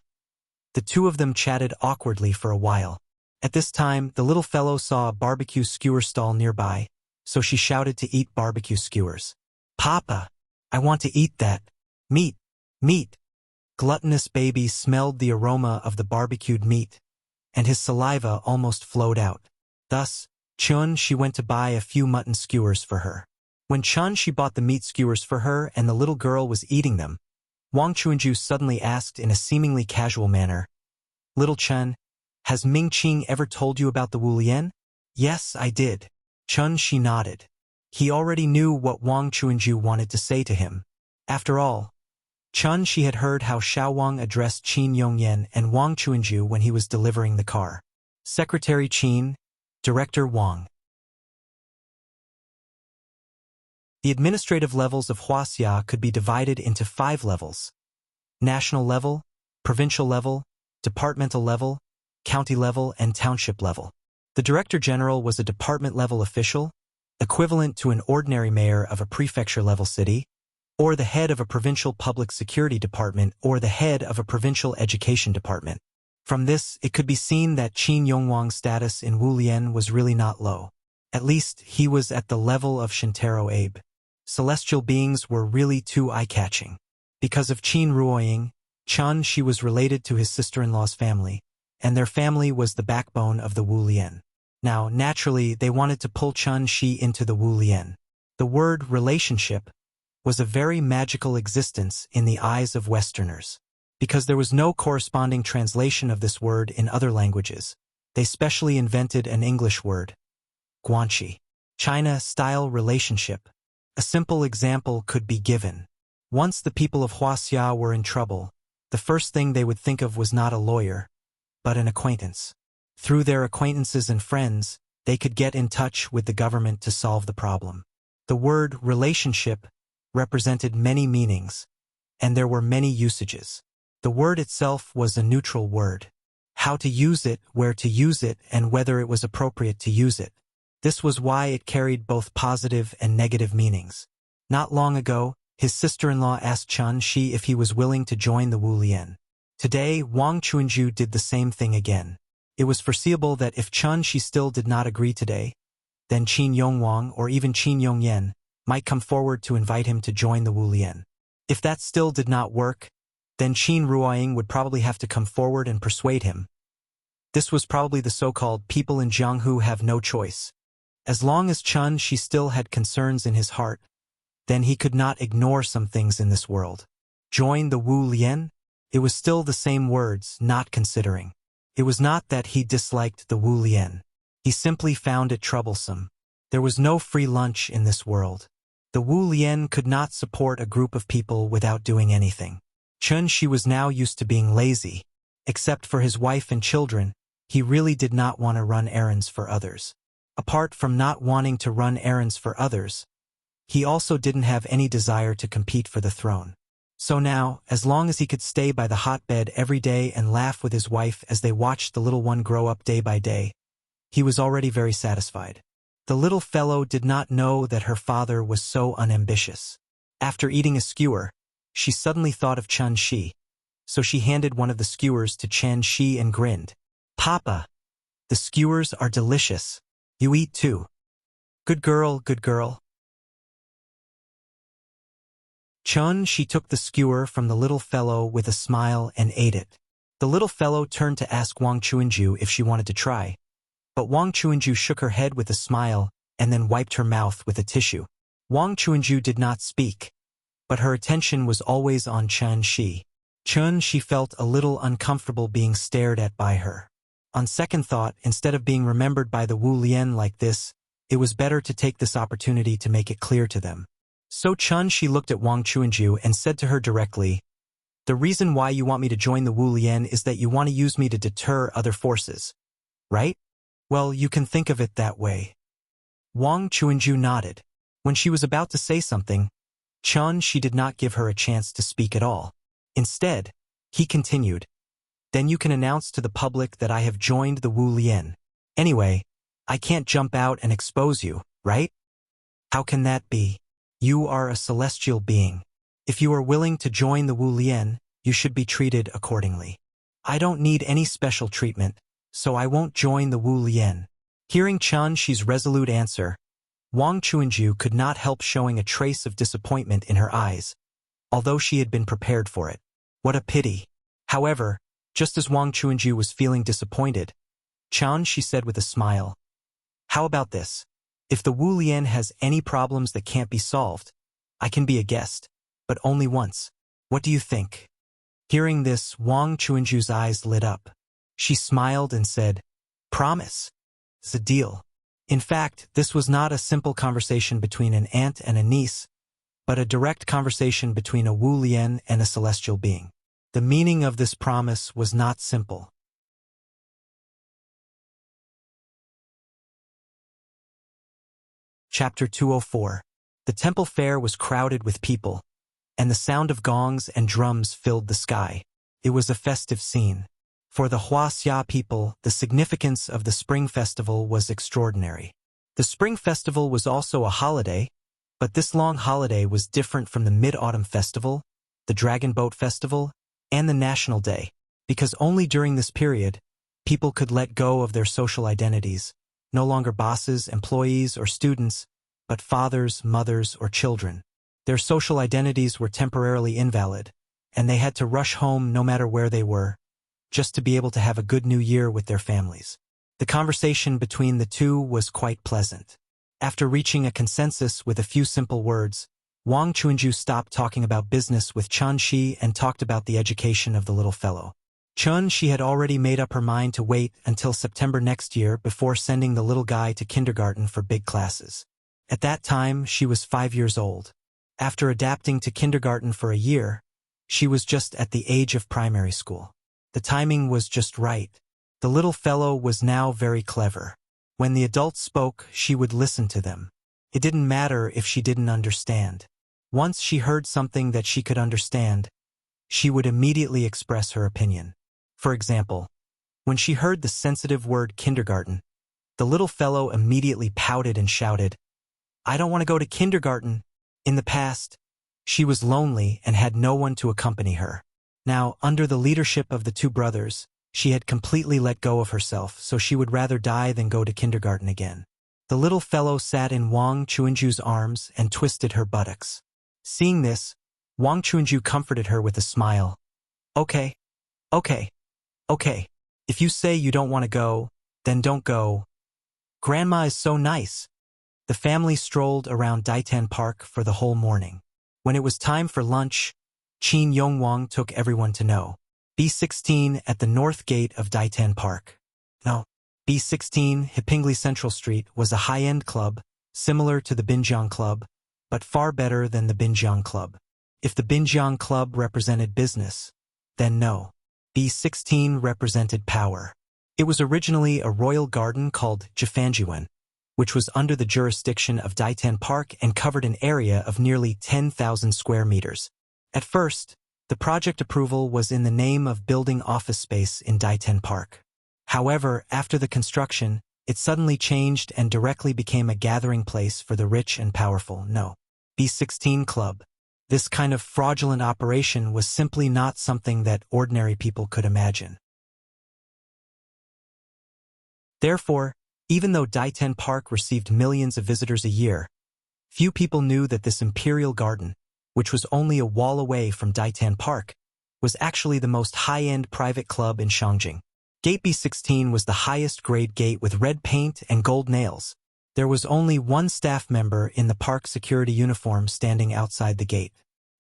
The two of them chatted awkwardly for a while. At this time, the little fellow saw a barbecue skewer stall nearby, so she shouted to eat barbecue skewers. Papa, I want to eat that. Meat, meat. Gluttonous baby smelled the aroma of the barbecued meat, and his saliva almost flowed out. Thus, she went to buy a few mutton skewers for her. When she bought the meat skewers for her and the little girl was eating them, Wang Chuanju suddenly asked in a seemingly casual manner, Little Chun, has Ming Qing ever told you about the Wu Lian? Yes, I did. She nodded. He already knew what Wang Chuanju wanted to say to him. After all, she had heard how Xiao Wang addressed Qin Yongyan and Wang Chuanju when he was delivering the car. Secretary Qin, Director Wang. The administrative levels of Wuxia could be divided into 5 levels: national level, provincial level, departmental level, county level, and township level. The Director General was a department-level official, equivalent to an ordinary mayor of a prefecture-level city, or the head of a provincial public security department or the head of a provincial education department. From this, it could be seen that Qin Yongwang's status in Wu Lian was really not low. At least, he was at the level of Shintaro Abe. Celestial beings were really too eye-catching. Because of Qin Ruoying, she was related to his sister-in-law's family, and their family was the backbone of the Wu Lian. Now, naturally, they wanted to pull Shi into the Wu Lian. The word relationship was a very magical existence in the eyes of Westerners. Because there was no corresponding translation of this word in other languages, they specially invented an English word, guanxi, China-style relationship. A simple example could be given. Once the people of Wuxia were in trouble, the first thing they would think of was not a lawyer, but an acquaintance. Through their acquaintances and friends, they could get in touch with the government to solve the problem. The word relationship represented many meanings, and there were many usages. The word itself was a neutral word. How to use it, where to use it, and whether it was appropriate to use it. This was why it carried both positive and negative meanings. Not long ago, his sister-in-law asked Shi if he was willing to join the Wu Lian. Today, Wang Chuanju did the same thing again. It was foreseeable that if Shi still did not agree today, then Qin Yongwang or even Qin Yongyan might come forward to invite him to join the Wu Lian. If that still did not work, then Qin Ruoying would probably have to come forward and persuade him. This was probably the so-called people in Jianghu have no choice. As long as Shi still had concerns in his heart, then he could not ignore some things in this world. Join the Wu Lian? It was still the same words, not considering. It was not that he disliked the Wu Lian. He simply found it troublesome. There was no free lunch in this world. The Wu Lian could not support a group of people without doing anything. Shi was now used to being lazy. Except for his wife and children, he really did not want to run errands for others. Apart from not wanting to run errands for others, he also didn't have any desire to compete for the throne. So now, as long as he could stay by the hotbed every day and laugh with his wife as they watched the little one grow up day by day, he was already very satisfied. The little fellow did not know that her father was so unambitious. After eating a skewer, she suddenly thought of Shi, so she handed one of the skewers to Shi and grinned. Papa, the skewers are delicious. You eat too. Good girl, good girl. She took the skewer from the little fellow with a smile and ate it. The little fellow turned to ask Wang Chuanju if she wanted to try, but Wang Chuanju shook her head with a smile and then wiped her mouth with a tissue. Wang Chuanju did not speak, but her attention was always on Shi. She felt a little uncomfortable being stared at by her. On second thought, instead of being remembered by the Wu Lian like this, it was better to take this opportunity to make it clear to them. So Shi looked at Wang Chuanju and said to her directly, "The reason why you want me to join the Wu Lian is that you want to use me to deter other forces, right? Well, you can think of it that way." Wang Chuanju nodded. When she was about to say something, Shi did not give her a chance to speak at all. Instead, he continued, "Then you can announce to the public that I have joined the Wu Lian. Anyway, I can't jump out and expose you, right? How can that be? You are a celestial being. If you are willing to join the Wu Lian, you should be treated accordingly. I don't need any special treatment, so I won't join the Wu Lian. Hearing Chen Shi's resolute answer, Wang Chuanju could not help showing a trace of disappointment in her eyes, although she had been prepared for it. What a pity. However, just as Wang Chuanju was feeling disappointed, Chen Shi said with a smile, "How about this? If the Wu Lian has any problems that can't be solved, I can be a guest, but only once. What do you think?" Hearing this, Wang Chuanju's eyes lit up. She smiled and said, "Promise. It's a deal." In fact, this was not a simple conversation between an aunt and a niece, but a direct conversation between a Wu Lian and a celestial being. The meaning of this promise was not simple. Chapter 204. The temple fair was crowded with people, and the sound of gongs and drums filled the sky. It was a festive scene. For the Wuxia people, the significance of the Spring Festival was extraordinary. The Spring Festival was also a holiday, but this long holiday was different from the Mid-Autumn Festival, the Dragon Boat Festival, and the National Day, because only during this period, people could let go of their social identities, no longer bosses, employees, or students, but fathers, mothers, or children. Their social identities were temporarily invalid, and they had to rush home no matter where they were, just to be able to have a good new year with their families. The conversation between the two was quite pleasant. After reaching a consensus with a few simple words, Wang Chuanju stopped talking about business with Chen Shi and talked about the education of the little fellow. Chen Shi had already made up her mind to wait until September next year before sending the little guy to kindergarten for big classes. At that time, she was 5 years old. After adapting to kindergarten for a year, she was just at the age of primary school. The timing was just right. The little fellow was now very clever. When the adults spoke, she would listen to them. It didn't matter if she didn't understand. Once she heard something that she could understand, she would immediately express her opinion. For example, when she heard the sensitive word kindergarten, the little fellow immediately pouted and shouted, "I don't want to go to kindergarten." In the past, she was lonely and had no one to accompany her. Now, under the leadership of the two brothers, she had completely let go of herself, so she would rather die than go to kindergarten again. The little fellow sat in Wang Chuanju's arms and twisted her buttocks. Seeing this, Wang Chuanju comforted her with a smile. Okay. If you say you don't want to go, then don't go. Grandma is so nice. The family strolled around Daitan Park for the whole morning. When it was time for lunch, Qin Yongwang took everyone to know. B16 at the north gate of Daitan Park. No, B16, Hipingli Central Street, was a high-end club, similar to the Binjiang Club, but far better than the Binjiang Club. If the Binjiang Club represented business, then no. B16 represented power. It was originally a royal garden called Jifanjiwen, which was under the jurisdiction of Daitan Park and covered an area of nearly 10,000 square meters. At first, the project approval was in the name of building office space in Daitan Park. However, after the construction, it suddenly changed and directly became a gathering place for the rich and powerful. No. B16 Club. This kind of fraudulent operation was simply not something that ordinary people could imagine. Therefore, even though Daitan Park received millions of visitors a year, few people knew that this imperial garden, which was only a wall away from Daitan Park, was actually the most high-end private club in Shangjing. Gate B16 was the highest-grade gate with red paint and gold nails. There was only one staff member in the park security uniform standing outside the gate.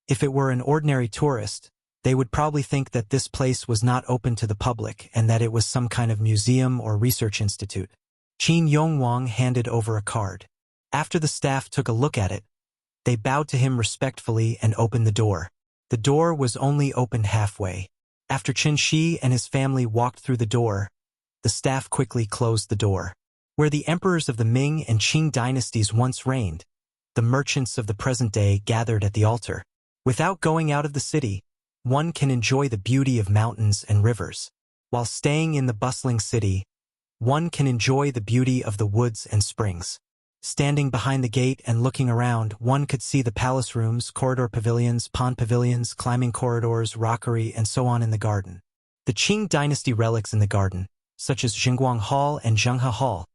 If it were an ordinary tourist, they would probably think that this place was not open to the public and that it was some kind of museum or research institute. Qin Yongwang handed over a card. After the staff took a look at it, they bowed to him respectfully and opened the door. The door was only opened halfway. After Qin Shi and his family walked through the door, the staff quickly closed the door. Where the emperors of the Ming and Qing dynasties once reigned, the merchants of the present day gathered at the altar. Without going out of the city, one can enjoy the beauty of mountains and rivers. While staying in the bustling city, one can enjoy the beauty of the woods and springs. Standing behind the gate and looking around, one could see the palace rooms, corridor pavilions, pond pavilions, climbing corridors, rockery, and so on in the garden. The Qing dynasty relics in the garden, such as Jingguang Hall and Zhenghe Hall,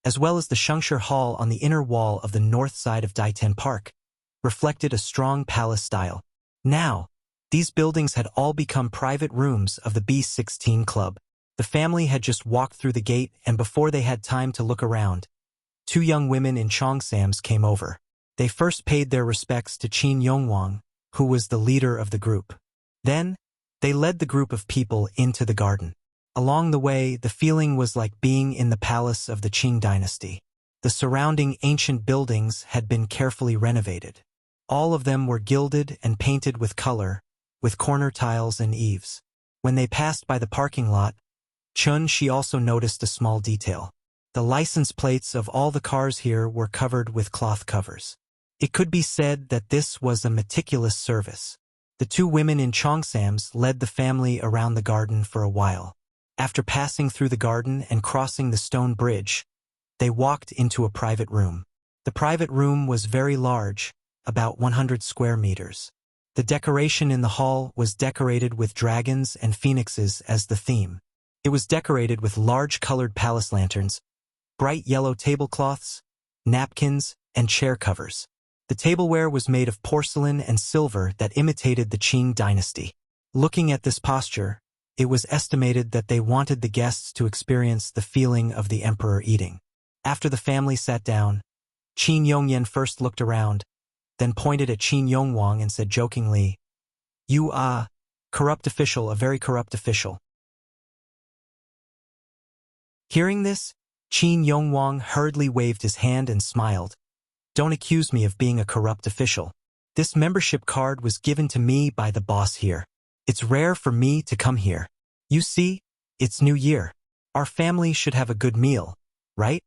as well as the Shengshi Hall on the inner wall of the north side of Daitian Park, reflected a strong palace style. Now, these buildings had all become private rooms of the B16 Club. The family had just walked through the gate, and before they had time to look around, two young women in cheongsams came over. They first paid their respects to Qin Yongwang, who was the leader of the group. Then, they led the group of people into the garden. Along the way, the feeling was like being in the palace of the Qing dynasty. The surrounding ancient buildings had been carefully renovated. All of them were gilded and painted with color, with corner tiles and eaves. When they passed by the parking lot, she also noticed a small detail. The license plates of all the cars here were covered with cloth covers. It could be said that this was a meticulous service. The two women in cheongsams led the family around the garden for a while. After passing through the garden and crossing the stone bridge, they walked into a private room. The private room was very large, about 100 square meters. The decoration in the hall was decorated with dragons and phoenixes as the theme. It was decorated with large colored palace lanterns, bright yellow tablecloths, napkins, and chair covers. The tableware was made of porcelain and silver that imitated the Qing dynasty. Looking at this posture, it was estimated that they wanted the guests to experience the feeling of the emperor eating. After the family sat down, Qin Yongyan first looked around, then pointed at Qin Yongwang and said jokingly, "You corrupt official, a very corrupt official." Hearing this, Qin Yongwang hurriedly waved his hand and smiled. "Don't accuse me of being a corrupt official. This membership card was given to me by the boss here. It's rare for me to come here. You see, it's New Year. Our family should have a good meal, right?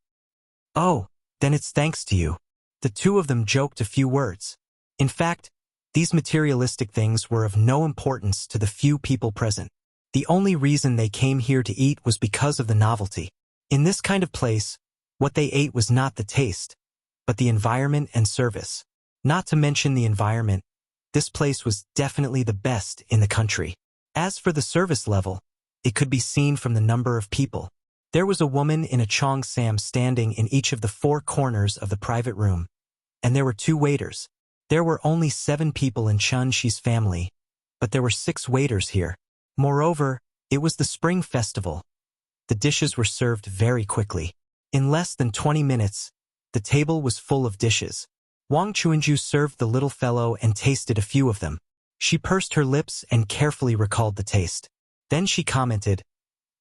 Oh, then it's thanks to you." The two of them joked a few words. In fact, these materialistic things were of no importance to the few people present. The only reason they came here to eat was because of the novelty. In this kind of place, what they ate was not the taste, but the environment and service. Not to mention the environment, this place was definitely the best in the country. As for the service level, it could be seen from the number of people. There was a woman in a cheongsam standing in each of the four corners of the private room, and there were two waiters. There were only 7 people in Shi's family, but there were 6 waiters here. Moreover, it was the Spring Festival. The dishes were served very quickly. In less than 20 minutes, the table was full of dishes. Wang Chuanju served the little fellow and tasted a few of them. She pursed her lips and carefully recalled the taste. Then she commented,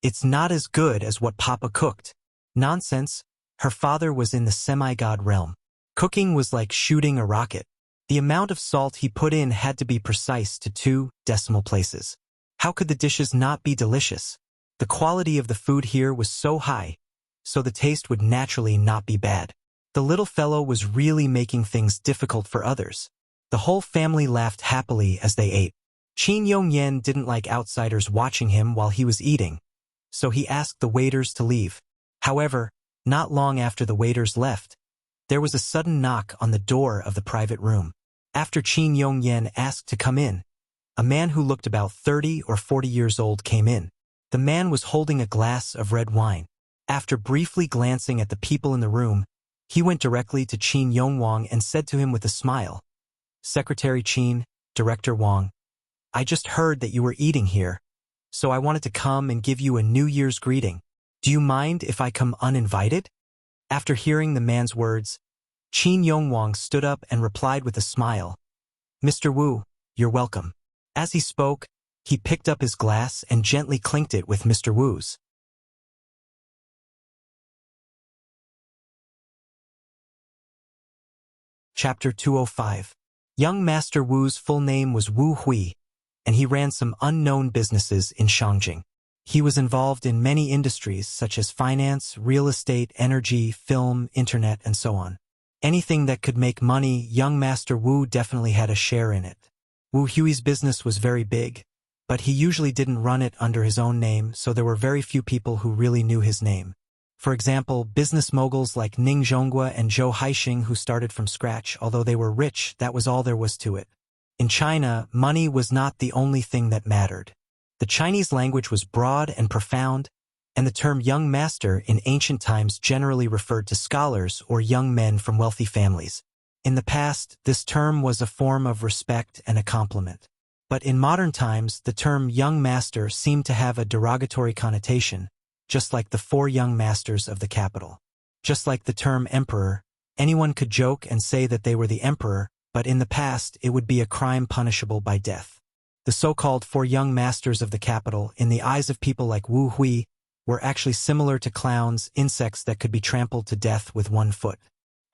"It's not as good as what Papa cooked." Nonsense, her father was in the semi-god realm. Cooking was like shooting a rocket. The amount of salt he put in had to be precise to 2 decimal places. How could the dishes not be delicious? The quality of the food here was so high, so the taste would naturally not be bad. The little fellow was really making things difficult for others. The whole family laughed happily as they ate. Qin Yongyan didn't like outsiders watching him while he was eating, so he asked the waiters to leave. However, not long after the waiters left, there was a sudden knock on the door of the private room. After Qin Yongyan asked to come in, a man who looked about 30 or 40 years old came in. The man was holding a glass of red wine. After briefly glancing at the people in the room, he went directly to Qin Yongwang and said to him with a smile, "Secretary Qin, Director Wang, I just heard that you were eating here, so I wanted to come and give you a New Year's greeting. Do you mind if I come uninvited?" After hearing the man's words, Qin Yongwang stood up and replied with a smile, "Mr. Wu, you're welcome." As he spoke, he picked up his glass and gently clinked it with Mr. Wu's. Chapter 205. Young Master Wu's full name was Wu Hui, and he ran some unknown businesses in Shangjing. He was involved in many industries such as finance, real estate, energy, film, internet, and so on. Anything that could make money, young Master Wu definitely had a share in it. Wu Hui's business was very big, but he usually didn't run it under his own name, so there were very few people who really knew his name. For example, business moguls like Ning Zhonghua and Zhou Haixing who started from scratch. Although they were rich, that was all there was to it. In China, money was not the only thing that mattered. The Chinese language was broad and profound, and the term young master in ancient times generally referred to scholars or young men from wealthy families. In the past, this term was a form of respect and a compliment. But in modern times, the term young master seemed to have a derogatory connotation, just like the 4 young masters of the capital. Just like the term emperor, anyone could joke and say that they were the emperor, but in the past it would be a crime punishable by death. The so-called 4 young masters of the capital, in the eyes of people like Wu Hui, were actually similar to clowns, insects that could be trampled to death with 1 foot.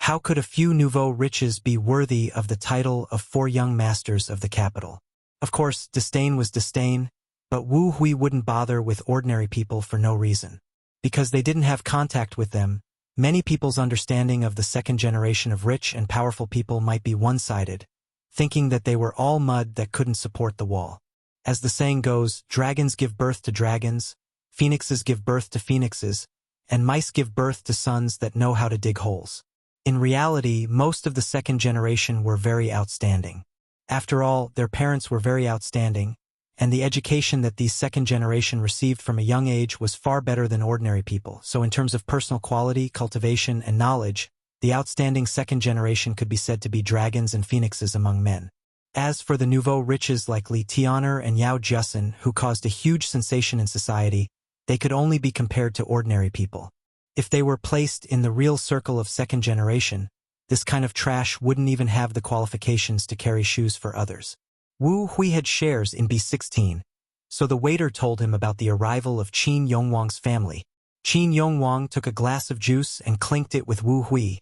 How could a few nouveau riches be worthy of the title of 4 young masters of the capital? Of course, disdain was disdain, but Wu Hui wouldn't bother with ordinary people for no reason. Because they didn't have contact with them, many people's understanding of the second generation of rich and powerful people might be one-sided, thinking that they were all mud that couldn't support the wall. As the saying goes, dragons give birth to dragons, phoenixes give birth to phoenixes, and mice give birth to sons that know how to dig holes. In reality, most of the second generation were very outstanding. After all, their parents were very outstanding, and the education that these second generation received from a young age was far better than ordinary people. So in terms of personal quality, cultivation, and knowledge, the outstanding second generation could be said to be dragons and phoenixes among men. As for the nouveau riches like Li Tian'er and Yao Jiasen, who caused a huge sensation in society, they could only be compared to ordinary people. If they were placed in the real circle of second generation, this kind of trash wouldn't even have the qualifications to carry shoes for others. Wu Hui had shares in B16, so the waiter told him about the arrival of Qin Yongwang's family. Qin Yongwang took a glass of juice and clinked it with Wu Hui,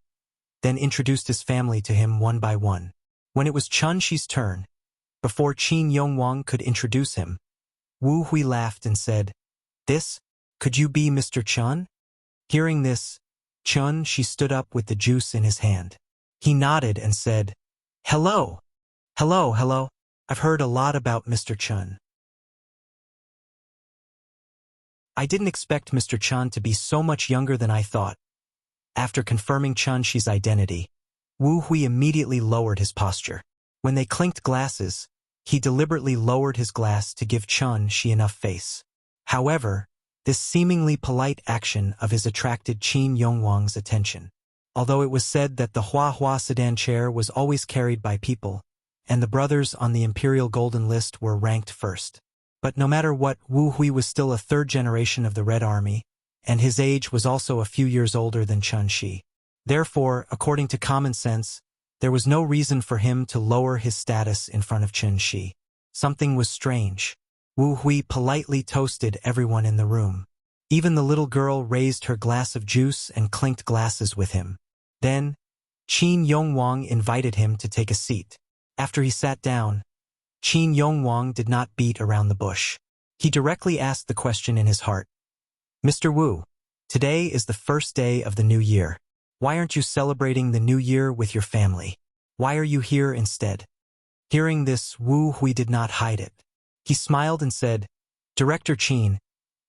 then introduced his family to him one by one. When it was Chun Shi's turn, before Qin Yongwang could introduce him, Wu Hui laughed and said, "This? Could you be Mr. Chun?" Hearing this, Chun Shi stood up with the juice in his hand. He nodded and said, "Hello. Hello, hello. I've heard a lot about Mr. Chun. I didn't expect Mr. Chun to be so much younger than I thought." After confirming Chun Shi's identity, Wu Hui immediately lowered his posture. When they clinked glasses, he deliberately lowered his glass to give Chun Shi enough face. However, this seemingly polite action of his attracted Qin Yongwang's attention. Although it was said that the Hua Hua sedan chair was always carried by people, and the brothers on the Imperial Golden List were ranked first. But no matter what, Wu Hui was still a 3rd generation of the Red Army, and his age was also a few years older than Chun Shi. Therefore, according to common sense, there was no reason for him to lower his status in front of Chun Shi. Something was strange. Wu Hui politely toasted everyone in the room. Even the little girl raised her glass of juice and clinked glasses with him. Then, Qin Yongwang invited him to take a seat. After he sat down, Qin Yongwang did not beat around the bush. He directly asked the question in his heart. "Mr. Wu, today is the first day of the new year. Why aren't you celebrating the new year with your family? Why are you here instead?" Hearing this, Wu Hui did not hide it. He smiled and said, "Director Qin,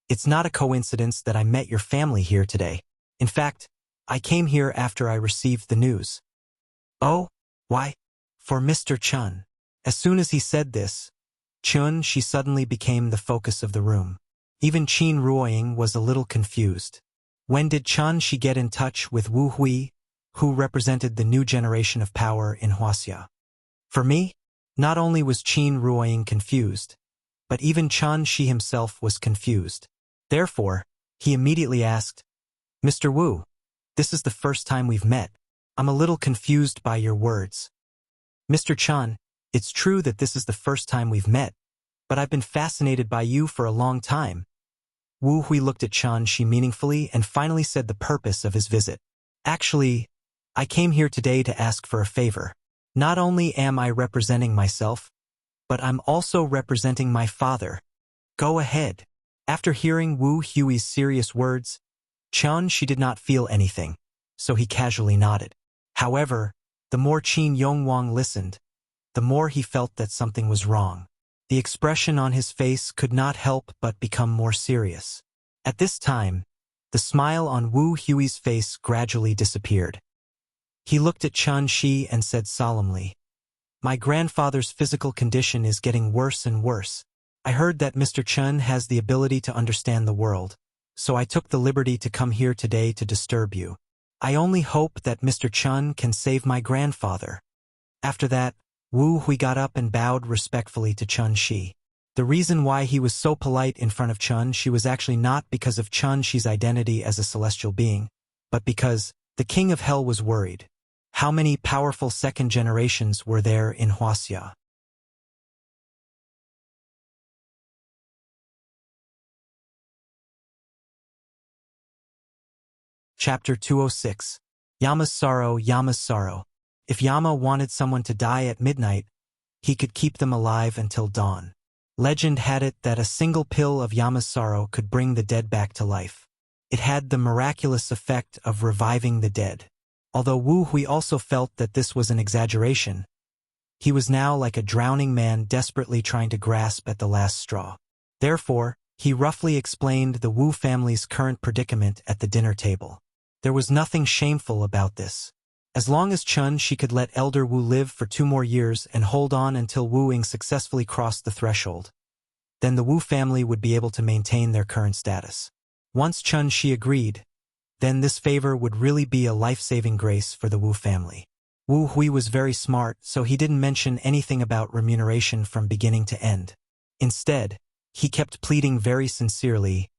it's not a coincidence that I met your family here today. In fact, I came here after I received the news." "Oh, why?" "For Mr. Chun." As soon as he said this, Chun Shi suddenly became the focus of the room. Even Qin Ruoying was a little confused. When did Chun Shi get in touch with Wu Hui, who represented the new generation of power in Wuxia? For me, not only was Qin Ruoying confused, but even Chun Shi himself was confused. Therefore, he immediately asked, "Mr. Wu, this is the first time we've met. I'm a little confused by your words." "Mr. Chun, it's true that this is the first time we've met, but I've been fascinated by you for a long time." Wu Hui looked at Chun Shi meaningfully and finally said the purpose of his visit. "Actually, I came here today to ask for a favor. Not only am I representing myself, but I'm also representing my father. Go ahead." After hearing Wu Hui's serious words, Chun Shi did not feel anything, so he casually nodded. However, the more Qin Yongwang listened, the more he felt that something was wrong. The expression on his face could not help but become more serious. At this time, The smile on Wu Hui's face gradually disappeared. He looked at Chen Shi and said solemnly, "My grandfather's physical condition is getting worse and worse. I heard that Mr. Chen has the ability to understand the world, so I took the liberty to come here today to disturb you. I only hope that Mr. Chen can save my grandfather." After that, Wu Hui got up and bowed respectfully to Chen Shi. The reason why he was so polite in front of Chen Shi was actually not because of Chen Shi's identity as a celestial being, but because the king of hell was worried. How many powerful second generations were there in Wuxia? Chapter 206. Yama's Sorrow, Yama's Sorrow. If Yama wanted someone to die at midnight, he could keep them alive until dawn. Legend had it that a single pill of Yama's Sorrow could bring the dead back to life. It had the miraculous effect of reviving the dead. Although Wu Hui also felt that this was an exaggeration, he was now like a drowning man desperately trying to grasp at the last straw. Therefore, he roughly explained the Wu family's current predicament at the dinner table. There was nothing shameful about this. As long as Chen Shi could let Elder Wu live for 2 more years and hold on until Wu Ying successfully crossed the threshold, then the Wu family would be able to maintain their current status. Once Chen Shi agreed, then this favor would really be a life-saving grace for the Wu family. Wu Hui was very smart, so he didn't mention anything about remuneration from beginning to end. Instead, he kept pleading very sincerely,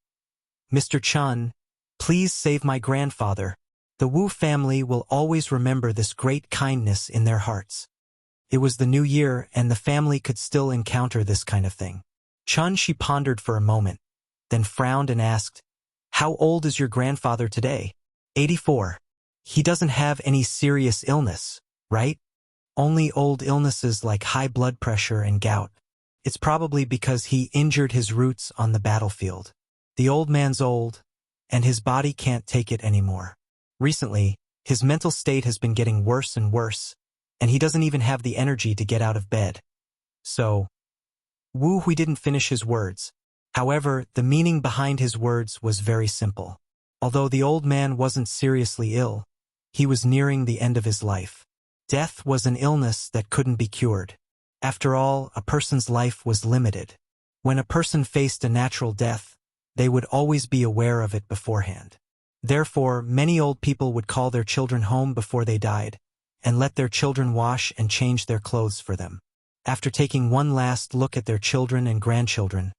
"Mr. Chen, please save my grandfather. The Wu family will always remember this great kindness in their hearts." It was the new year, and the family could still encounter this kind of thing. Chen Shi pondered for a moment, then frowned and asked, "How old is your grandfather today?" 84. He doesn't have any serious illness, right? Only old illnesses like high blood pressure and gout. It's probably because he injured his roots on the battlefield. The old man's old, and his body can't take it anymore. Recently, his mental state has been getting worse and worse, and he doesn't even have the energy to get out of bed. So, Wu Hui didn't finish his words. However, the meaning behind his words was very simple. Although the old man wasn't seriously ill, he was nearing the end of his life. Death was an illness that couldn't be cured. After all, a person's life was limited. When a person faced a natural death, they would always be aware of it beforehand. Therefore, many old people would call their children home before they died, and let their children wash and change their clothes for them. After taking one last look at their children and grandchildren,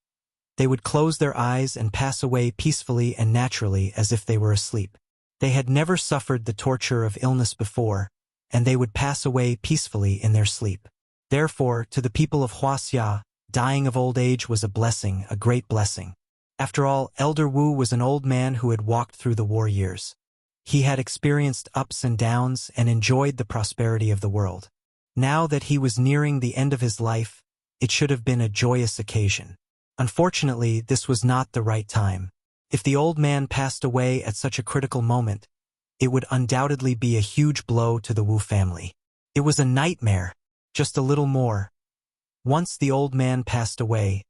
they would close their eyes and pass away peacefully and naturally as if they were asleep. They had never suffered the torture of illness before, and they would pass away peacefully in their sleep. Therefore, to the people of Wuxia, dying of old age was a blessing, a great blessing. After all, Elder Wu was an old man who had walked through the war years. He had experienced ups and downs and enjoyed the prosperity of the world. Now that he was nearing the end of his life, it should have been a joyous occasion. Unfortunately, this was not the right time. If the old man passed away at such a critical moment, it would undoubtedly be a huge blow to the Wu family. It was a nightmare, just a little more. Once the old man passed away,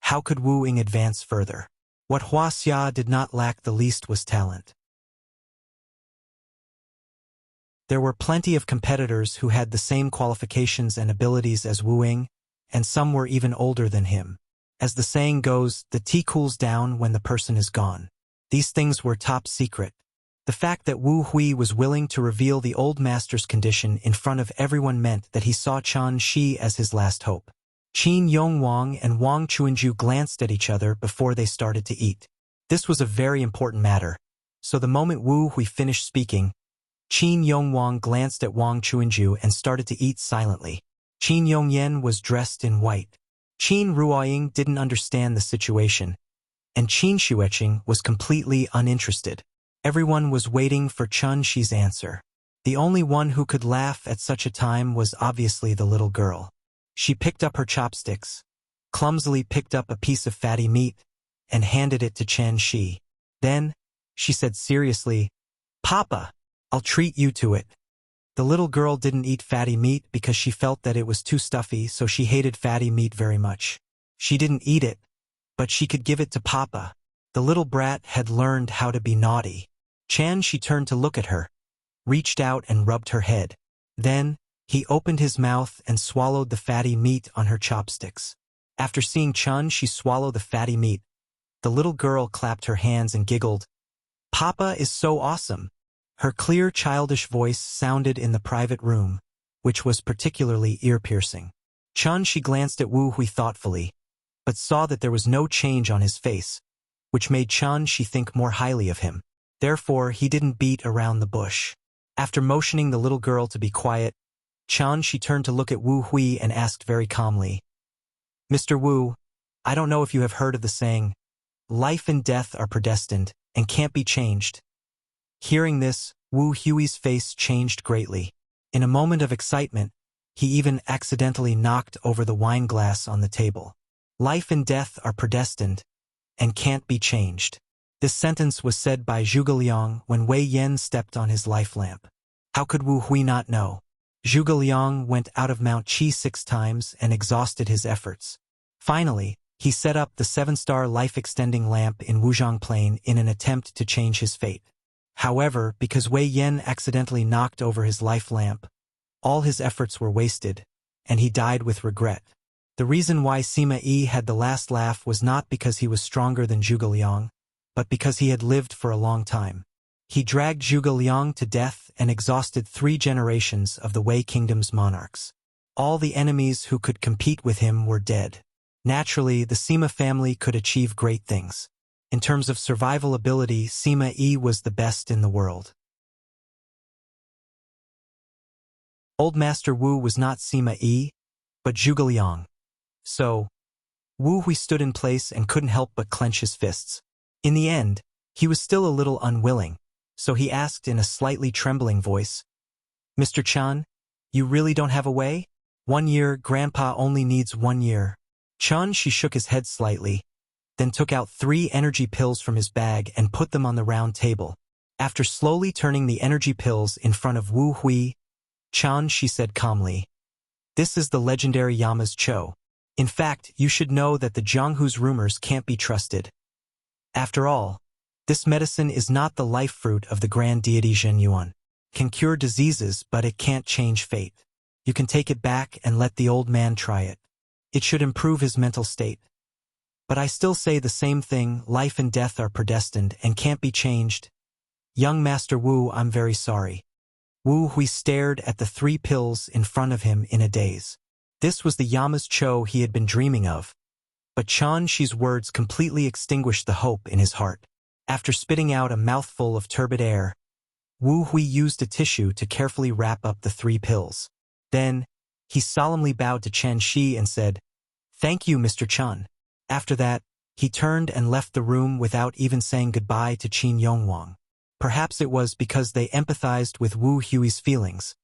how could Wu Ying advance further? What Wuxia did not lack the least was talent. There were plenty of competitors who had the same qualifications and abilities as Wu Ying, and some were even older than him. As the saying goes, the tea cools down when the person is gone. These things were top secret. The fact that Wu Hui was willing to reveal the old master's condition in front of everyone meant that he saw Chen Shi as his last hope. Qin Yongwang and Wang Chuanju glanced at each other before they started to eat. This was a very important matter, so the moment Wu Hui finished speaking, Qin Yongwang glanced at Wang Chuanju and started to eat silently. Qin Yongyan was dressed in white. Qin Ruoying didn't understand the situation, and Qin Xueqing was completely uninterested. Everyone was waiting for Chen Shi's answer. The only one who could laugh at such a time was obviously the little girl. She picked up her chopsticks, clumsily picked up a piece of fatty meat, and handed it to Chen Shi. Then, she said seriously, "Papa, I'll treat you to it." The little girl didn't eat fatty meat because she felt that it was too stuffy, so she hated fatty meat very much. She didn't eat it, but she could give it to Papa. The little brat had learned how to be naughty. She turned to look at her, reached out and rubbed her head. Then, he opened his mouth and swallowed the fatty meat on her chopsticks. After seeing she swallow the fatty meat, the little girl clapped her hands and giggled. "Papa is so awesome." Her clear, childish voice sounded in the private room, which was particularly ear-piercing. She glanced at Wu Hui thoughtfully, but saw that there was no change on his face, which made she think more highly of him. Therefore, he didn't beat around the bush. After motioning the little girl to be quiet, she turned to look at Wu Hui and asked very calmly, "Mr. Wu, I don't know if you have heard of the saying, 'Life and death are predestined and can't be changed.'" Hearing this, Wu Hui's face changed greatly. In a moment of excitement, he even accidentally knocked over the wine glass on the table. "Life and death are predestined and can't be changed." This sentence was said by Zhuge Liang when Wei Yan stepped on his life lamp. How could Wu Hui not know? Zhuge Liang went out of Mount Qi 6 times and exhausted his efforts. Finally, he set up the 7-star life-extending lamp in Wuzhong Plain in an attempt to change his fate. However, because Wei Yan accidentally knocked over his life lamp, all his efforts were wasted, and he died with regret. The reason why Sima Yi had the last laugh was not because he was stronger than Zhuge Liang, but because he had lived for a long time. He dragged Zhuge Liang to death and exhausted 3 generations of the Wei Kingdom's monarchs. All the enemies who could compete with him were dead. Naturally, the Sima family could achieve great things. In terms of survival ability, Sima Yi was the best in the world. Old Master Wu was not Sima Yi, but Zhuge Liang. So, Wu Hui stood in place and couldn't help but clench his fists. In the end, he was still a little unwilling, so he asked in a slightly trembling voice, "Mr. Chan, you really don't have a way? 1 year, Grandpa only needs 1 year. She shook his head slightly, then took out 3 energy pills from his bag and put them on the round table. After slowly turning the energy pills in front of Wu Hui, she said calmly, "This is the legendary Yama's Cho. In fact, you should know that the Jianghu's rumors can't be trusted. After all, this medicine is not the life fruit of the grand deity Zhen Yuan. Can cure diseases, but it can't change fate. You can take it back and let the old man try it. It should improve his mental state. But I still say the same thing, life and death are predestined and can't be changed. Young Master Wu, I'm very sorry." Wu Hui stared at the 3 pills in front of him in a daze. This was the Yama's Cho he had been dreaming of. But Shi's words completely extinguished the hope in his heart. After spitting out a mouthful of turbid air, Wu Hui used a tissue to carefully wrap up the 3 pills. Then, he solemnly bowed to Chen Shi and said, "Thank you, Mr. Chan." After that, he turned and left the room without even saying goodbye to Qin Yongwang. Perhaps it was because they empathized with Wu Hui's feelings,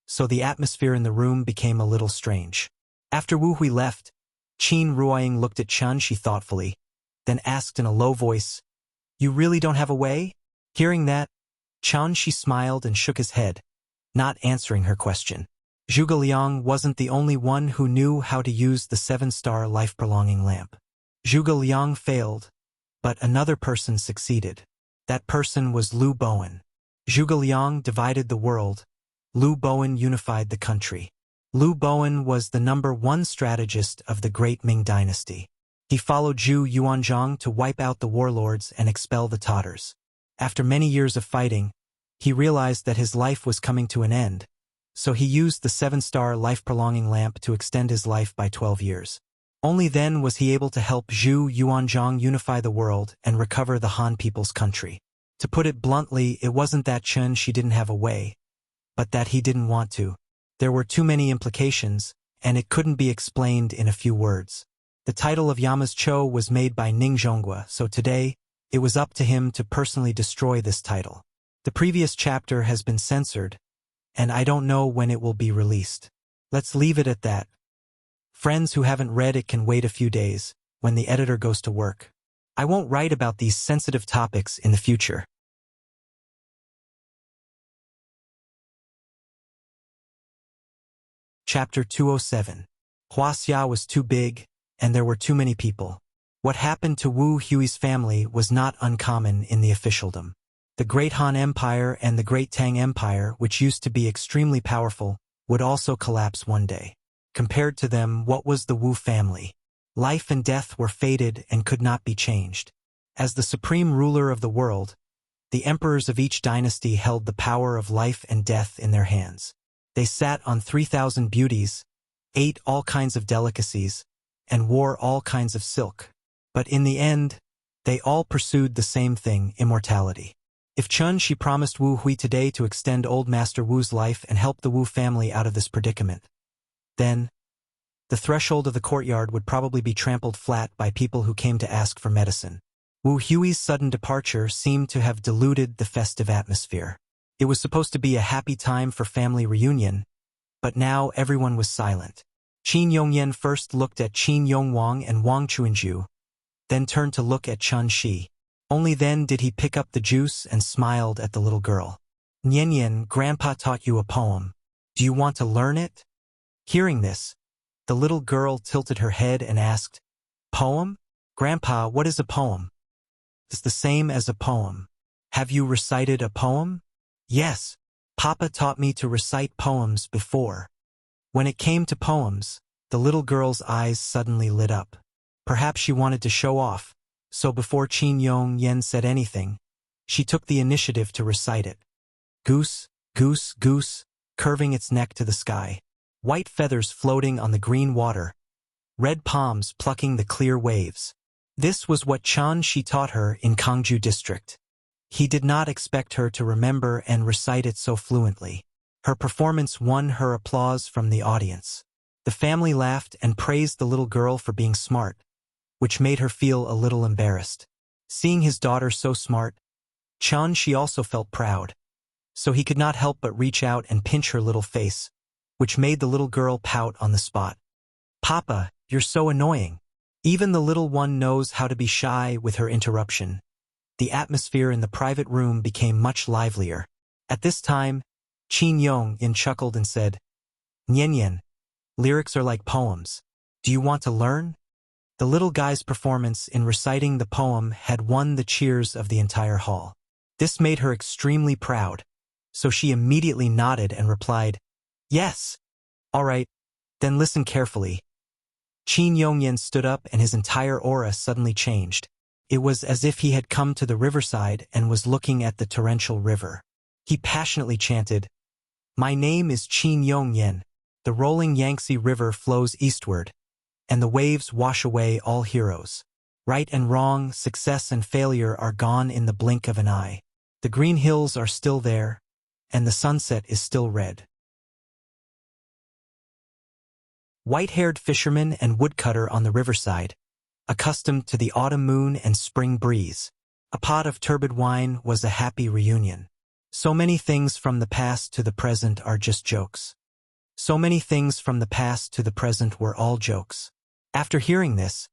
so the atmosphere in the room became a little strange. After Wu Hui left, Qin Ruoying looked at Chen Shi thoughtfully, then asked in a low voice, "You really don't have a way?" Hearing that, Chen Shi smiled and shook his head, not answering her question. Zhuge Liang wasn't the only one who knew how to use the 7-star life-prolonging lamp. Zhuge Liang failed, but another person succeeded. That person was Liu Bowen. Zhuge Liang divided the world. Liu Bowen unified the country. Liu Bowen was the #1 strategist of the Great Ming Dynasty. He followed Zhu Yuanzhang to wipe out the warlords and expel the Tatars. After many years of fighting, he realized that his life was coming to an end, so he used the 7-star life-prolonging lamp to extend his life by 12 years. Only then was he able to help Zhu Yuanzhang unify the world and recover the Han people's country. To put it bluntly, it wasn't that She didn't have a way, but that he didn't want to. There were too many implications, and it couldn't be explained in a few words. The title of Yama's Cho was made by Ning Zhonghua, so today, it was up to him to personally destroy this title. The previous chapter has been censored, and I don't know when it will be released. Let's leave it at that. Friends who haven't read it can wait a few days, when the editor goes to work. I won't write about these sensitive topics in the future. Chapter 207. Wuxia was too big, and there were too many people. What happened to Wu Hui's family was not uncommon in the officialdom. The Great Han Empire and the Great Tang Empire, which used to be extremely powerful, would also collapse one day. Compared to them, what was the Wu family? Life and death were fated and could not be changed. As the supreme ruler of the world, the emperors of each dynasty held the power of life and death in their hands. They sat on 3,000 beauties, ate all kinds of delicacies, and wore all kinds of silk. But in the end, they all pursued the same thing, immortality. If Chun Shi promised Wu Hui today to extend old Master Wu's life and help the Wu family out of this predicament, then the threshold of the courtyard would probably be trampled flat by people who came to ask for medicine. Wu Hui's sudden departure seemed to have diluted the festive atmosphere. It was supposed to be a happy time for family reunion, but now everyone was silent. Qin Yongyan first looked at Qin Yongwang and Wang Chuanju, then turned to look at Chun Shi. Only then did he pick up the juice and smiled at the little girl. Nianyan, Grandpa taught you a poem. Do you want to learn it? Hearing this, the little girl tilted her head and asked, Poem? Grandpa, what is a poem? It's the same as a poem. Have you recited a poem? Yes, Papa taught me to recite poems before. When it came to poems, the little girl's eyes suddenly lit up. Perhaps she wanted to show off, so before Qin Yongyan said anything, she took the initiative to recite it. Goose, goose, goose, curving its neck to the sky. White feathers floating on the green water. Red palms plucking the clear waves. This was what Chun Shi taught her in Kangju district. He did not expect her to remember and recite it so fluently. Her performance won her applause from the audience. The family laughed and praised the little girl for being smart, which made her feel a little embarrassed. Seeing his daughter so smart, Chun Shi also felt proud, so he could not help but reach out and pinch her little face, which made the little girl pout on the spot. Papa, you're so annoying. Even the little one knows how to be shy with her interruption. The atmosphere in the private room became much livelier. At this time, Qin Yongyan chuckled and said, Nianyan, lyrics are like poems. Do you want to learn? The little guy's performance in reciting the poem had won the cheers of the entire hall. This made her extremely proud, so she immediately nodded and replied, Yes. All right, then listen carefully. Qin Yongyan stood up and his entire aura suddenly changed. It was as if he had come to the riverside and was looking at the torrential river. He passionately chanted, My name is Qin Yongyan. The rolling Yangtze River flows eastward, and the waves wash away all heroes. Right and wrong, success and failure are gone in the blink of an eye. The green hills are still there, and the sunset is still red. White-haired fisherman and woodcutter on the riverside, accustomed to the autumn moon and spring breeze. A pot of turbid wine was a happy reunion. So many things from the past to the present are just jokes. So many things from the past to the present were all jokes. After hearing this,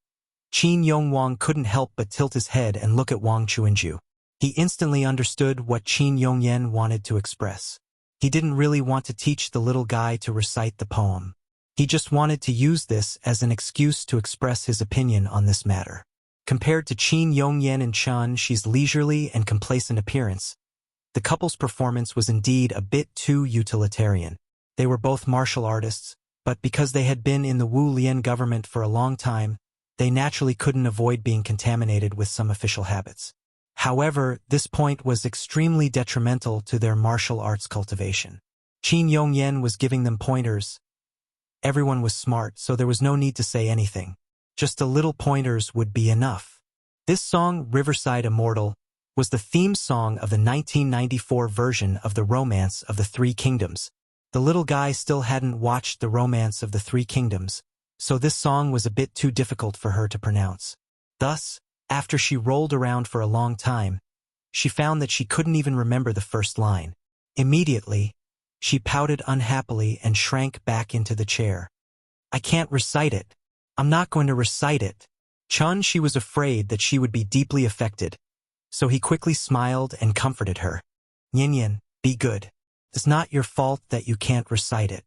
Qin Yongwang couldn't help but tilt his head and look at Wang Chuanju. He instantly understood what Qin Yongyan wanted to express. He didn't really want to teach the little guy to recite the poem. He just wanted to use this as an excuse to express his opinion on this matter. Compared to Qin Yongyan and Chun Shi's leisurely and complacent appearance, the couple's performance was indeed a bit too utilitarian. They were both martial artists, but because they had been in the Wu Lian government for a long time, they naturally couldn't avoid being contaminated with some official habits. However, this point was extremely detrimental to their martial arts cultivation. Qin Yongyan was giving them pointers. Everyone was smart, so there was no need to say anything. Just a little pointers would be enough. This song, Riverside Immortal, was the theme song of the 1994 version of The Romance of the Three Kingdoms. The little guy still hadn't watched The Romance of the Three Kingdoms, so this song was a bit too difficult for her to pronounce. Thus, after she rolled around for a long time, she found that she couldn't even remember the first line. Immediately, she pouted unhappily and shrank back into the chair. I can't recite it. I'm not going to recite it. Chun Shi was afraid that she would be deeply affected, so he quickly smiled and comforted her. Nianyan, be good. It's not your fault that you can't recite it.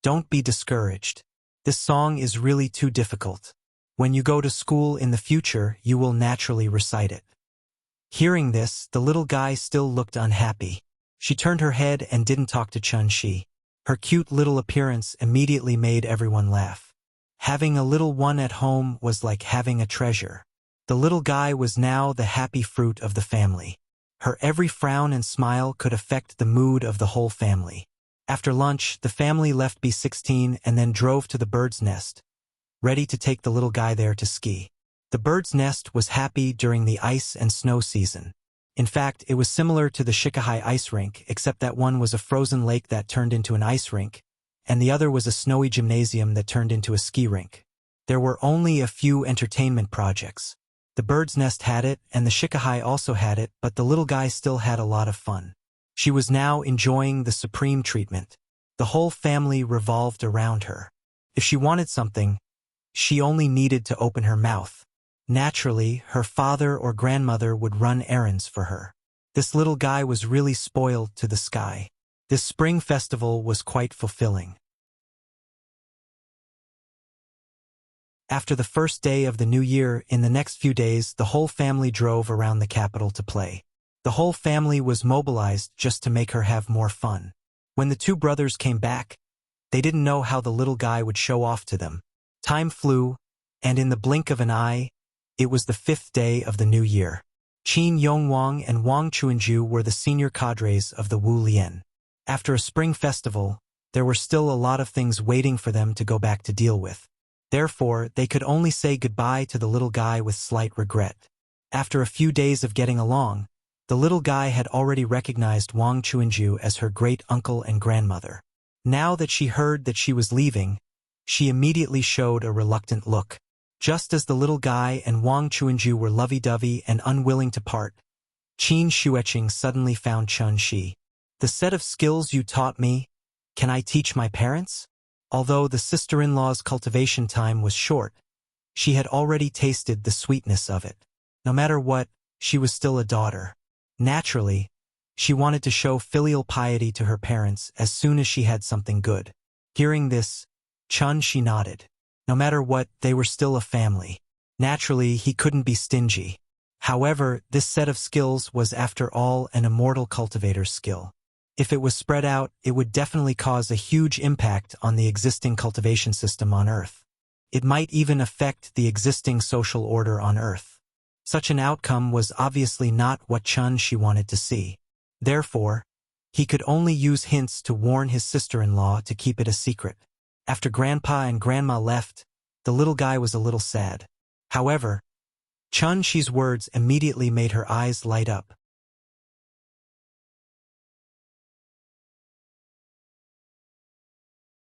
Don't be discouraged. This song is really too difficult. When you go to school in the future, you will naturally recite it. Hearing this, the little guy still looked unhappy. She turned her head and didn't talk to Chun-Shi. Her cute little appearance immediately made everyone laugh. Having a little one at home was like having a treasure. The little guy was now the happy fruit of the family. Her every frown and smile could affect the mood of the whole family. After lunch, the family left B16 and then drove to the bird's nest, ready to take the little guy there to ski. The bird's nest was happy during the ice and snow season. In fact, it was similar to the Shikahai ice rink, except that one was a frozen lake that turned into an ice rink, and the other was a snowy gymnasium that turned into a ski rink. There were only a few entertainment projects. The bird's nest had it, and the Shikahai also had it, but the little guy still had a lot of fun. She was now enjoying the supreme treatment. The whole family revolved around her. If she wanted something, she only needed to open her mouth. Naturally, her father or grandmother would run errands for her. This little guy was really spoiled to the sky. This spring festival was quite fulfilling. After the first day of the new year, in the next few days, the whole family drove around the capital to play. The whole family was mobilized just to make her have more fun. When the two brothers came back, they didn't know how the little guy would show off to them. Time flew, and in the blink of an eye, it was the 5th day of the new year. Qin Yongwang and Wang Chuanju were the senior cadres of the Wu Lian. After a spring festival, there were still a lot of things waiting for them to go back to deal with. Therefore, they could only say goodbye to the little guy with slight regret. After a few days of getting along, the little guy had already recognized Wang Chuanju as her great-uncle and grandmother. Now that she heard that she was leaving, she immediately showed a reluctant look. Just as the little guy and Wang Chuanju were lovey-dovey and unwilling to part, Qin Xueqing suddenly found Chun-Shi. "The set of skills you taught me, can I teach my parents?" Although the sister-in-law's cultivation time was short, she had already tasted the sweetness of it. No matter what, she was still a daughter. Naturally, she wanted to show filial piety to her parents as soon as she had something good. Hearing this, Chun-Shi nodded. No matter what, they were still a family. Naturally, he couldn't be stingy. However, this set of skills was after all an immortal cultivator's skill. If it was spread out, it would definitely cause a huge impact on the existing cultivation system on Earth. It might even affect the existing social order on Earth. Such an outcome was obviously not what Chun-Shi wanted to see. Therefore, he could only use hints to warn his sister-in-law to keep it a secret. After Grandpa and Grandma left, the little guy was a little sad. However, Chun-Shi's words immediately made her eyes light up.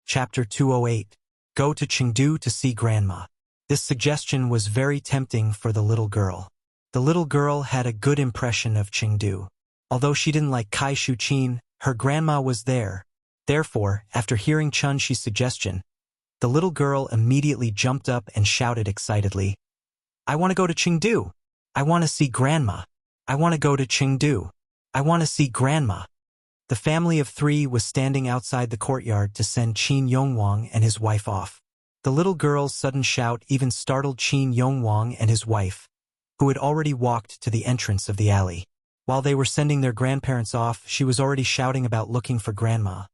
Chapter 208. Go to Chengdu to see Grandma. This suggestion was very tempting for the little girl. The little girl had a good impression of Chengdu. Although she didn't like Kai Shu-Qin, her grandma was there. Therefore, after hearing Chun-Shi's suggestion, the little girl immediately jumped up and shouted excitedly, "I want to go to Chengdu! I want to see Grandma! I want to go to Chengdu! I want to see Grandma!" The family of 3 was standing outside the courtyard to send Qin Yongwang and his wife off. The little girl's sudden shout even startled Qin Yongwang and his wife, who had already walked to the entrance of the alley. While they were sending their grandparents off, she was already shouting about looking for Grandma.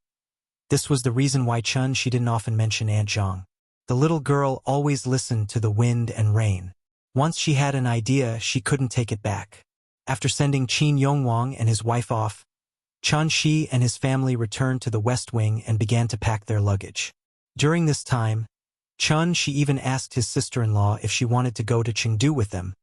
This was the reason why Chun-Shi didn't often mention Aunt Zhang. The little girl always listened to the wind and rain. Once she had an idea, she couldn't take it back. After sending Qin Yongwang and his wife off, Chun-Shi and his family returned to the West Wing and began to pack their luggage. During this time, Chun-Shi even asked his sister-in-law if she wanted to go to Chengdu with them,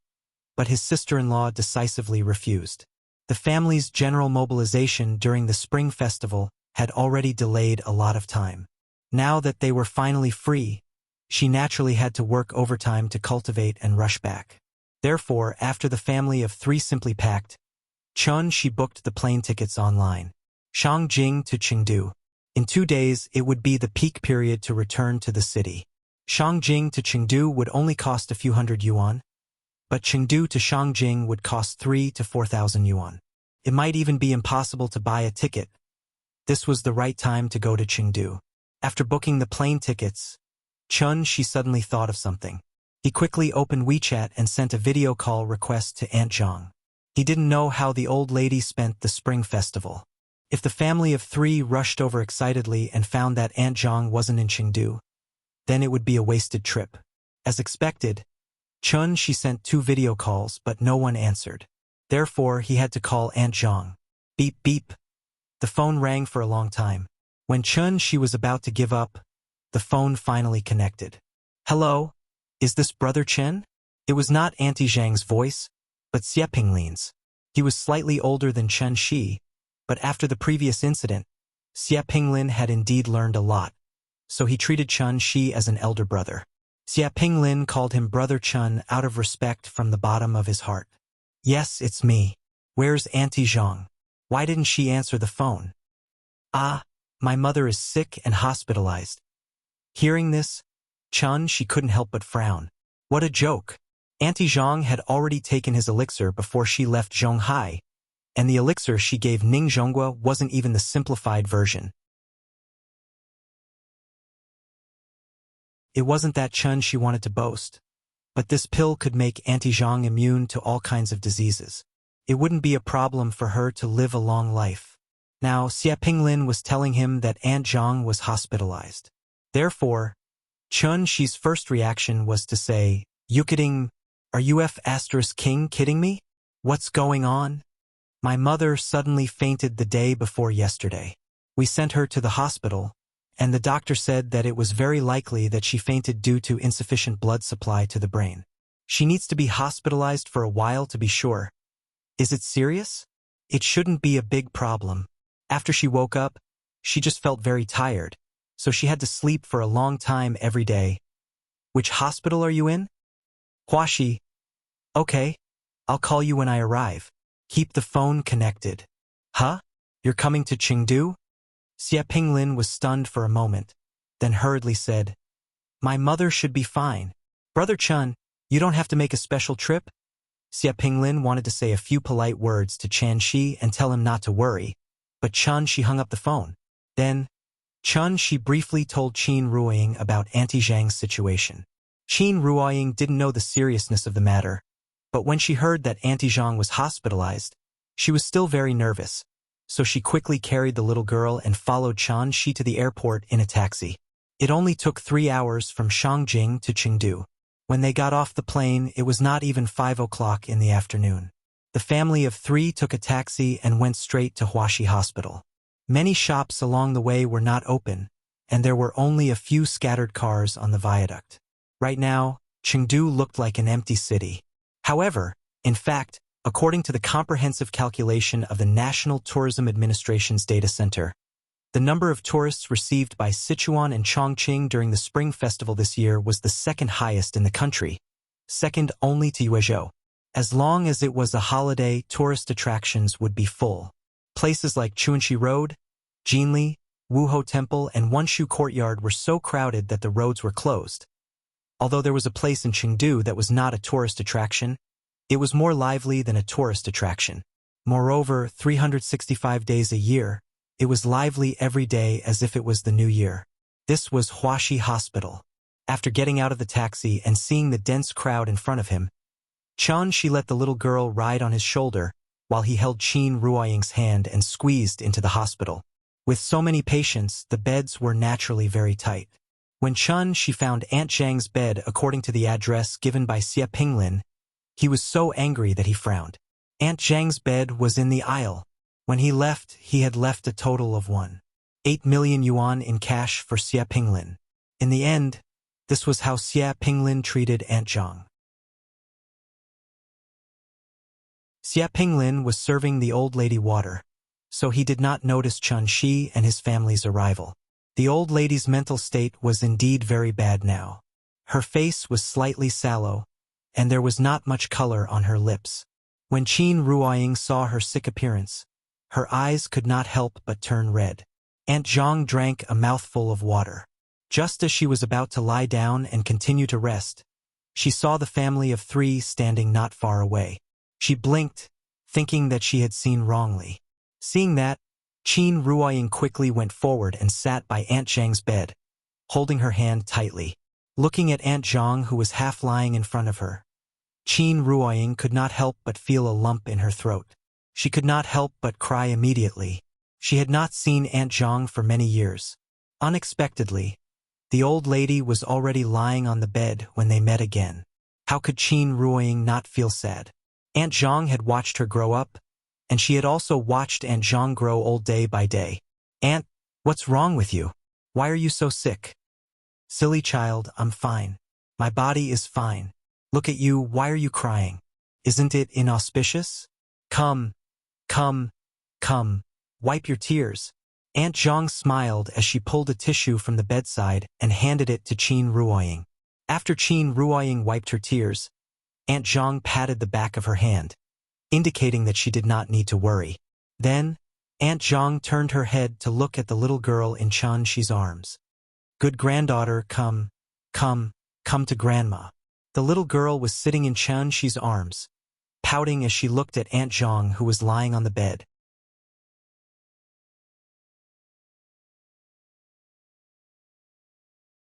but his sister-in-law decisively refused. The family's general mobilization during the Spring Festival had already delayed a lot of time. Now that they were finally free, she naturally had to work overtime to cultivate and rush back. Therefore, after the family of 3 simply packed, Chun-Shi booked the plane tickets online. Shangjing to Chengdu. In 2 days, it would be the peak period to return to the city. Shangjing to Chengdu would only cost a few hundred yuan, but Chengdu to Shangjing would cost 3,000 to 4,000 yuan. It might even be impossible to buy a ticket. This was the right time to go to Chengdu. After booking the plane tickets, Chun-Shi suddenly thought of something. He quickly opened WeChat and sent a video call request to Aunt Zhang. He didn't know how the old lady spent the spring festival. If the family of 3 rushed over excitedly and found that Aunt Zhang wasn't in Chengdu, then it would be a wasted trip. As expected, she sent 2 video calls, but no one answered. Therefore, he had to call Aunt Zhang. Beep, beep. The phone rang for a long time. When she was about to give up, the phone finally connected. Hello? Is this Brother Chen? It was not Auntie Zhang's voice, but Xie Pinglin's. He was slightly older than Chen Shi, but after the previous incident, Xie Pinglin had indeed learned a lot, so he treated Chen Shi as an elder brother. Xie Pinglin called him Brother Chen out of respect from the bottom of his heart. Yes, it's me. Where's Auntie Zhang? Why didn't she answer the phone? Ah, my mother is sick and hospitalized. Hearing this, she couldn't help but frown. What a joke. Auntie Zhang had already taken his elixir before she left Zhonghai, and the elixir she gave Ning Zhonghua wasn't even the simplified version. It wasn't that she wanted to boast, but this pill could make Auntie Zhang immune to all kinds of diseases. It wouldn't be a problem for her to live a long life. Now, Xie Pinglin was telling him that Aunt Zhang was hospitalized. Therefore, Shi's first reaction was to say, "You kidding? Are you kidding me? What's going on? My mother suddenly fainted the day before yesterday. We sent her to the hospital, and the doctor said that it was very likely that she fainted due to insufficient blood supply to the brain. She needs to be hospitalized for a while to be sure. Is it serious? It shouldn't be a big problem. After she woke up, she just felt very tired, so she had to sleep for a long time every day. Which hospital are you in? Huaxi. Okay, I'll call you when I arrive. Keep the phone connected." Huh? You're coming to Chengdu? Xie Pinglin was stunned for a moment, then hurriedly said, "My mother should be fine. Brother Chen, you don't have to make a special trip?" Xie Pinglin wanted to say a few polite words to Chen Shi and tell him not to worry, but Chen Shi hung up the phone. Then, Chen Shi briefly told Qin Ruoying about Auntie Zhang's situation. Qin Ruoying didn't know the seriousness of the matter, but when she heard that Auntie Zhang was hospitalized, she was still very nervous, so she quickly carried the little girl and followed Chen Shi to the airport in a taxi. It only took 3 hours from Shangjing to Chengdu. When they got off the plane, it was not even 5 o'clock in the afternoon. The family of 3 took a taxi and went straight to Huaxi Hospital. Many shops along the way were not open, and there were only a few scattered cars on the viaduct. Right now, Chengdu looked like an empty city. However, in fact, according to the comprehensive calculation of the National Tourism Administration's data center, the number of tourists received by Sichuan and Chongqing during the Spring Festival this year was the second highest in the country, second only to Yuezhou. As long as it was a holiday, tourist attractions would be full. Places like Chuanxi Road, Jinli, Wuhou Temple, and Wanshu Courtyard were so crowded that the roads were closed. Although there was a place in Chengdu that was not a tourist attraction, it was more lively than a tourist attraction. Moreover, 365 days a year, it was lively every day as if it was the new year. This was Huaxi Hospital. After getting out of the taxi and seeing the dense crowd in front of him, Chen Shi let the little girl ride on his shoulder while he held Qin Ruoying's hand and squeezed into the hospital. With so many patients, the beds were naturally very tight. When Chen Shi found Aunt Zhang's bed according to the address given by Xie Pinglin, he was so angry that he frowned. Aunt Zhang's bed was in the aisle. When he left, he had left a total of 1.8 million yuan in cash for Xie Pinglin. In the end, this was how Xie Pinglin treated Aunt Zhang. Xie Pinglin was serving the old lady water, so he did not notice Chen Shi and his family's arrival. The old lady's mental state was indeed very bad now. Her face was slightly sallow, and there was not much color on her lips. When Qin Ruoying saw her sick appearance, her eyes could not help but turn red. Aunt Zhang drank a mouthful of water. Just as she was about to lie down and continue to rest, she saw the family of 3 standing not far away. She blinked, thinking that she had seen wrongly. Seeing that, Qin Ruoying quickly went forward and sat by Aunt Zhang's bed, holding her hand tightly. looking at Aunt Zhang who was half lying in front of her. Qin Ruoying could not help but feel a lump in her throat. She could not help but cry immediately. She had not seen Aunt Zhang for many years. Unexpectedly, the old lady was already lying on the bed when they met again. How could Qin Ruoying not feel sad? Aunt Zhang had watched her grow up, and she had also watched Aunt Zhang grow old day by day. Aunt, what's wrong with you? Why are you so sick? Silly child, I'm fine. My body is fine. Look at you, why are you crying? Isn't it inauspicious? Come, come, come, wipe your tears. Aunt Zhang smiled as she pulled a tissue from the bedside and handed it to Qin Ruoying. After Qin Ruoying wiped her tears, Aunt Zhang patted the back of her hand, indicating that she did not need to worry. Then, Aunt Zhang turned her head to look at the little girl in Chen Shi's arms. Good granddaughter, come to grandma. The little girl was sitting in Chen Shi's arms, pouting as she looked at Aunt Zhang who was lying on the bed.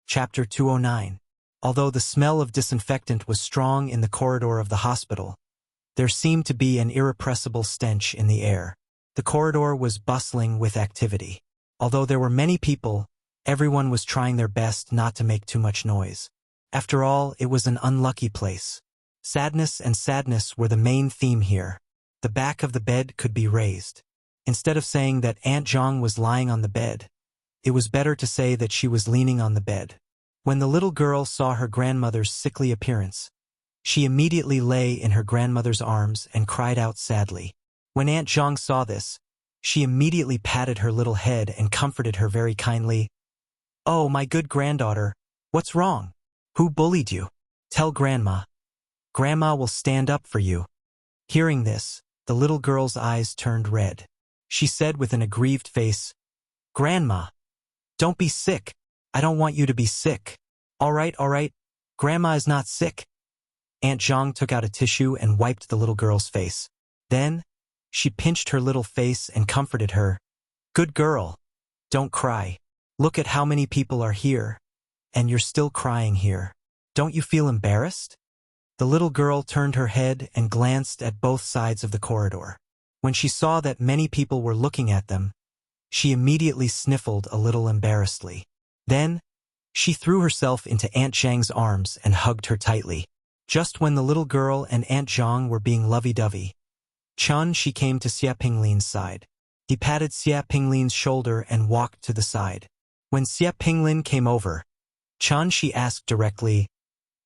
Chapter 209. Although the smell of disinfectant was strong in the corridor of the hospital, there seemed to be an irrepressible stench in the air. The corridor was bustling with activity. Although there were many people, everyone was trying their best not to make too much noise. After all, it was an unlucky place. Sadness and sadness were the main theme here. The back of the bed could be raised. Instead of saying that Aunt Zhang was lying on the bed, it was better to say that she was leaning on the bed. When the little girl saw her grandmother's sickly appearance, she immediately lay in her grandmother's arms and cried out sadly. When Aunt Zhang saw this, she immediately patted her little head and comforted her very kindly. Oh, my good granddaughter, what's wrong? Who bullied you? Tell Grandma. Grandma will stand up for you. Hearing this, the little girl's eyes turned red. She said with an aggrieved face, Grandma, don't be sick. I don't want you to be sick. All right, Grandma is not sick. Aunt Zhang took out a tissue and wiped the little girl's face. Then, she pinched her little face and comforted her. Good girl. Don't cry. Look at how many people are here. And you're still crying here. Don't you feel embarrassed? The little girl turned her head and glanced at both sides of the corridor. When she saw that many people were looking at them, she immediately sniffled a little embarrassedly. Then, she threw herself into Aunt Zhang's arms and hugged her tightly. Just when the little girl and Aunt Zhang were being lovey-dovey, Chen Shi came to Xia Pinglin's side. He patted Xia Pinglin's shoulder and walked to the side. When Xia Pinglin came over, Chen Shi asked directly,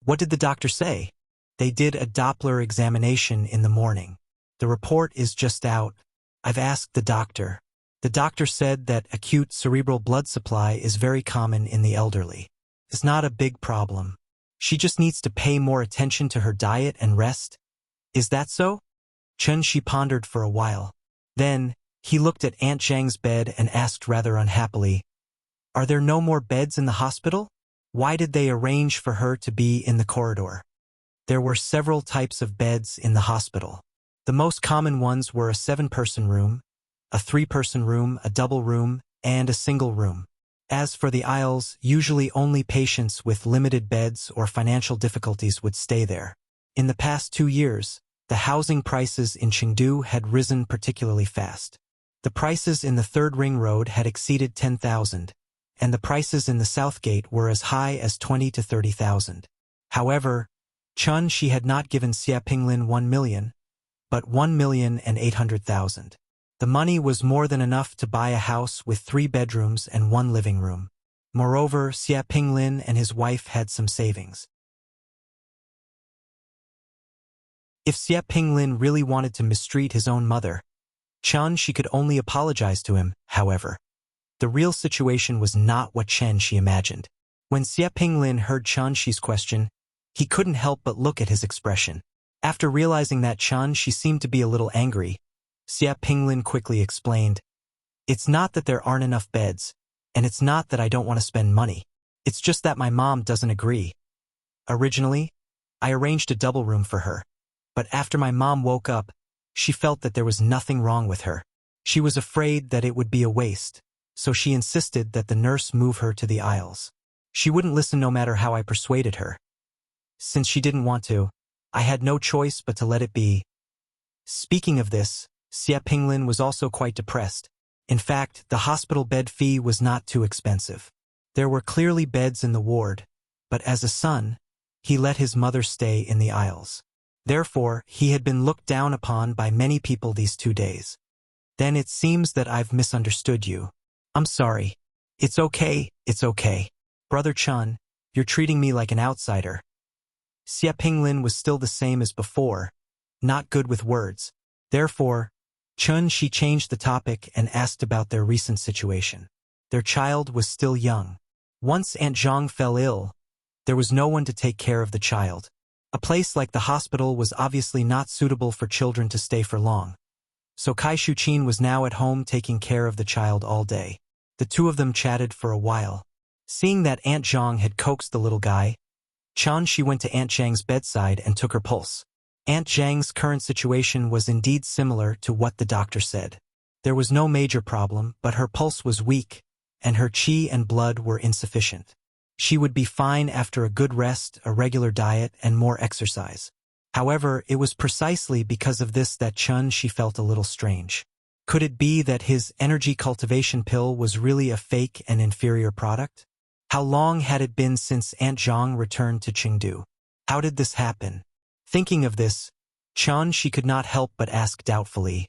What did the doctor say? They did a Doppler examination in the morning. The report is just out. I've asked the doctor. The doctor said that acute cerebral blood supply is very common in the elderly. It's not a big problem. She just needs to pay more attention to her diet and rest. Is that so? Chen Shi pondered for a while. Then, he looked at Aunt Zhang's bed and asked rather unhappily, Are there no more beds in the hospital? Why did they arrange for her to be in the corridor? There were several types of beds in the hospital. The most common ones were a 7-person room, a 3-person room, a double room, and a single room. As for the aisles, usually only patients with limited beds or financial difficulties would stay there. In the past 2 years, the housing prices in Chengdu had risen particularly fast. The prices in the Third Ring Road had exceeded 10,000, and the prices in the South Gate were as high as 20 to 30,000. However, Chen Shi had not given Xia Pinglin 1 million, but 1,800,000. The money was more than enough to buy a house with 3 bedrooms and 1 living room. Moreover, Xia Pinglin and his wife had some savings. If Xia Pinglin really wanted to mistreat his own mother, Chen Shi could only apologize to him, however. The real situation was not what Chen Shi imagined. When Xia Pinglin heard Chen Shi's question, he couldn't help but look at his expression. After realizing that Chen Shi seemed to be a little angry, Xia Pinglin quickly explained, It's not that there aren't enough beds, and it's not that I don't want to spend money. It's just that my mom doesn't agree. Originally, I arranged a double room for her, but after my mom woke up, she felt that there was nothing wrong with her. She was afraid that it would be a waste, so she insisted that the nurse move her to the aisles. She wouldn't listen no matter how I persuaded her. Since she didn't want to, I had no choice but to let it be. Speaking of this, Xie Pinglin was also quite depressed. In fact, the hospital bed fee was not too expensive. There were clearly beds in the ward, but as a son, he let his mother stay in the aisles. Therefore, he had been looked down upon by many people these 2 days. Then it seems that I've misunderstood you. I'm sorry. It's okay, it's okay. Brother Chun, you're treating me like an outsider. Xie Pinglin was still the same as before, not good with words. Therefore, she changed the topic and asked about their recent situation. Their child was still young. Once Aunt Zhang fell ill, there was no one to take care of the child. A place like the hospital was obviously not suitable for children to stay for long. So Kai Shuqin was now at home taking care of the child all day. The two of them chatted for a while. Seeing that Aunt Zhang had coaxed the little guy, she went to Aunt Zhang's bedside and took her pulse. Aunt Zhang's current situation was indeed similar to what the doctor said. There was no major problem, but her pulse was weak, and her qi and blood were insufficient. She would be fine after a good rest, a regular diet, and more exercise. However, it was precisely because of this that she felt a little strange. Could it be that his energy cultivation pill was really a fake and inferior product? How long had it been since Aunt Zhang returned to Chengdu? How did this happen? Thinking of this, she could not help but ask doubtfully.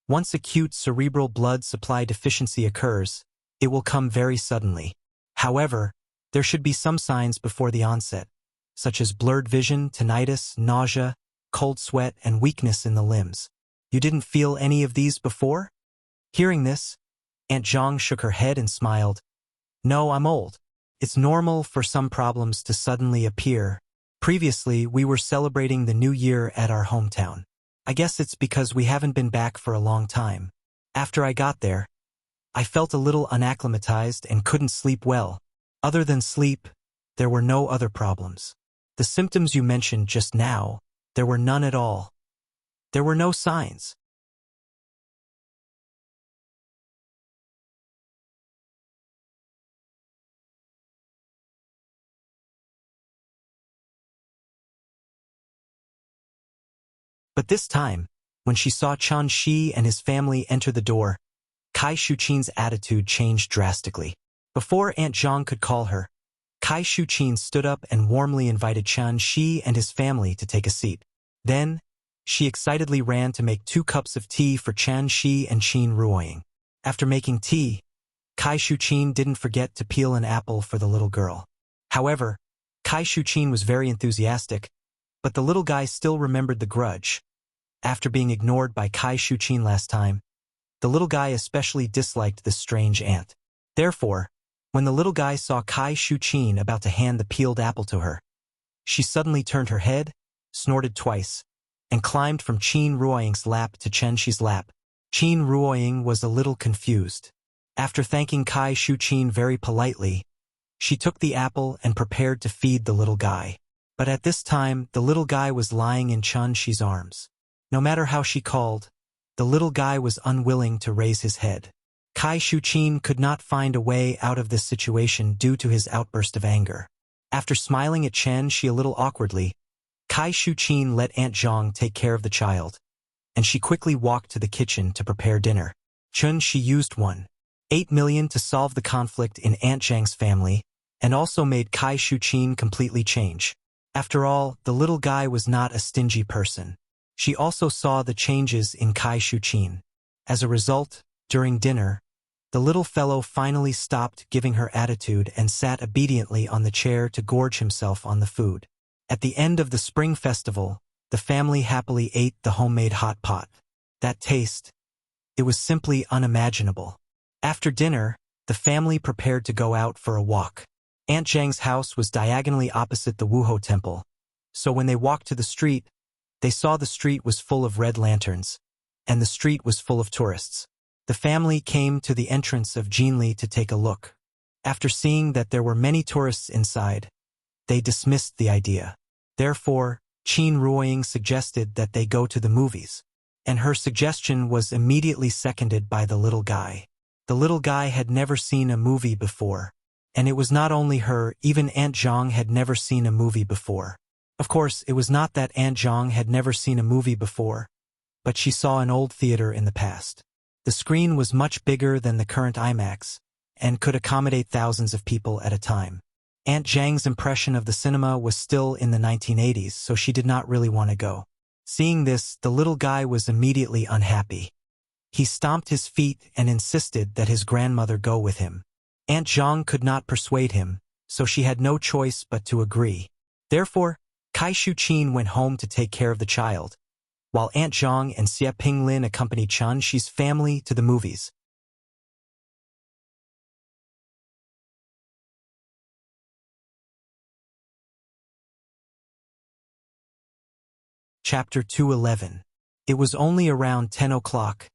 Once acute cerebral blood supply deficiency occurs, it will come very suddenly. However, there should be some signs before the onset, such as blurred vision, tinnitus, nausea, cold sweat, and weakness in the limbs. You didn't feel any of these before? Hearing this, Aunt Zhang shook her head and smiled. No, I'm old. It's normal for some problems to suddenly appear. Previously, we were celebrating the new year at our hometown. I guess it's because we haven't been back for a long time. After I got there, I felt a little unacclimatized and couldn't sleep well. Other than sleep, there were no other problems. The symptoms you mentioned just now, there were none at all. There were no signs. But this time, when she saw Chen Shi and his family enter the door, Kai Shuqin's attitude changed drastically. Before Aunt Zhang could call her, Kai Shuqin stood up and warmly invited Chen Shi and his family to take a seat. Then, she excitedly ran to make 2 cups of tea for Chen Shi and Qin Ruoying. After making tea, Kai Shuqin didn't forget to peel an apple for the little girl. However, Kai Shuqin was very enthusiastic, but the little guy still remembered the grudge. After being ignored by Kai Shuqin last time, the little guy especially disliked this strange aunt. Therefore, when the little guy saw Kai Shuqin about to hand the peeled apple to her, she suddenly turned her head, snorted twice, and climbed from Qin Ruoying's lap to Chen Shi's lap. Qin Ruoying was a little confused. After thanking Kai Shuqin very politely, she took the apple and prepared to feed the little guy. But at this time, the little guy was lying in Chen Shi's arms. No matter how she called, the little guy was unwilling to raise his head. Kai Shuqin could not find a way out of this situation due to his outburst of anger. After smiling at Chen Shi a little awkwardly, Kai Shuqin let Aunt Zhang take care of the child, and she quickly walked to the kitchen to prepare dinner. Chen Shi used 1.8 million to solve the conflict in Aunt Zhang's family, and also made Kai Shuqin completely change. After all, the little guy was not a stingy person. She also saw the changes in Kai Shuqin. As a result, during dinner, the little fellow finally stopped giving her attitude and sat obediently on the chair to gorge himself on the food. At the end of the spring festival, the family happily ate the homemade hot pot. That taste, it was simply unimaginable. After dinner, the family prepared to go out for a walk. Aunt Zhang's house was diagonally opposite the Wuho temple, so when they walked to the street, they saw the street was full of red lanterns, and the street was full of tourists. The family came to the entrance of Jinli to take a look. After seeing that there were many tourists inside, they dismissed the idea. Therefore, Qin Ruoying suggested that they go to the movies, and her suggestion was immediately seconded by the little guy. The little guy had never seen a movie before. And it was not only her, even Aunt Zhang had never seen a movie before. Of course, it was not that Aunt Zhang had never seen a movie before, but she saw an old theater in the past. The screen was much bigger than the current IMAX, and could accommodate thousands of people at a time. Aunt Zhang's impression of the cinema was still in the 1980s, so she did not really want to go. Seeing this, the little guy was immediately unhappy. He stomped his feet and insisted that his grandmother go with him. Aunt Zhang could not persuade him, so she had no choice but to agree. Therefore, Kai Shuqin went home to take care of the child, while Aunt Zhang and Xie Pinglin accompanied Chen Shi's family to the movies. Chapter 211. It was only around 10 o'clock,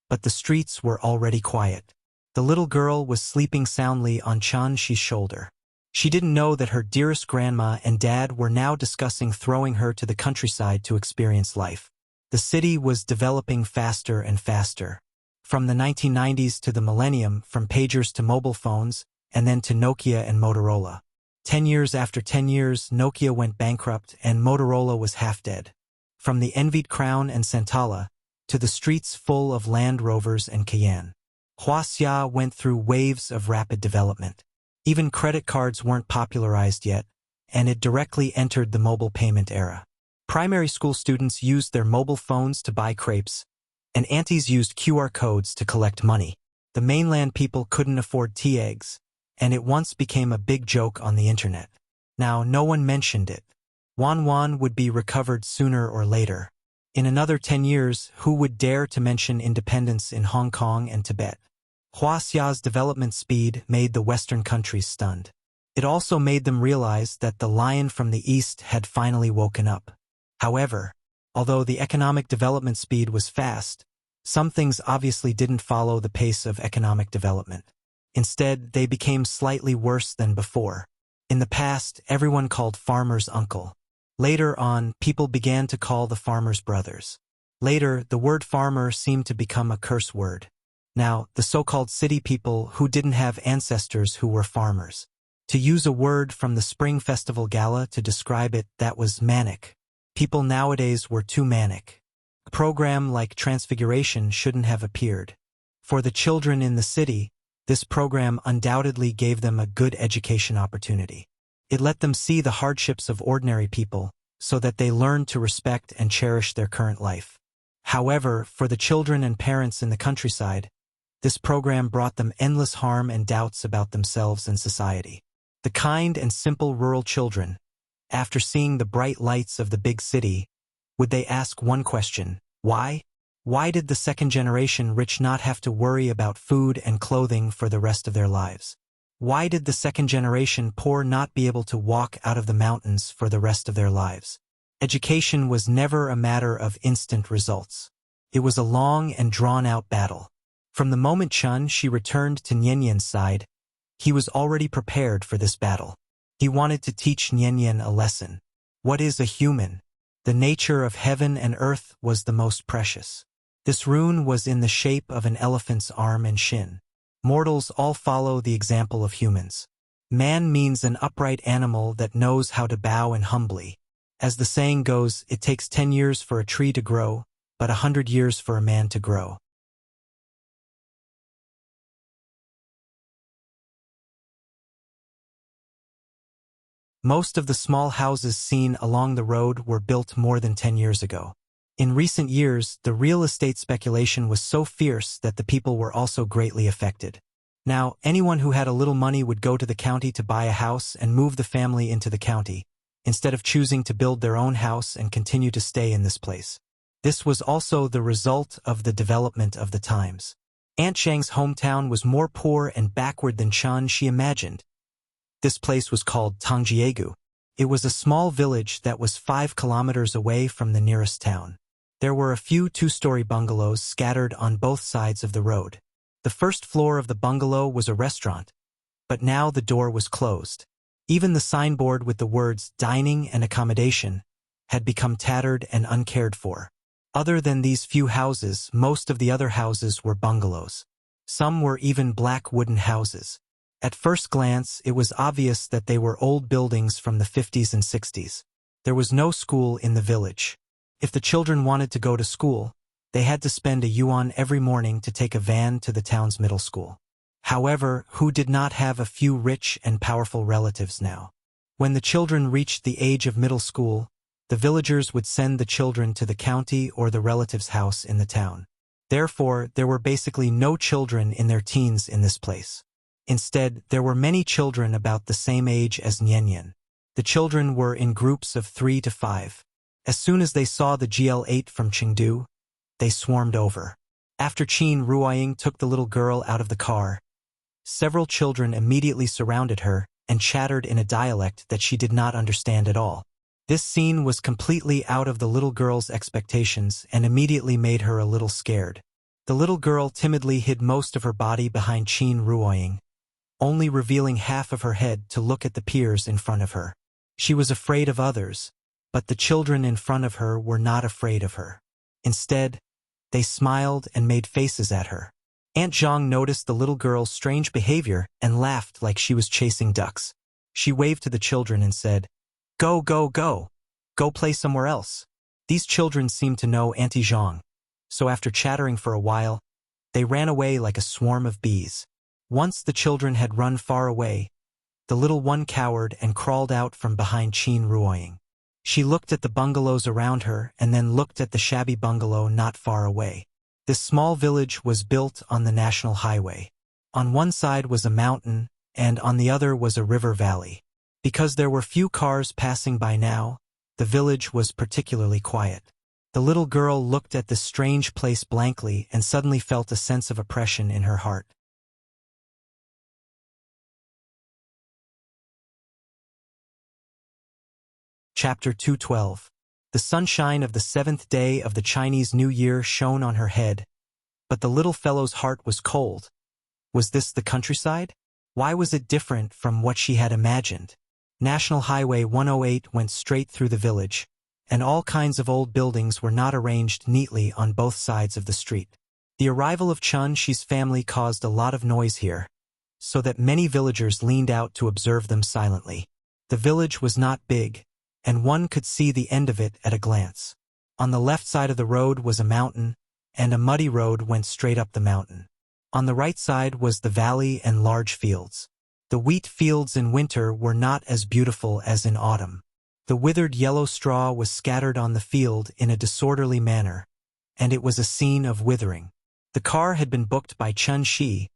but the streets were already quiet. The little girl was sleeping soundly on Chen Shi's shoulder. She didn't know that her dearest grandma and dad were now discussing throwing her to the countryside to experience life. The city was developing faster and faster. From the 1990s to the millennium, from pagers to mobile phones, and then to Nokia and Motorola. 10 years after 10 years, Nokia went bankrupt and Motorola was half dead. From the envied Crown and Santala, to the streets full of Land Rovers and Cayenne. Wuxia went through waves of rapid development. Even credit cards weren't popularized yet, and it directly entered the mobile payment era. Primary school students used their mobile phones to buy crepes, and aunties used QR codes to collect money. The mainland people couldn't afford tea eggs, and it once became a big joke on the internet. Now no one mentioned it. Wan would be recovered sooner or later. In another 10 years, who would dare to mention independence in Hong Kong and Tibet? Wuxia's development speed made the Western countries stunned. It also made them realize that the lion from the east had finally woken up. However, although the economic development speed was fast, some things obviously didn't follow the pace of economic development. Instead, they became slightly worse than before. In the past, everyone called farmers uncle. Later on, people began to call the farmers brothers. Later, the word farmer seemed to become a curse word. Now, the so-called city people who didn't have ancestors who were farmers. To use a word from the Spring Festival Gala to describe it, that was manic. People nowadays were too manic. A program like Transfiguration shouldn't have appeared. For the children in the city, this program undoubtedly gave them a good education opportunity. It let them see the hardships of ordinary people, so that they learned to respect and cherish their current life. However, for the children and parents in the countryside, this program brought them endless harm and doubts about themselves and society. The kind and simple rural children, after seeing the bright lights of the big city, would they ask one question: why? Why did the second generation rich not have to worry about food and clothing for the rest of their lives? Why did the second generation poor not be able to walk out of the mountains for the rest of their lives? Education was never a matter of instant results. It was a long and drawn-out battle. From the moment Chen Shi returned to Nianyan's side, he was already prepared for this battle. He wanted to teach Nianyan a lesson. What is a human? The nature of heaven and earth was the most precious. This rune was in the shape of an elephant's arm and shin. Mortals all follow the example of humans. Man means an upright animal that knows how to bow and humbly. As the saying goes, it takes 10 years for a tree to grow, but 100 years for a man to grow. Most of the small houses seen along the road were built more than 10 years ago. In recent years, the real estate speculation was so fierce that the people were also greatly affected. Now, anyone who had a little money would go to the county to buy a house and move the family into the county, instead of choosing to build their own house and continue to stay in this place. This was also the result of the development of the times. Aunt Shang's hometown was more poor and backward than Chen Shi imagined. This place was called Tongjiegu. It was a small village that was 5 kilometers away from the nearest town. There were a few 2-story bungalows scattered on both sides of the road. The first floor of the bungalow was a restaurant, but now the door was closed. Even the signboard with the words dining and accommodation had become tattered and uncared for. Other than these few houses, most of the other houses were bungalows. Some were even black wooden houses. At first glance, it was obvious that they were old buildings from the 50s and 60s. There was no school in the village. If the children wanted to go to school, they had to spend a yuan every morning to take a van to the town's middle school. However, who did not have a few rich and powerful relatives now? When the children reached the age of middle school, the villagers would send the children to the county or the relative's house in the town. Therefore, there were basically no children in their teens in this place. Instead, there were many children about the same age as Nian. The children were in groups of 3 to 5. As soon as they saw the GL8 from Chengdu, they swarmed over. After Qin Ruoying took the little girl out of the car, several children immediately surrounded her and chattered in a dialect that she did not understand at all. This scene was completely out of the little girl's expectations and immediately made her a little scared. The little girl timidly hid most of her body behind Qin Ruoying, only revealing half of her head to look at the peers in front of her. She was afraid of others, but the children in front of her were not afraid of her. Instead, they smiled and made faces at her. Aunt Zhang noticed the little girl's strange behavior and laughed like she was chasing ducks. She waved to the children and said, "Go, go, go! Go play somewhere else." These children seemed to know Auntie Zhang, so after chattering for a while, they ran away like a swarm of bees. Once the children had run far away, the little one cowered and crawled out from behind Qin Ruoying. She looked at the bungalows around her and then looked at the shabby bungalow not far away. This small village was built on the national highway. On one side was a mountain, and on the other was a river valley. Because there were few cars passing by now, the village was particularly quiet. The little girl looked at this strange place blankly and suddenly felt a sense of oppression in her heart. Chapter 212. The sunshine of the 7th day of the Chinese New Year shone on her head, but the little fellow's heart was cold. Was this the countryside? Why was it different from what she had imagined? National Highway 108 went straight through the village, and all kinds of old buildings were not arranged neatly on both sides of the street. The arrival of Chun Shi's family caused a lot of noise here, so that many villagers leaned out to observe them silently. The village was not big, and one could see the end of it at a glance. On the left side of the road was a mountain, and a muddy road went straight up the mountain. On the right side was the valley and large fields. The wheat fields in winter were not as beautiful as in autumn. The withered yellow straw was scattered on the field in a disorderly manner, and it was a scene of withering. The car had been booked by Chun Shi,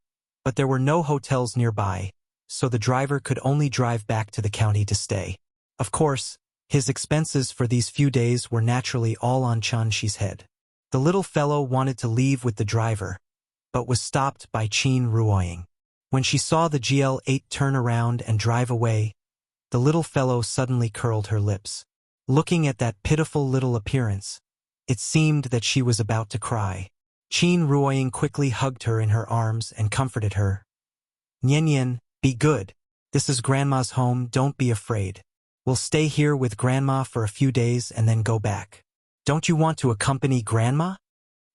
but there were no hotels nearby, so the driver could only drive back to the county to stay. Of course, his expenses for these few days were naturally all on Chun Shi's head. The little fellow wanted to leave with the driver, but was stopped by Qin Ruoying. When she saw the GL8 turn around and drive away, the little fellow suddenly curled her lips. Looking at that pitiful little appearance, it seemed that she was about to cry. Qin Ruoying quickly hugged her in her arms and comforted her. "Nian, be good. This is Grandma's home, don't be afraid. We'll stay here with Grandma for a few days and then go back. Don't you want to accompany Grandma?"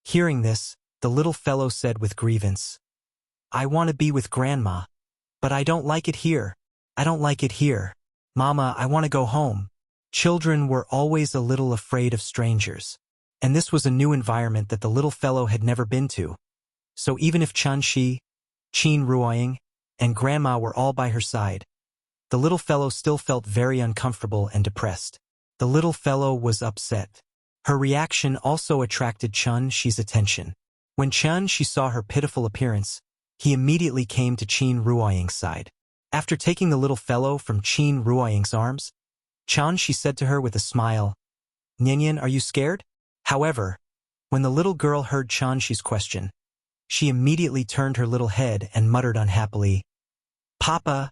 Hearing this, the little fellow said with grievance, "I want to be with Grandma, but I don't like it here. I don't like it here. Mama, I want to go home." Children were always a little afraid of strangers, and this was a new environment that the little fellow had never been to. So even if Chun Shi, Qin Ruoying, and Grandma were all by her side, the little fellow still felt very uncomfortable and depressed. The little fellow was upset. Her reaction also attracted Chun Shi's attention. When Chun Shi saw her pitiful appearance, he immediately came to Qin Ruoying's side. After taking the little fellow from Qin Ruoying's arms, Chun Shi said to her with a smile, "Nian, are you scared?" However, when the little girl heard Chun Shi's question, she immediately turned her little head and muttered unhappily, "Papa,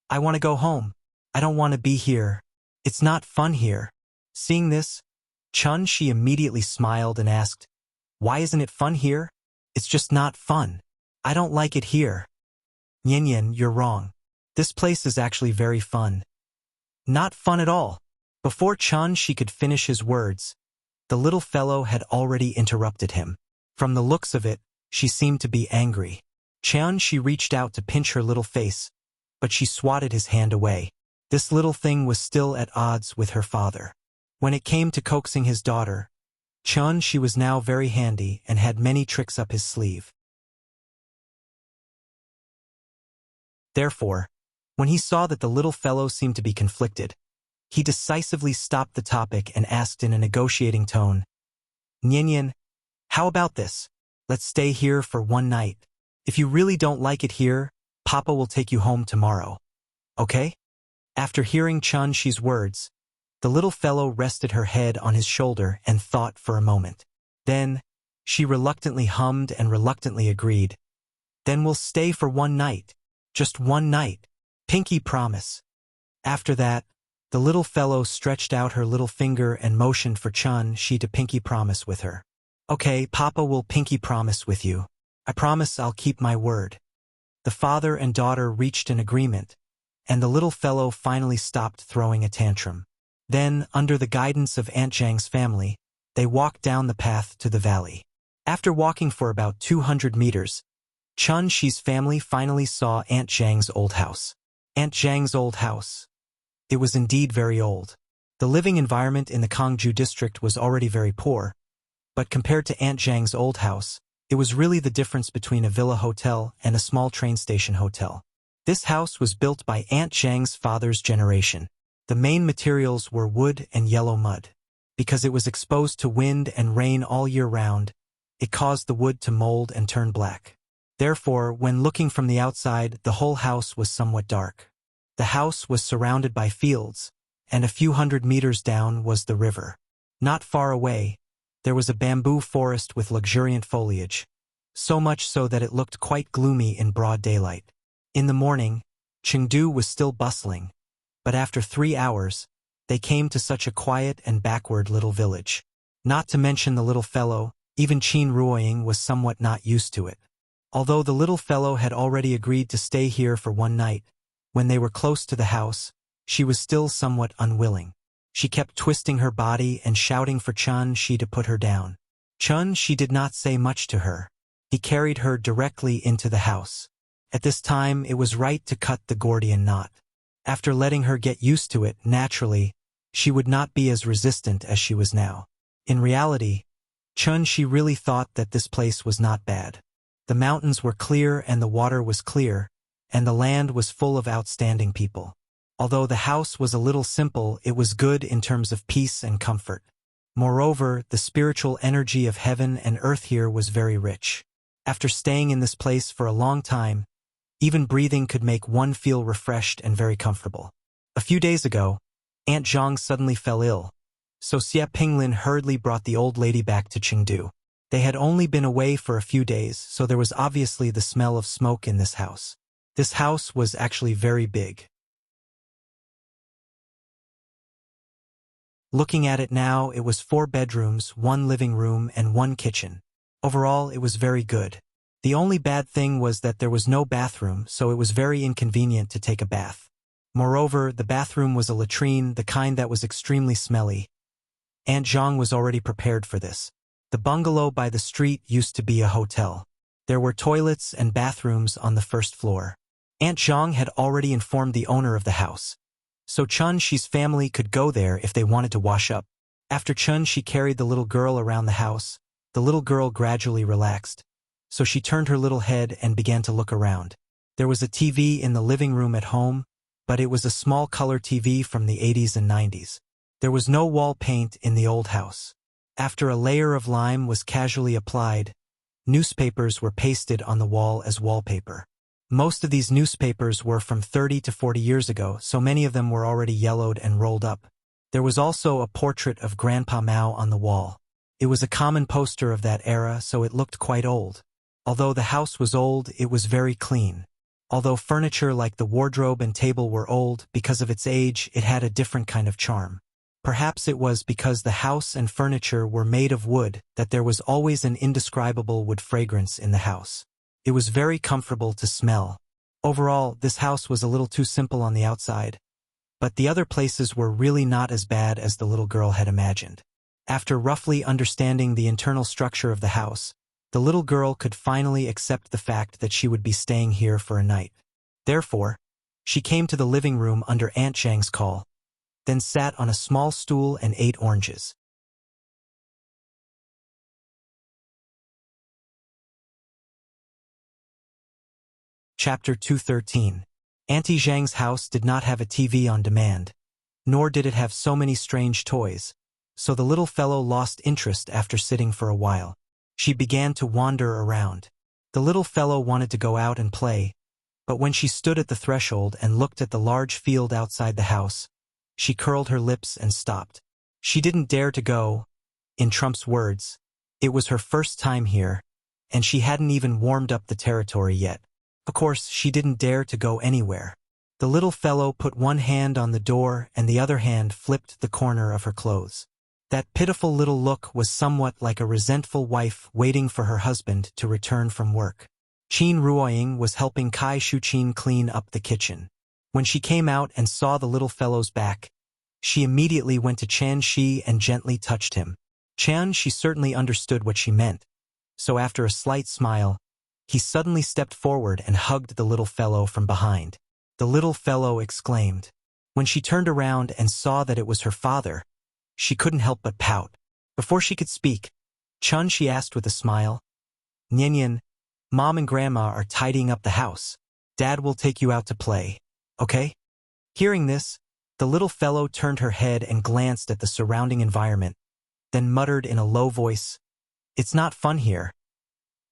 I want to go home. I don't want to be here. It's not fun here." Seeing this, Chun Shi immediately smiled and asked, "Why isn't it fun here?" "It's just not fun. I don't like it here." "Nian, you're wrong. This place is actually very fun." "Not fun at all." Before Chun Shi could finish his words, the little fellow had already interrupted him. From the looks of it, she seemed to be angry. She reached out to pinch her little face, but she swatted his hand away. This little thing was still at odds with her father. When it came to coaxing his daughter, she was now very handy and had many tricks up his sleeve. Therefore, when he saw that the little fellow seemed to be conflicted, he decisively stopped the topic and asked in a negotiating tone, "Nyan, how about this? Let's stay here for one night. If you really don't like it here, Papa will take you home tomorrow. Okay?" After hearing Shi's words, the little fellow rested her head on his shoulder and thought for a moment. Then, she reluctantly hummed and reluctantly agreed. "Then we'll stay for one night. Just one night. Pinky promise." After that, the little fellow stretched out her little finger and motioned for Shi to pinky promise with her. "Okay, Papa will pinky promise with you. I promise I'll keep my word." The father and daughter reached an agreement, and the little fellow finally stopped throwing a tantrum. Then, under the guidance of Aunt Zhang's family, they walked down the path to the valley. After walking for about 200 meters, Shi's family finally saw Aunt Zhang's old house. Aunt Zhang's old house. It was indeed very old. The living environment in the Kangju district was already very poor, but compared to Aunt Zhang's old house, it was really the difference between a villa hotel and a small train station hotel. This house was built by Aunt Zhang's father's generation. The main materials were wood and yellow mud. Because it was exposed to wind and rain all year round, it caused the wood to mold and turn black. Therefore, when looking from the outside, the whole house was somewhat dark. The house was surrounded by fields, and a few hundred meters down was the river. Not far away, there was a bamboo forest with luxuriant foliage, so much so that it looked quite gloomy in broad daylight. In the morning, Chengdu was still bustling, but after 3 hours, they came to such a quiet and backward little village. Not to mention the little fellow, even Qin Ruoying was somewhat not used to it. Although the little fellow had already agreed to stay here for one night, when they were close to the house, she was still somewhat unwilling. She kept twisting her body and shouting for Shi to put her down. Shi did not say much to her. He carried her directly into the house. At this time, it was right to cut the Gordian knot. After letting her get used to it, naturally, she would not be as resistant as she was now. In reality, Shi really thought that this place was not bad. The mountains were clear and the water was clear, and the land was full of outstanding people. Although the house was a little simple, it was good in terms of peace and comfort. Moreover, the spiritual energy of heaven and earth here was very rich. After staying in this place for a long time, even breathing could make one feel refreshed and very comfortable. A few days ago, Aunt Zhang suddenly fell ill, so Xie Pinglin hurriedly brought the old lady back to Chengdu. They had only been away for a few days, so there was obviously the smell of smoke in this house. This house was actually very big. Looking at it now, it was 4 bedrooms, 1 living room, and 1 kitchen. Overall, it was very good. The only bad thing was that there was no bathroom, so it was very inconvenient to take a bath. Moreover, the bathroom was a latrine, the kind that was extremely smelly. Aunt Zhang was already prepared for this. The bungalow by the street used to be a hotel. There were toilets and bathrooms on the first floor. Aunt Zhang had already informed the owner of the house, so Shi's family could go there if they wanted to wash up. After Shi carried the little girl around the house, the little girl gradually relaxed, so she turned her little head and began to look around. There was a TV in the living room at home, but it was a small color TV from the 80s and 90s. There was no wall paint in the old house. After a layer of lime was casually applied, newspapers were pasted on the wall as wallpaper. Most of these newspapers were from 30 to 40 years ago, so many of them were already yellowed and rolled up. There was also a portrait of Grandpa Mao on the wall. It was a common poster of that era, so it looked quite old. Although the house was old, it was very clean. Although furniture like the wardrobe and table were old, because of its age, it had a different kind of charm. Perhaps it was because the house and furniture were made of wood that there was always an indescribable wood fragrance in the house. It was very comfortable to smell. Overall, this house was a little too simple on the outside, but the other places were really not as bad as the little girl had imagined. After roughly understanding the internal structure of the house, the little girl could finally accept the fact that she would be staying here for a night. Therefore, she came to the living room under Aunt Zhang's call, then sat on a small stool and ate oranges. Chapter 213. Auntie Zhang's house did not have a TV on demand, nor did it have so many strange toys, so the little fellow lost interest after sitting for a while. She began to wander around. The little fellow wanted to go out and play, but when she stood at the threshold and looked at the large field outside the house, she curled her lips and stopped. She didn't dare to go. In Trump's words, it was her first time here, and she hadn't even warmed up the territory yet. Of course, she didn't dare to go anywhere. The little fellow put one hand on the door and the other hand flipped the corner of her clothes. That pitiful little look was somewhat like a resentful wife waiting for her husband to return from work. Qin Ruoying was helping Kai Shuqin clean up the kitchen. When she came out and saw the little fellow's back, she immediately went to Chan Shi and gently touched him. Chan Shi certainly understood what she meant, so after a slight smile, he suddenly stepped forward and hugged the little fellow from behind. The little fellow exclaimed. When she turned around and saw that it was her father, she couldn't help but pout. Before she could speak, Chun Shi asked with a smile, "Nian, Mom and Grandma are tidying up the house. Dad will take you out to play, okay?" Hearing this, the little fellow turned her head and glanced at the surrounding environment, then muttered in a low voice, "It's not fun here."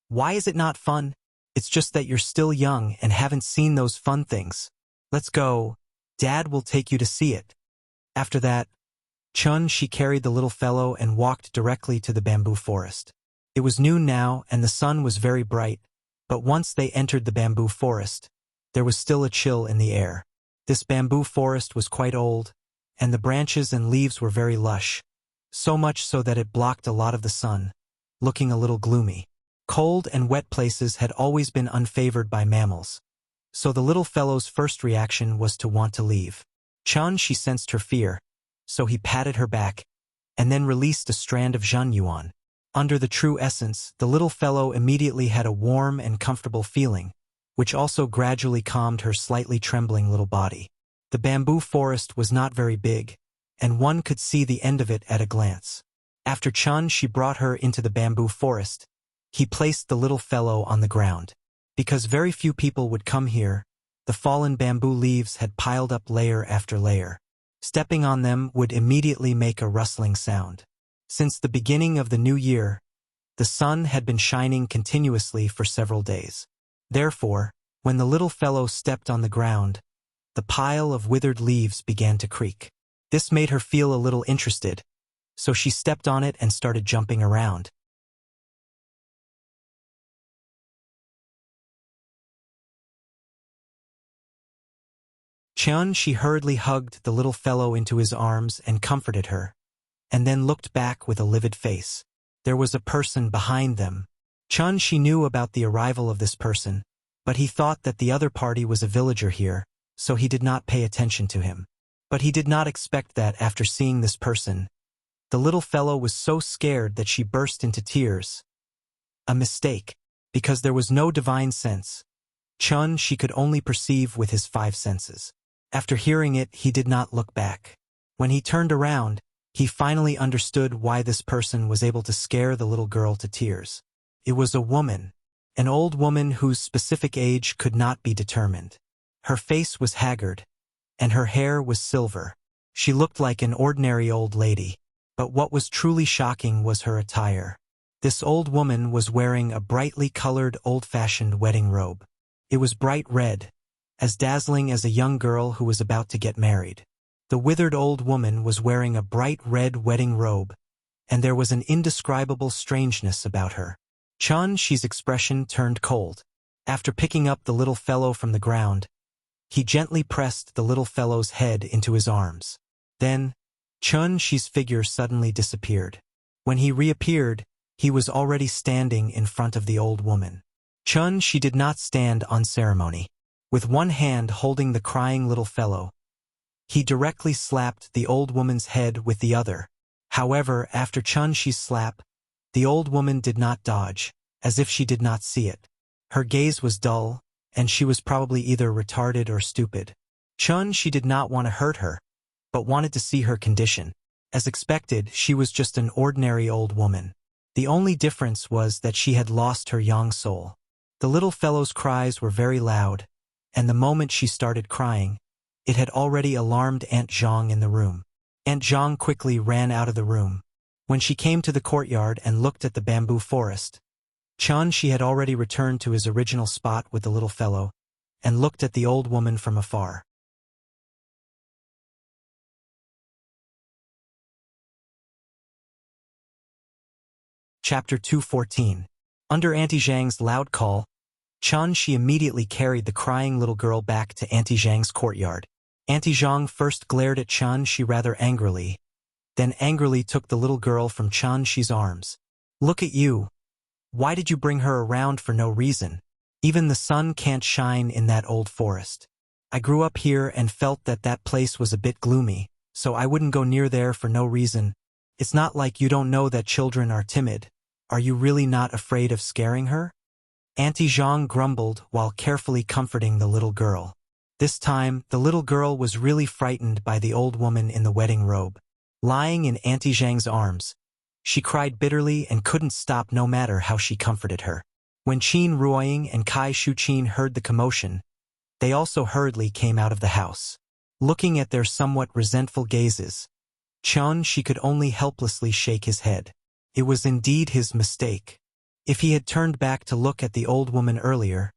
"Why is it not fun? It's just that you're still young and haven't seen those fun things. Let's go. Dad will take you to see it." After that, Chun Shi carried the little fellow and walked directly to the bamboo forest. It was noon now and the sun was very bright, but once they entered the bamboo forest, there was still a chill in the air. This bamboo forest was quite old, and the branches and leaves were very lush, so much so that it blocked a lot of the sun, looking a little gloomy. Cold and wet places had always been unfavored by mammals, so the little fellow's first reaction was to want to leave. Chun Shi sensed her fear, so he patted her back, and then released a strand of Zhen Yuan. Under the true essence, the little fellow immediately had a warm and comfortable feeling, which also gradually calmed her slightly trembling little body. The bamboo forest was not very big, and one could see the end of it at a glance. After Chun Shi brought her into the bamboo forest, he placed the little fellow on the ground. Because very few people would come here, the fallen bamboo leaves had piled up layer after layer. Stepping on them would immediately make a rustling sound. Since the beginning of the new year, the sun had been shining continuously for several days. Therefore, when the little fellow stepped on the ground, the pile of withered leaves began to creak. This made her feel a little interested, so she stepped on it and started jumping around. Chun Shi hurriedly hugged the little fellow into his arms and comforted her, and then looked back with a livid face. There was a person behind them. Chun Shi knew about the arrival of this person, but he thought that the other party was a villager here, so he did not pay attention to him. But he did not expect that after seeing this person, the little fellow was so scared that she burst into tears. A mistake, because there was no divine sense. Chun Shi could only perceive with his 5 senses. After hearing it, he did not look back. When he turned around, he finally understood why this person was able to scare the little girl to tears. It was a woman, an old woman whose specific age could not be determined. Her face was haggard, and her hair was silver. She looked like an ordinary old lady, but what was truly shocking was her attire. This old woman was wearing a brightly colored old-fashioned wedding robe. It was bright red, as dazzling as a young girl who was about to get married. The withered old woman was wearing a bright red wedding robe, and there was an indescribable strangeness about her. Chun Shi's expression turned cold. After picking up the little fellow from the ground, he gently pressed the little fellow's head into his arms. Then, Chun Shi's figure suddenly disappeared. When he reappeared, he was already standing in front of the old woman. Chun Shi did not stand on ceremony. With one hand holding the crying little fellow, he directly slapped the old woman's head with the other. However, after Chun Shi's slap, the old woman did not dodge. as if she did not see it. Her gaze was dull, and she was probably either retarded or stupid. She did not want to hurt her, but wanted to see her condition. As expected, she was just an ordinary old woman. The only difference was that she had lost her young soul. The little fellow's cries were very loud, and the moment she started crying, it had already alarmed Aunt Zhang in the room. Aunt Zhang quickly ran out of the room. When she came to the courtyard and looked at the bamboo forest, she had already returned to his original spot with the little fellow, and looked at the old woman from afar. Chapter 214. Under Auntie Zhang's loud call, she immediately carried the crying little girl back to Auntie Zhang's courtyard. Auntie Zhang first glared at she rather angrily, then angrily took the little girl from Shi's arms. "Look at you. Why did you bring her around for no reason? Even the sun can't shine in that old forest. I grew up here and felt that that place was a bit gloomy, so I wouldn't go near there for no reason. It's not like you don't know that children are timid. Are you really not afraid of scaring her?" Auntie Zhang grumbled while carefully comforting the little girl. This time, the little girl was really frightened by the old woman in the wedding robe. Lying in Auntie Zhang's arms, she cried bitterly and couldn't stop no matter how she comforted her. When Qin Ruoying and Kai Shuqin heard the commotion, they also hurriedly came out of the house. Looking at their somewhat resentful gazes, she could only helplessly shake his head. It was indeed his mistake. If he had turned back to look at the old woman earlier,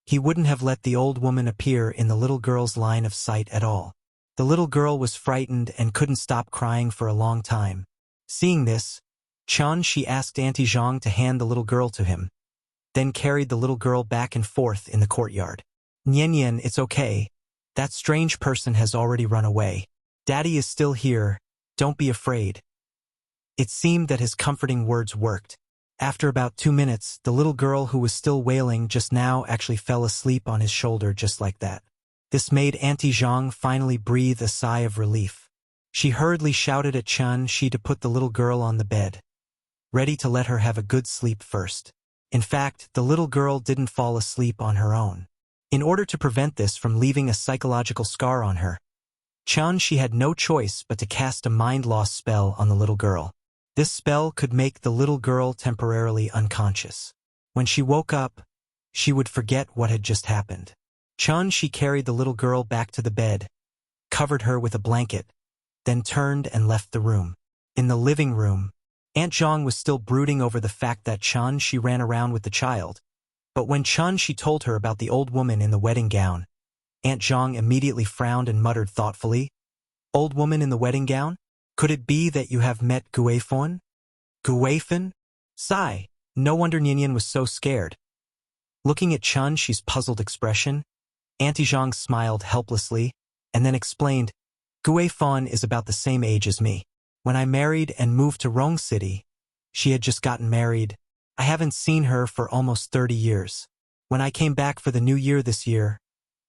he wouldn't have let the old woman appear in the little girl's line of sight at all. The little girl was frightened and couldn't stop crying for a long time. Seeing this, she asked Auntie Zhang to hand the little girl to him, then carried the little girl back and forth in the courtyard. "Nian, it's okay. That strange person has already run away. Daddy is still here. Don't be afraid." It seemed that his comforting words worked. After about 2 minutes, the little girl who was still wailing just now actually fell asleep on his shoulder just like that. This made Auntie Zhang finally breathe a sigh of relief. She hurriedly shouted at Shi to put the little girl on the bed, ready to let her have a good sleep first. In fact, the little girl didn't fall asleep on her own. In order to prevent this from leaving a psychological scar on her, Shi had no choice but to cast a mind-loss spell on the little girl. This spell could make the little girl temporarily unconscious. When she woke up, she would forget what had just happened. She carried the little girl back to the bed, covered her with a blanket, then turned and left the room. In the living room, Aunt Zhang was still brooding over the fact that she ran around with the child. But when she told her about the old woman in the wedding gown, Aunt Zhang immediately frowned and muttered thoughtfully, "Old woman in the wedding gown? Could it be that you have met Guifan?" "Guifan?" Sigh. No wonder Nian was so scared. Looking at Shi's puzzled expression, Auntie Zhang smiled helplessly, and then explained, "Guifan is about the same age as me. When I married and moved to Rong City, she had just gotten married. I haven't seen her for almost 30 years. When I came back for the new year this year,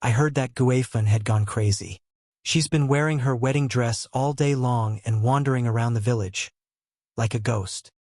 I heard that Guifan had gone crazy. She's been wearing her wedding dress all day long and wandering around the village, like a ghost."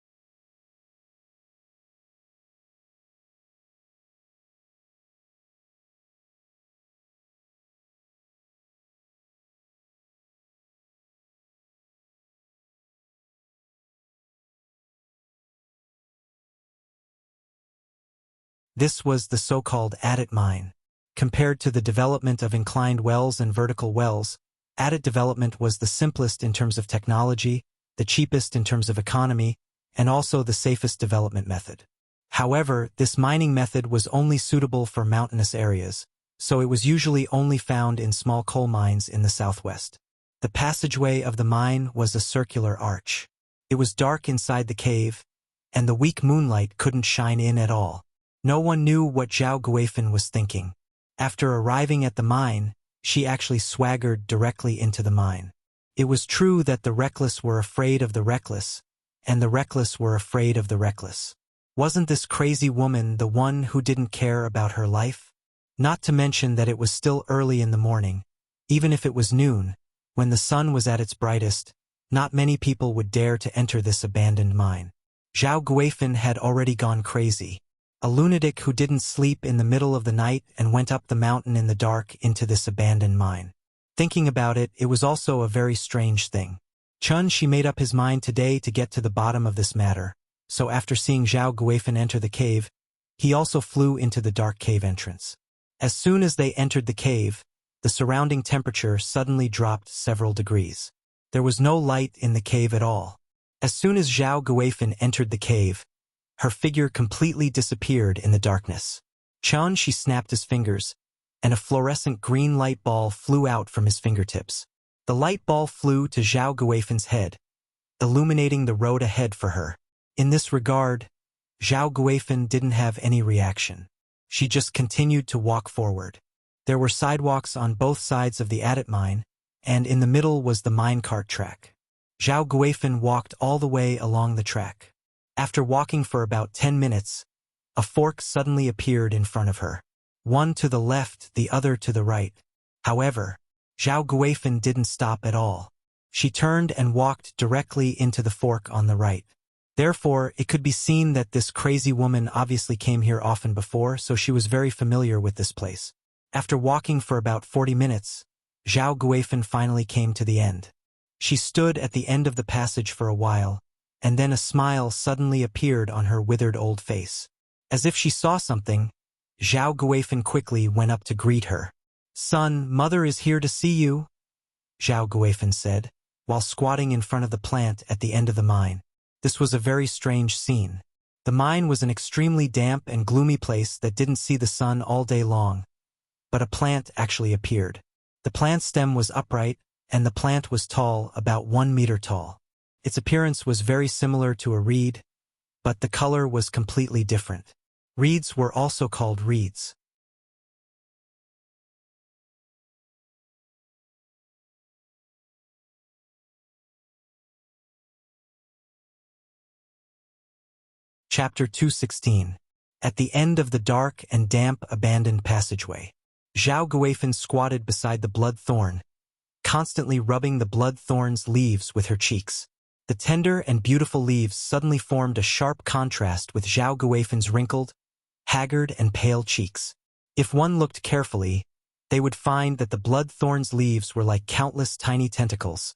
This was the so-called adit mine. Compared to the development of inclined wells and vertical wells, adit development was the simplest in terms of technology, the cheapest in terms of economy, and also the safest development method. However, this mining method was only suitable for mountainous areas, so it was usually only found in small coal mines in the southwest. The passageway of the mine was a circular arch. It was dark inside the cave, and the weak moonlight couldn't shine in at all. No one knew what Zhao Guifan was thinking. After arriving at the mine, she actually swaggered directly into the mine. It was true that the reckless were afraid of the reckless, and the reckless were afraid of the reckless. Wasn't this crazy woman the one who didn't care about her life? Not to mention that it was still early in the morning. Even if it was noon, when the sun was at its brightest, not many people would dare to enter this abandoned mine. Zhao Guifan had already gone crazy. a lunatic who didn't sleep in the middle of the night and went up the mountain in the dark into this abandoned mine. Thinking about it, it was also a very strange thing. She made up his mind today to get to the bottom of this matter, so after seeing Zhao Guifan enter the cave, he also flew into the dark cave entrance. As soon as they entered the cave, the surrounding temperature suddenly dropped several degrees. There was no light in the cave at all. As soon as Zhao Guifan entered the cave, her figure completely disappeared in the darkness. She snapped his fingers, and a fluorescent green light ball flew out from his fingertips. The light ball flew to Zhao Guifan's head, illuminating the road ahead for her. In this regard, Zhao Guifan didn't have any reaction. She just continued to walk forward. There were sidewalks on both sides of the adit mine, and in the middle was the minecart track. Zhao Guifan walked all the way along the track. After walking for about 10 minutes, a fork suddenly appeared in front of her. One to the left, the other to the right. However, Zhao Guifan didn't stop at all. She turned and walked directly into the fork on the right. Therefore, it could be seen that this crazy woman obviously came here often before, so she was very familiar with this place. After walking for about 40 minutes, Zhao Guifan finally came to the end. She stood at the end of the passage for a while, and then a smile suddenly appeared on her withered old face. As if she saw something, Zhao Guifan quickly went up to greet her. "Son, mother is here to see you," Zhao Guifan said, while squatting in front of the plant at the end of the mine. This was a very strange scene. The mine was an extremely damp and gloomy place that didn't see the sun all day long, but a plant actually appeared. The plant stem was upright, and the plant was tall, about 1 meter tall. Its appearance was very similar to a reed, but the color was completely different. Reeds were also called reeds. Chapter 216. At the end of the dark and damp abandoned passageway, Zhao Guifan squatted beside the blood thorn, constantly rubbing the blood thorn's leaves with her cheeks. The tender and beautiful leaves suddenly formed a sharp contrast with Zhao Guifan's wrinkled, haggard and pale cheeks. If one looked carefully, they would find that the blood thorn's leaves were like countless tiny tentacles,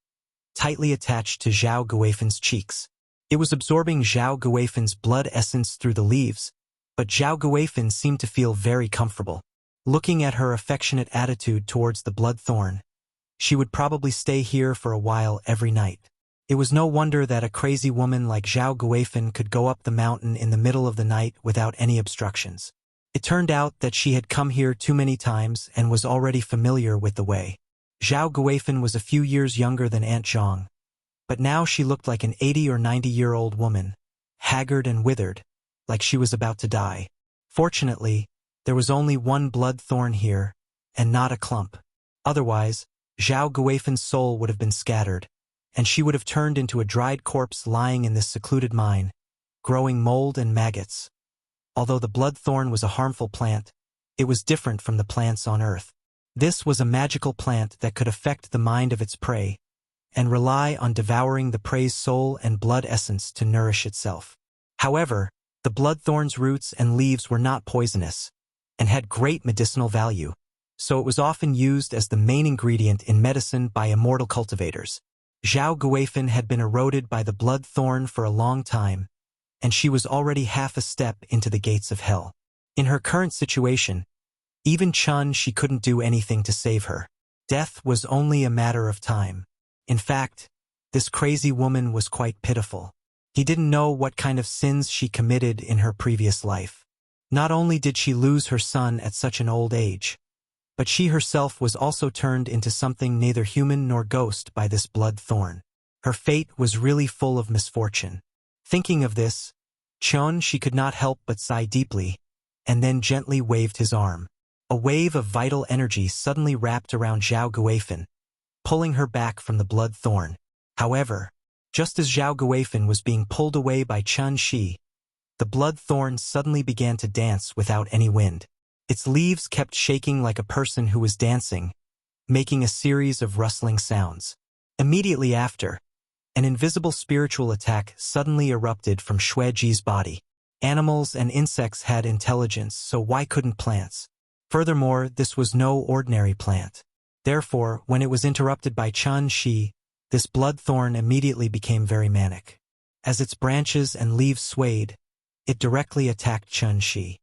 tightly attached to Zhao Guifan's cheeks. It was absorbing Zhao Guifan's blood essence through the leaves, but Zhao Guifan seemed to feel very comfortable. Looking at her affectionate attitude towards the blood thorn, she would probably stay here for a while every night. It was no wonder that a crazy woman like Zhao Guifan could go up the mountain in the middle of the night without any obstructions. It turned out that she had come here too many times and was already familiar with the way. Zhao Guifan was a few years younger than Aunt Zhang, but now she looked like an 80 or 90-year-old woman, haggard and withered, like she was about to die. Fortunately, there was only one blood thorn here, and not a clump. Otherwise, Zhao Guifan's soul would have been scattered, and she would have turned into a dried corpse lying in this secluded mine, growing mold and maggots. Although the blood thorn was a harmful plant, it was different from the plants on Earth. This was a magical plant that could affect the mind of its prey, and rely on devouring the prey's soul and blood essence to nourish itself. However, the bloodthorn's roots and leaves were not poisonous, and had great medicinal value, so it was often used as the main ingredient in medicine by immortal cultivators. Zhao Guifan had been eroded by the blood thorn for a long time, and she was already half a step into the gates of hell. In her current situation, even she couldn't do anything to save her. Death was only a matter of time. In fact, this crazy woman was quite pitiful. He didn't know what kind of sins she committed in her previous life. Not only did she lose her son at such an old age, but she herself was also turned into something neither human nor ghost by this blood thorn. Her fate was really full of misfortune. Thinking of this, she could not help but sigh deeply, and then gently waved his arm. A wave of vital energy suddenly wrapped around Zhao Guifan, pulling her back from the blood thorn. However, just as Zhao Guifan was being pulled away by Shi, the blood thorn suddenly began to dance without any wind. Its leaves kept shaking like a person who was dancing, making a series of rustling sounds. Immediately after, an invisible spiritual attack suddenly erupted from Shueji's body. Animals and insects had intelligence, so why couldn't plants? Furthermore, this was no ordinary plant. Therefore, when it was interrupted by Chun Shi, this bloodthorn immediately became very manic. As its branches and leaves swayed, it directly attacked Chun Shi.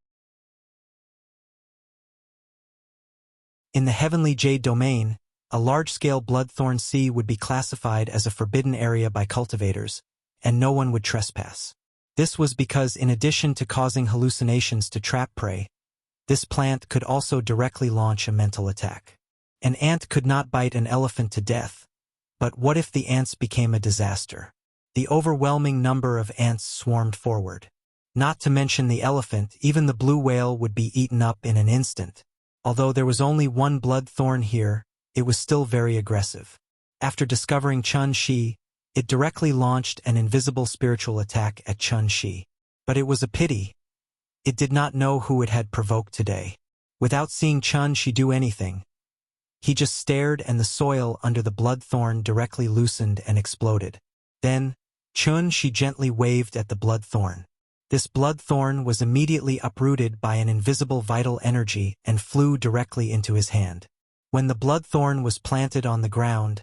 In the heavenly jade domain, a large-scale bloodthorn sea would be classified as a forbidden area by cultivators, and no one would trespass. This was because in addition to causing hallucinations to trap prey, this plant could also directly launch a mental attack. An ant could not bite an elephant to death, but what if the ants became a disaster? The overwhelming number of ants swarmed forward. Not to mention the elephant, even the blue whale would be eaten up in an instant. Although there was only one bloodthorn here, it was still very aggressive. After discovering Chun Shi, it directly launched an invisible spiritual attack at Chun Shi. But it was a pity. It did not know who it had provoked today. Without seeing Chun Shi do anything, he just stared and the soil under the bloodthorn directly loosened and exploded. Then, Chun Shi gently waved at the bloodthorn. This bloodthorn was immediately uprooted by an invisible vital energy and flew directly into his hand. When the bloodthorn was planted on the ground,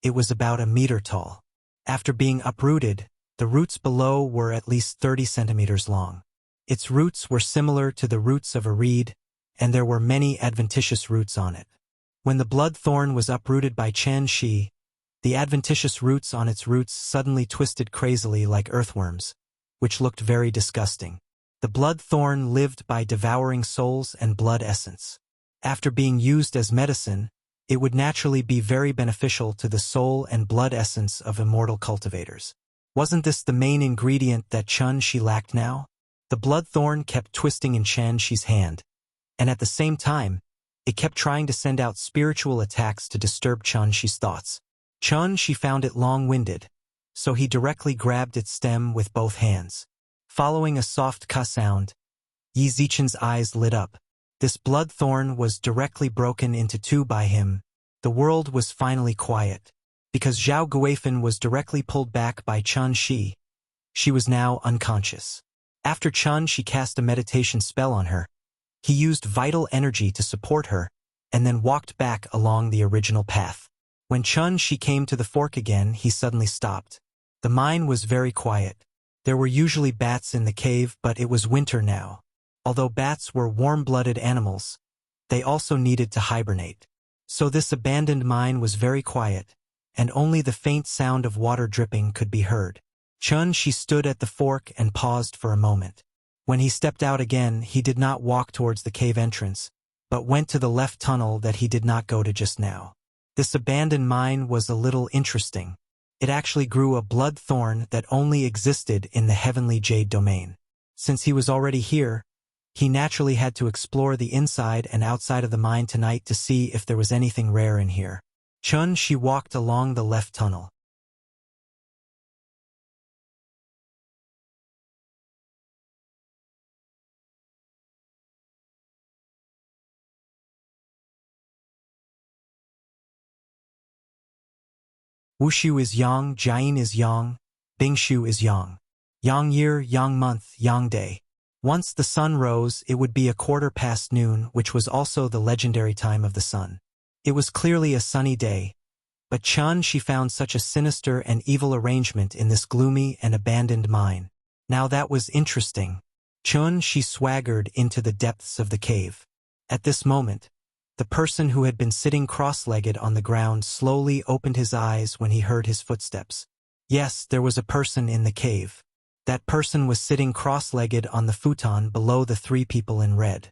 it was about a meter tall. After being uprooted, the roots below were at least 30 centimeters long. Its roots were similar to the roots of a reed, and there were many adventitious roots on it. When the bloodthorn was uprooted by Chun Shi, the adventitious roots on its roots suddenly twisted crazily like earthworms, which looked very disgusting. The bloodthorn lived by devouring souls and blood essence. After being used as medicine, it would naturally be very beneficial to the soul and blood essence of immortal cultivators. Wasn't this the main ingredient that Chun Shi lacked now? The bloodthorn kept twisting in Chun Shi's hand, and at the same time, it kept trying to send out spiritual attacks to disturb Chun Shi's thoughts. Chun Shi found it long-winded, so he directly grabbed its stem with both hands. Following a soft ka sound, Yi Zichen's eyes lit up. This bloodthorn was directly broken into two by him. The world was finally quiet. Because Zhao Guifan was directly pulled back by Chun Shi, she was now unconscious. After Chun Shi cast a meditation spell on her, he used vital energy to support her, and then walked back along the original path. When Chun Shi came to the fork again, he suddenly stopped. The mine was very quiet. There were usually bats in the cave, but it was winter now. Although bats were warm-blooded animals, they also needed to hibernate. So this abandoned mine was very quiet, and only the faint sound of water dripping could be heard. Chun Shi stood at the fork and paused for a moment. When he stepped out again, he did not walk towards the cave entrance, but went to the left tunnel that he did not go to just now. This abandoned mine was a little interesting. It actually grew a blood thorn that only existed in the heavenly jade domain. Since he was already here, he naturally had to explore the inside and outside of the mine tonight to see if there was anything rare in here. Chun Shi walked along the left tunnel. Wushu is yang, Jian is yang, Bingshu is yang. Yang year, yang month, yang day. Once the sun rose, it would be 1:15 noon, which was also the legendary time of the sun. It was clearly a sunny day, but Chun Shi found such a sinister and evil arrangement in this gloomy and abandoned mine. Now that was interesting. Chun Shi swaggered into the depths of the cave. At this moment, the person who had been sitting cross-legged on the ground slowly opened his eyes when he heard his footsteps. Yes, there was a person in the cave. That person was sitting cross-legged on the futon below the three people in red.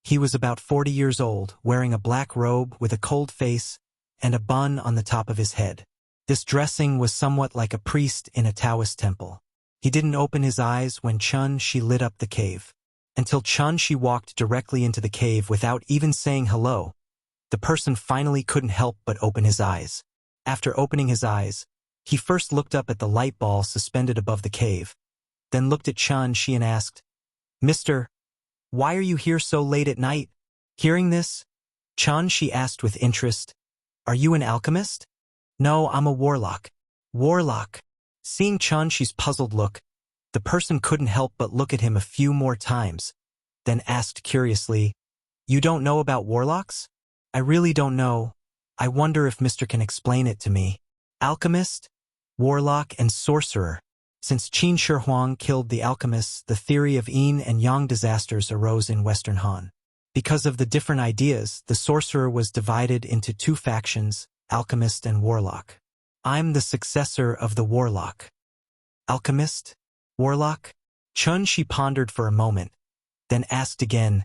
He was about 40 years old, wearing a black robe with a cold face and a bun on the top of his head. This dressing was somewhat like a priest in a Taoist temple. He didn't open his eyes when Chun Shi lit up the cave. Until Chun Shi walked directly into the cave without even saying hello, the person finally couldn't help but open his eyes. After opening his eyes, he first looked up at the light ball suspended above the cave, then looked at Chun Shi and asked, "Mister, why are you here so late at night?" Hearing this, Chun Shi asked with interest, "Are you an alchemist?" "No, I'm a warlock." "Warlock." Seeing Chun Shi's puzzled look, The person couldn't help but look at him a few more times, then asked curiously, "You don't know about warlocks?" "I really don't know. I wonder if Mr. can explain it to me." Alchemist, warlock, and sorcerer. Since Qin Shi Huang killed the alchemists, the theory of yin and yang disasters arose in Western Han. Because of the different ideas, the sorcerer was divided into two factions, alchemist and warlock. "I'm the successor of the warlock." "Alchemist? Warlock?" Chun Shi pondered for a moment, then asked again,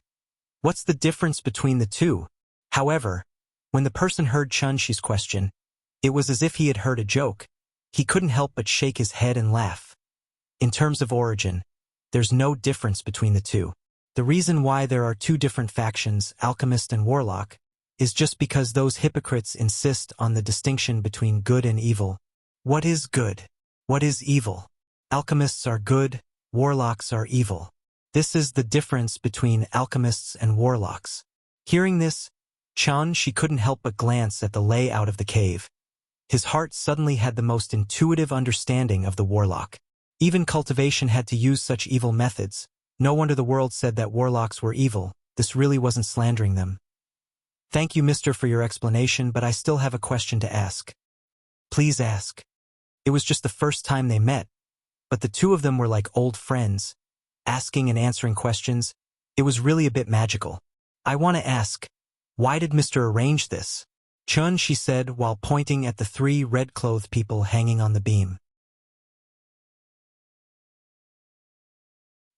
"What's the difference between the two?" However, when the person heard Chun Shi's question, it was as if he had heard a joke. He couldn't help but shake his head and laugh. In terms of origin, there's no difference between the two. The reason why there are two different factions, alchemist and warlock, is just because those hypocrites insist on the distinction between good and evil. What is good? What is evil? Alchemists are good, warlocks are evil. This is the difference between alchemists and warlocks. Hearing this, Chun Shi couldn't help but glance at the layout of the cave. His heart suddenly had the most intuitive understanding of the warlock. Even cultivation had to use such evil methods. No wonder the world said that warlocks were evil. This really wasn't slandering them. "Thank you, mister, for your explanation, but I still have a question to ask." "Please ask." It was just the first time they met, but the two of them were like old friends, asking and answering questions. It was really a bit magical. "I want to ask, why did Mr. arrange this?" Chun Shi said while pointing at the three red-clothed people hanging on the beam.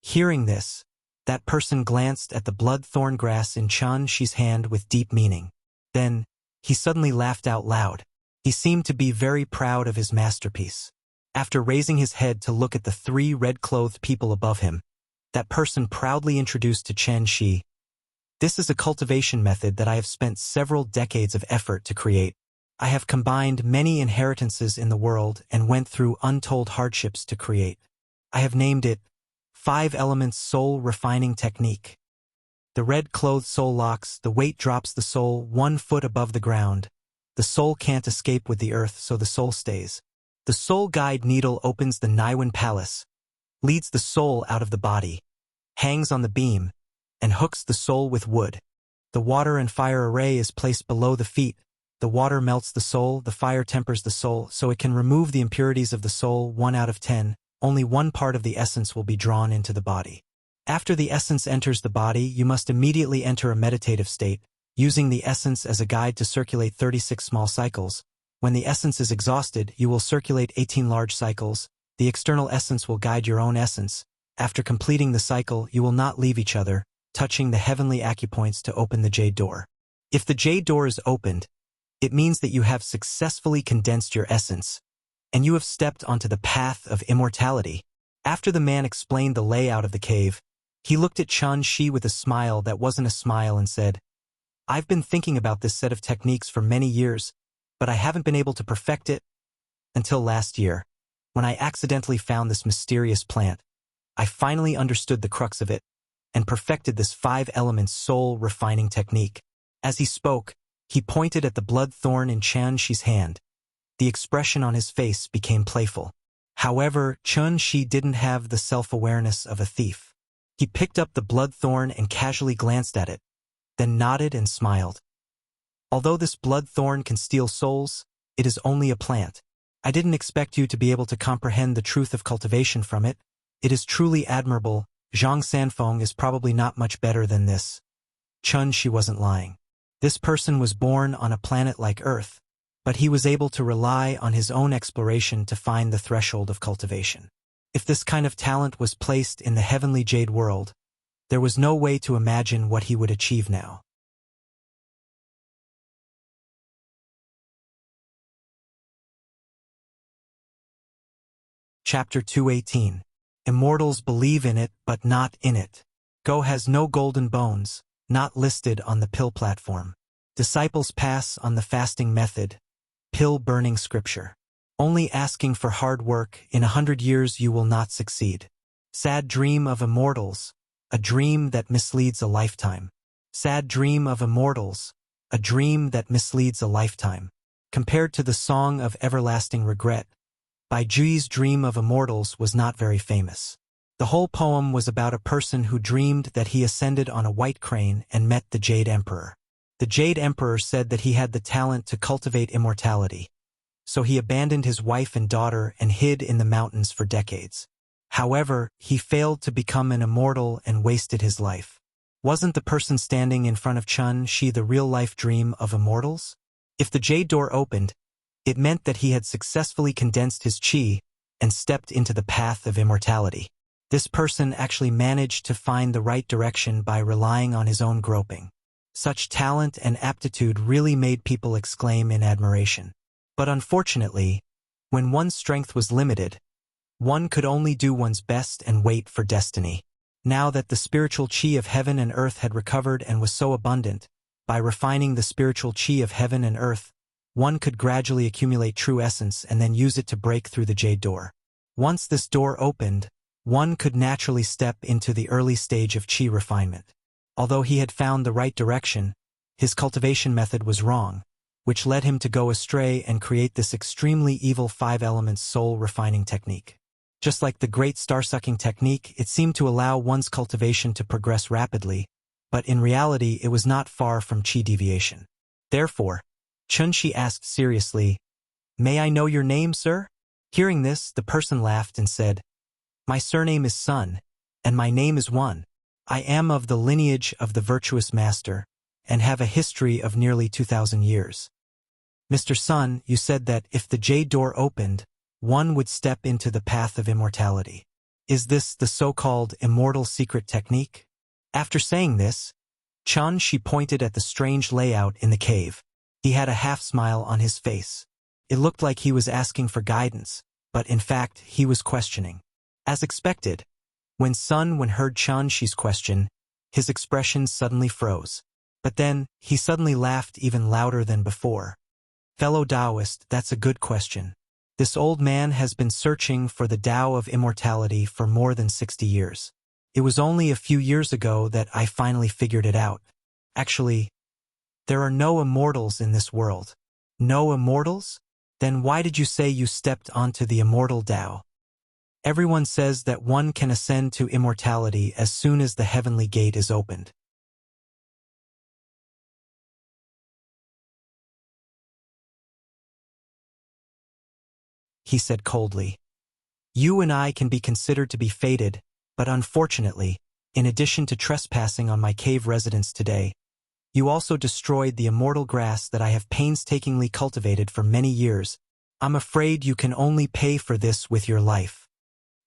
Hearing this, that person glanced at the blood-thorn grass in Chun Shi's hand with deep meaning. Then, he suddenly laughed out loud. He seemed to be very proud of his masterpiece. After raising his head to look at the three red-clothed people above him, that person proudly introduced to Chun Shi, "This is a cultivation method that I have spent several decades of effort to create. I have combined many inheritances in the world and went through untold hardships to create. I have named it 5 Elements Soul Refining Technique. The red-clothed soul locks, the weight drops the soul 1 foot above the ground. The soul can't escape with the earth, so the soul stays. The soul guide needle opens the Naiwan Palace, leads the soul out of the body, hangs on the beam, and hooks the soul with wood. The water and fire array is placed below the feet. The water melts the soul, the fire tempers the soul, so it can remove the impurities of the soul 1 out of 10. Only one part of the essence will be drawn into the body. After the essence enters the body, you must immediately enter a meditative state, using the essence as a guide to circulate 36 small cycles. When the essence is exhausted, you will circulate 18 large cycles. The external essence will guide your own essence. After completing the cycle, you will not leave each other, touching the heavenly acupoints to open the jade door. If the jade door is opened, it means that you have successfully condensed your essence, and you have stepped onto the path of immortality. After the man explained the layout of the cave, he looked at Chun Shi with a smile that wasn't a smile and said, "I've been thinking about this set of techniques for many years, but I haven't been able to perfect it until last year, when I accidentally found this mysterious plant. I finally understood the crux of it and perfected this 5 elements soul refining technique." As he spoke, he pointed at the blood thorn in Chun Shi's hand. The expression on his face became playful. However, Chun Shi didn't have the self-awareness of a thief. He picked up the blood thorn and casually glanced at it, then nodded and smiled. "Although this blood thorn can steal souls, it is only a plant. I didn't expect you to be able to comprehend the truth of cultivation from it. It is truly admirable. Zhang Sanfeng is probably not much better than this." Chun Shi wasn't lying. This person was born on a planet like Earth, but he was able to rely on his own exploration to find the threshold of cultivation. If this kind of talent was placed in the heavenly jade world, there was no way to imagine what he would achieve now. Chapter 218. Immortals believe in it but not in it. Go has no golden bones, not listed on the pill platform. Disciples pass on the fasting method, pill-burning scripture. Only asking for hard work, in 100 years you will not succeed. Sad dream of immortals, a dream that misleads a lifetime. Sad dream of immortals, a dream that misleads a lifetime. Compared to the Song of Everlasting Regret, Bai Juyi's dream of immortals was not very famous. The whole poem was about a person who dreamed that he ascended on a white crane and met the Jade Emperor. The Jade Emperor said that he had the talent to cultivate immortality, so he abandoned his wife and daughter and hid in the mountains for decades. However, he failed to become an immortal and wasted his life. Wasn't the person standing in front of Chun-Shi the real-life dream of immortals? If the jade door opened, it meant that he had successfully condensed his chi and stepped into the path of immortality. This person actually managed to find the right direction by relying on his own groping. Such talent and aptitude really made people exclaim in admiration. But unfortunately, when one's strength was limited, one could only do one's best and wait for destiny. Now that the spiritual chi of heaven and earth had recovered and was so abundant, by refining the spiritual chi of heaven and earth, one could gradually accumulate true essence and then use it to break through the jade door. Once this door opened, one could naturally step into the early stage of chi refinement. Although he had found the right direction, his cultivation method was wrong, which led him to go astray and create this extremely evil 5-element soul refining technique. Just like the great star-sucking technique, it seemed to allow one's cultivation to progress rapidly, but in reality it was not far from chi deviation. Therefore, Chun-Shi asked seriously, "May I know your name, sir?" Hearing this, the person laughed and said, "My surname is Sun, and my name is One. I am of the lineage of the virtuous master, and have a history of nearly 2,000 years. Mr. Sun, you said that if the jade door opened, one would step into the path of immortality. Is this the so-called immortal secret technique?" After saying this, Chun-Shi pointed at the strange layout in the cave. He had a half-smile on his face. It looked like he was asking for guidance, but in fact he was questioning. As expected, when Sun heard Chun-Shi's question, his expression suddenly froze. But then, he suddenly laughed even louder than before. "Fellow Taoist, that's a good question. This old man has been searching for the Tao of immortality for more than 60 years. It was only a few years ago that I finally figured it out. Actually, there are no immortals in this world." "No immortals? Then why did you say you stepped onto the immortal Tao?" "Everyone says that one can ascend to immortality as soon as the heavenly gate is opened." He said coldly. "You and I can be considered to be fated, but unfortunately, in addition to trespassing on my cave residence today, you also destroyed the immortal grass that I have painstakingly cultivated for many years. I'm afraid you can only pay for this with your life."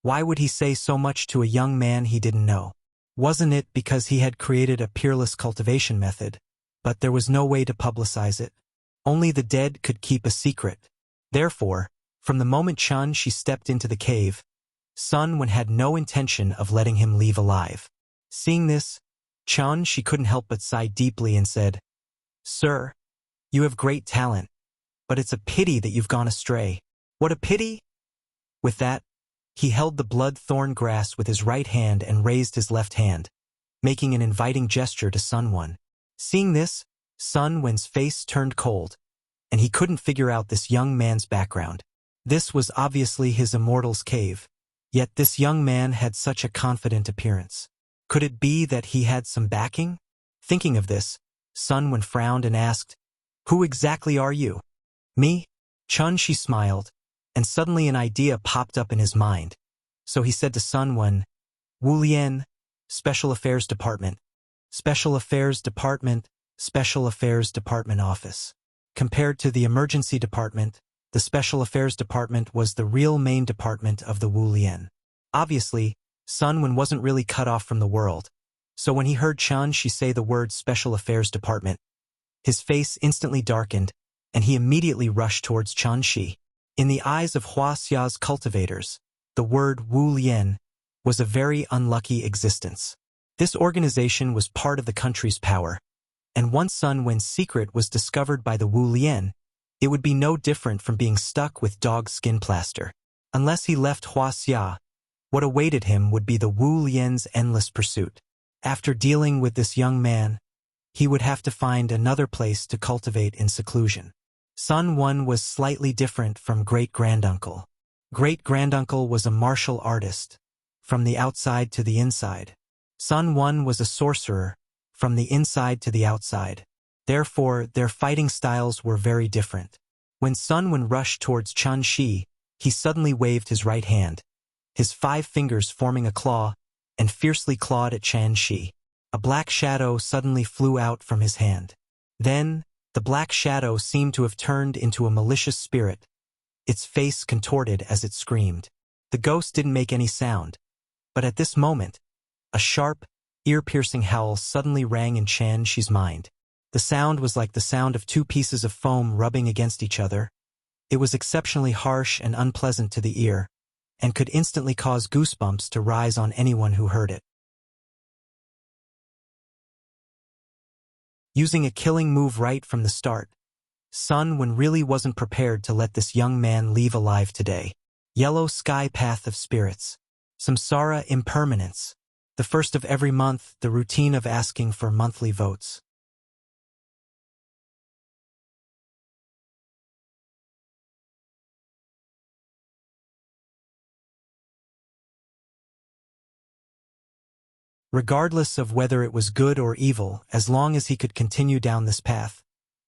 Why would he say so much to a young man he didn't know? Wasn't it because he had created a peerless cultivation method, but there was no way to publicize it? Only the dead could keep a secret. Therefore, from the moment Chun-Shi stepped into the cave, Sun had no intention of letting him leave alive. Seeing this, Chun-Shi couldn't help but sigh deeply and said, "Sir, you have great talent, but it's a pity that you've gone astray." "What a pity?" With that, he held the blood-thorn grass with his right hand and raised his left hand, making an inviting gesture to Sun. Seeing this, Sun's face turned cold, and he couldn't figure out this young man's background. This was obviously his immortal's cave, yet this young man had such a confident appearance. Could it be that he had some backing? Thinking of this, Sun frowned and asked, "Who exactly are you?" "Me?" Chun-Shi smiled, and suddenly an idea popped up in his mind. So he said to Sun, "Wu Lian, Special Affairs Department. Special Affairs Department, Special Affairs Department Office." Compared to the Emergency Department, the Special Affairs Department was the real main department of the Wu Lian. Obviously, Sun wasn't really cut off from the world, so when he heard Chun-Shi say the word Special Affairs Department, his face instantly darkened, and he immediately rushed towards Chun-Shi. In the eyes of Wuxia's cultivators, the word Wu Lian was a very unlucky existence. This organization was part of the country's power, and once Sun's secret was discovered by the Wu Lian, it would be no different from being stuck with dog skin plaster. Unless he left Wuxia, what awaited him would be the Wu Lian's endless pursuit. After dealing with this young man, he would have to find another place to cultivate in seclusion. Sun was slightly different from great-granduncle. Great-granduncle was a martial artist, from the outside to the inside. Sun Quan was a sorcerer, from the inside to the outside. Therefore, their fighting styles were very different. When Sun Quan rushed towards Chen Shi, he suddenly waved his right hand, his 5 fingers forming a claw, and fiercely clawed at Chen Shi. A black shadow suddenly flew out from his hand. Then, the black shadow seemed to have turned into a malicious spirit, its face contorted as it screamed. The ghost didn't make any sound, but at this moment, a sharp, ear-piercing howl suddenly rang in Chen Shi's mind. The sound was like the sound of 2 pieces of foam rubbing against each other. It was exceptionally harsh and unpleasant to the ear, and could instantly cause goosebumps to rise on anyone who heard it. Using a killing move right from the start, Sun Quan really wasn't prepared to let this young man leave alive today. Yellow Sky Path of Spirits. Samsara Impermanence. The first of every month, the routine of asking for monthly votes. Regardless of whether it was good or evil, as long as he could continue down this path,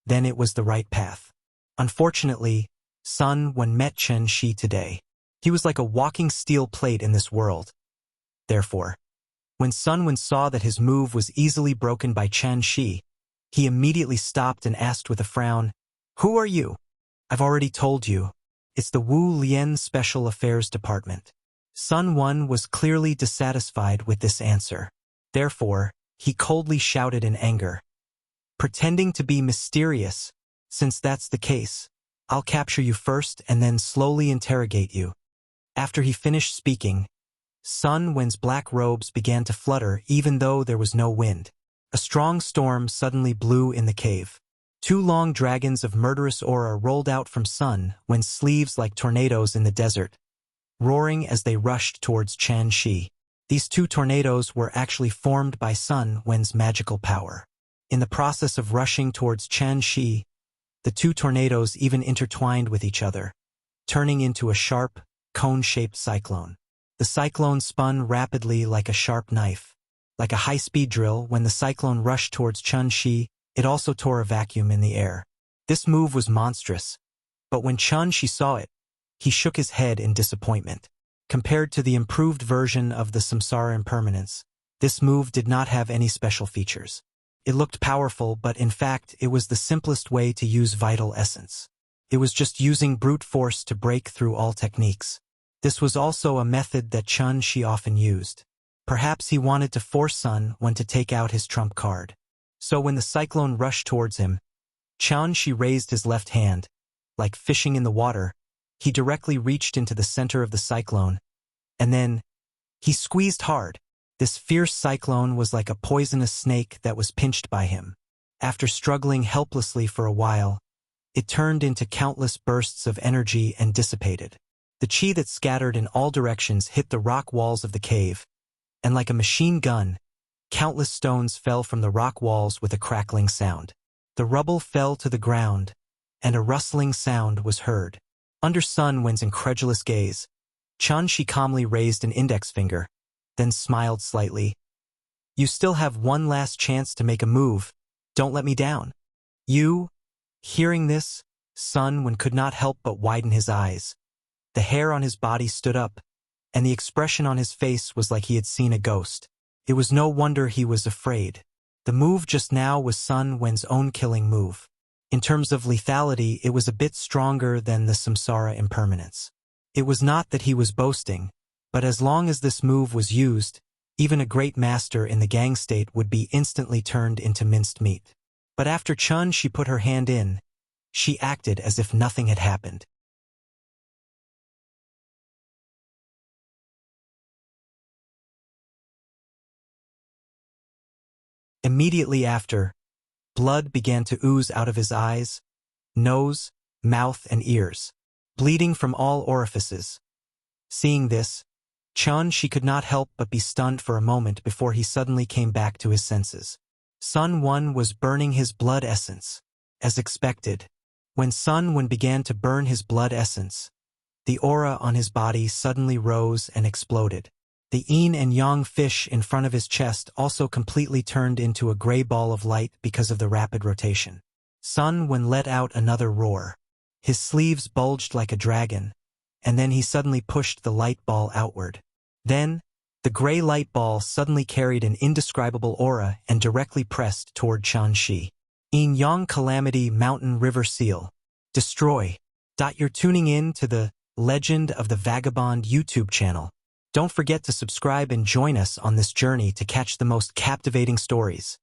then it was the right path. Unfortunately, Sun Quan met Chen Shi today. He was like a walking steel plate in this world. Therefore, when Sun Quan saw that his move was easily broken by Chen Shi, he immediately stopped and asked with a frown, "Who are you?" "I've already told you. It's the Wu Lian Special Affairs Department." Sun Quan was clearly dissatisfied with this answer. Therefore, he coldly shouted in anger, "Pretending to be mysterious, since that's the case, I'll capture you first and then slowly interrogate you." After he finished speaking, Sun Quan's black robes began to flutter even though there was no wind. A strong storm suddenly blew in the cave. 2 long dragons of murderous aura rolled out from Sun Quan's sleeves like tornadoes in the desert, roaring as they rushed towards Chen Shi. These 2 tornadoes were actually formed by Sun Quan's magical power. In the process of rushing towards Chen Shi, the 2 tornadoes even intertwined with each other, turning into a sharp, cone-shaped cyclone. The cyclone spun rapidly like a sharp knife. Like a high-speed drill, when the cyclone rushed towards Chen Shi, it also tore a vacuum in the air. This move was monstrous, but when Chen Shi saw it, he shook his head in disappointment. Compared to the improved version of the Samsara Impermanence, this move did not have any special features. It looked powerful, but in fact, it was the simplest way to use vital essence. It was just using brute force to break through all techniques. This was also a method that Chen Shi often used. Perhaps he wanted to force Sun Quan to take out his trump card. So when the cyclone rushed towards him, Chen Shi raised his left hand. Like fishing in the water, he directly reached into the center of the cyclone, and then he squeezed hard. This fierce cyclone was like a poisonous snake that was pinched by him. After struggling helplessly for a while, it turned into countless bursts of energy and dissipated. The chi that scattered in all directions hit the rock walls of the cave, and like a machine gun, countless stones fell from the rock walls with a crackling sound. The rubble fell to the ground, and a rustling sound was heard. Under Sun Quan's incredulous gaze, Chen Shi calmly raised an index finger, then smiled slightly. "You still have one last chance to make a move. Don't let me down." "You?" Hearing this, Sun Quan could not help but widen his eyes. The hair on his body stood up, and the expression on his face was like he had seen a ghost. It was no wonder he was afraid. The move just now was Sun Quan's own killing move. In terms of lethality, it was a bit stronger than the Samsara Impermanence. It was not that he was boasting, but as long as this move was used, even a great master in the gang state would be instantly turned into minced meat. But after Chen Shi put her hand in, she acted as if nothing had happened. Immediately after, blood began to ooze out of his eyes, nose, mouth, and ears, bleeding from all orifices. Seeing this, Chen Shi could not help but be stunned for a moment before he suddenly came back to his senses. Sun Quan was burning his blood essence. As expected, when Sun Quan began to burn his blood essence, the aura on his body suddenly rose and exploded. The yin and yang fish in front of his chest also completely turned into a gray ball of light because of the rapid rotation. Sun When let out another roar. His sleeves bulged like a dragon, and then he suddenly pushed the light ball outward. Then, the gray light ball suddenly carried an indescribable aura and directly pressed toward Shanxi. Yin Yang Calamity Mountain River Seal. Destroy. You're tuning in to the Legend of the Vagabond YouTube channel. Don't forget to subscribe and join us on this journey to catch the most captivating stories.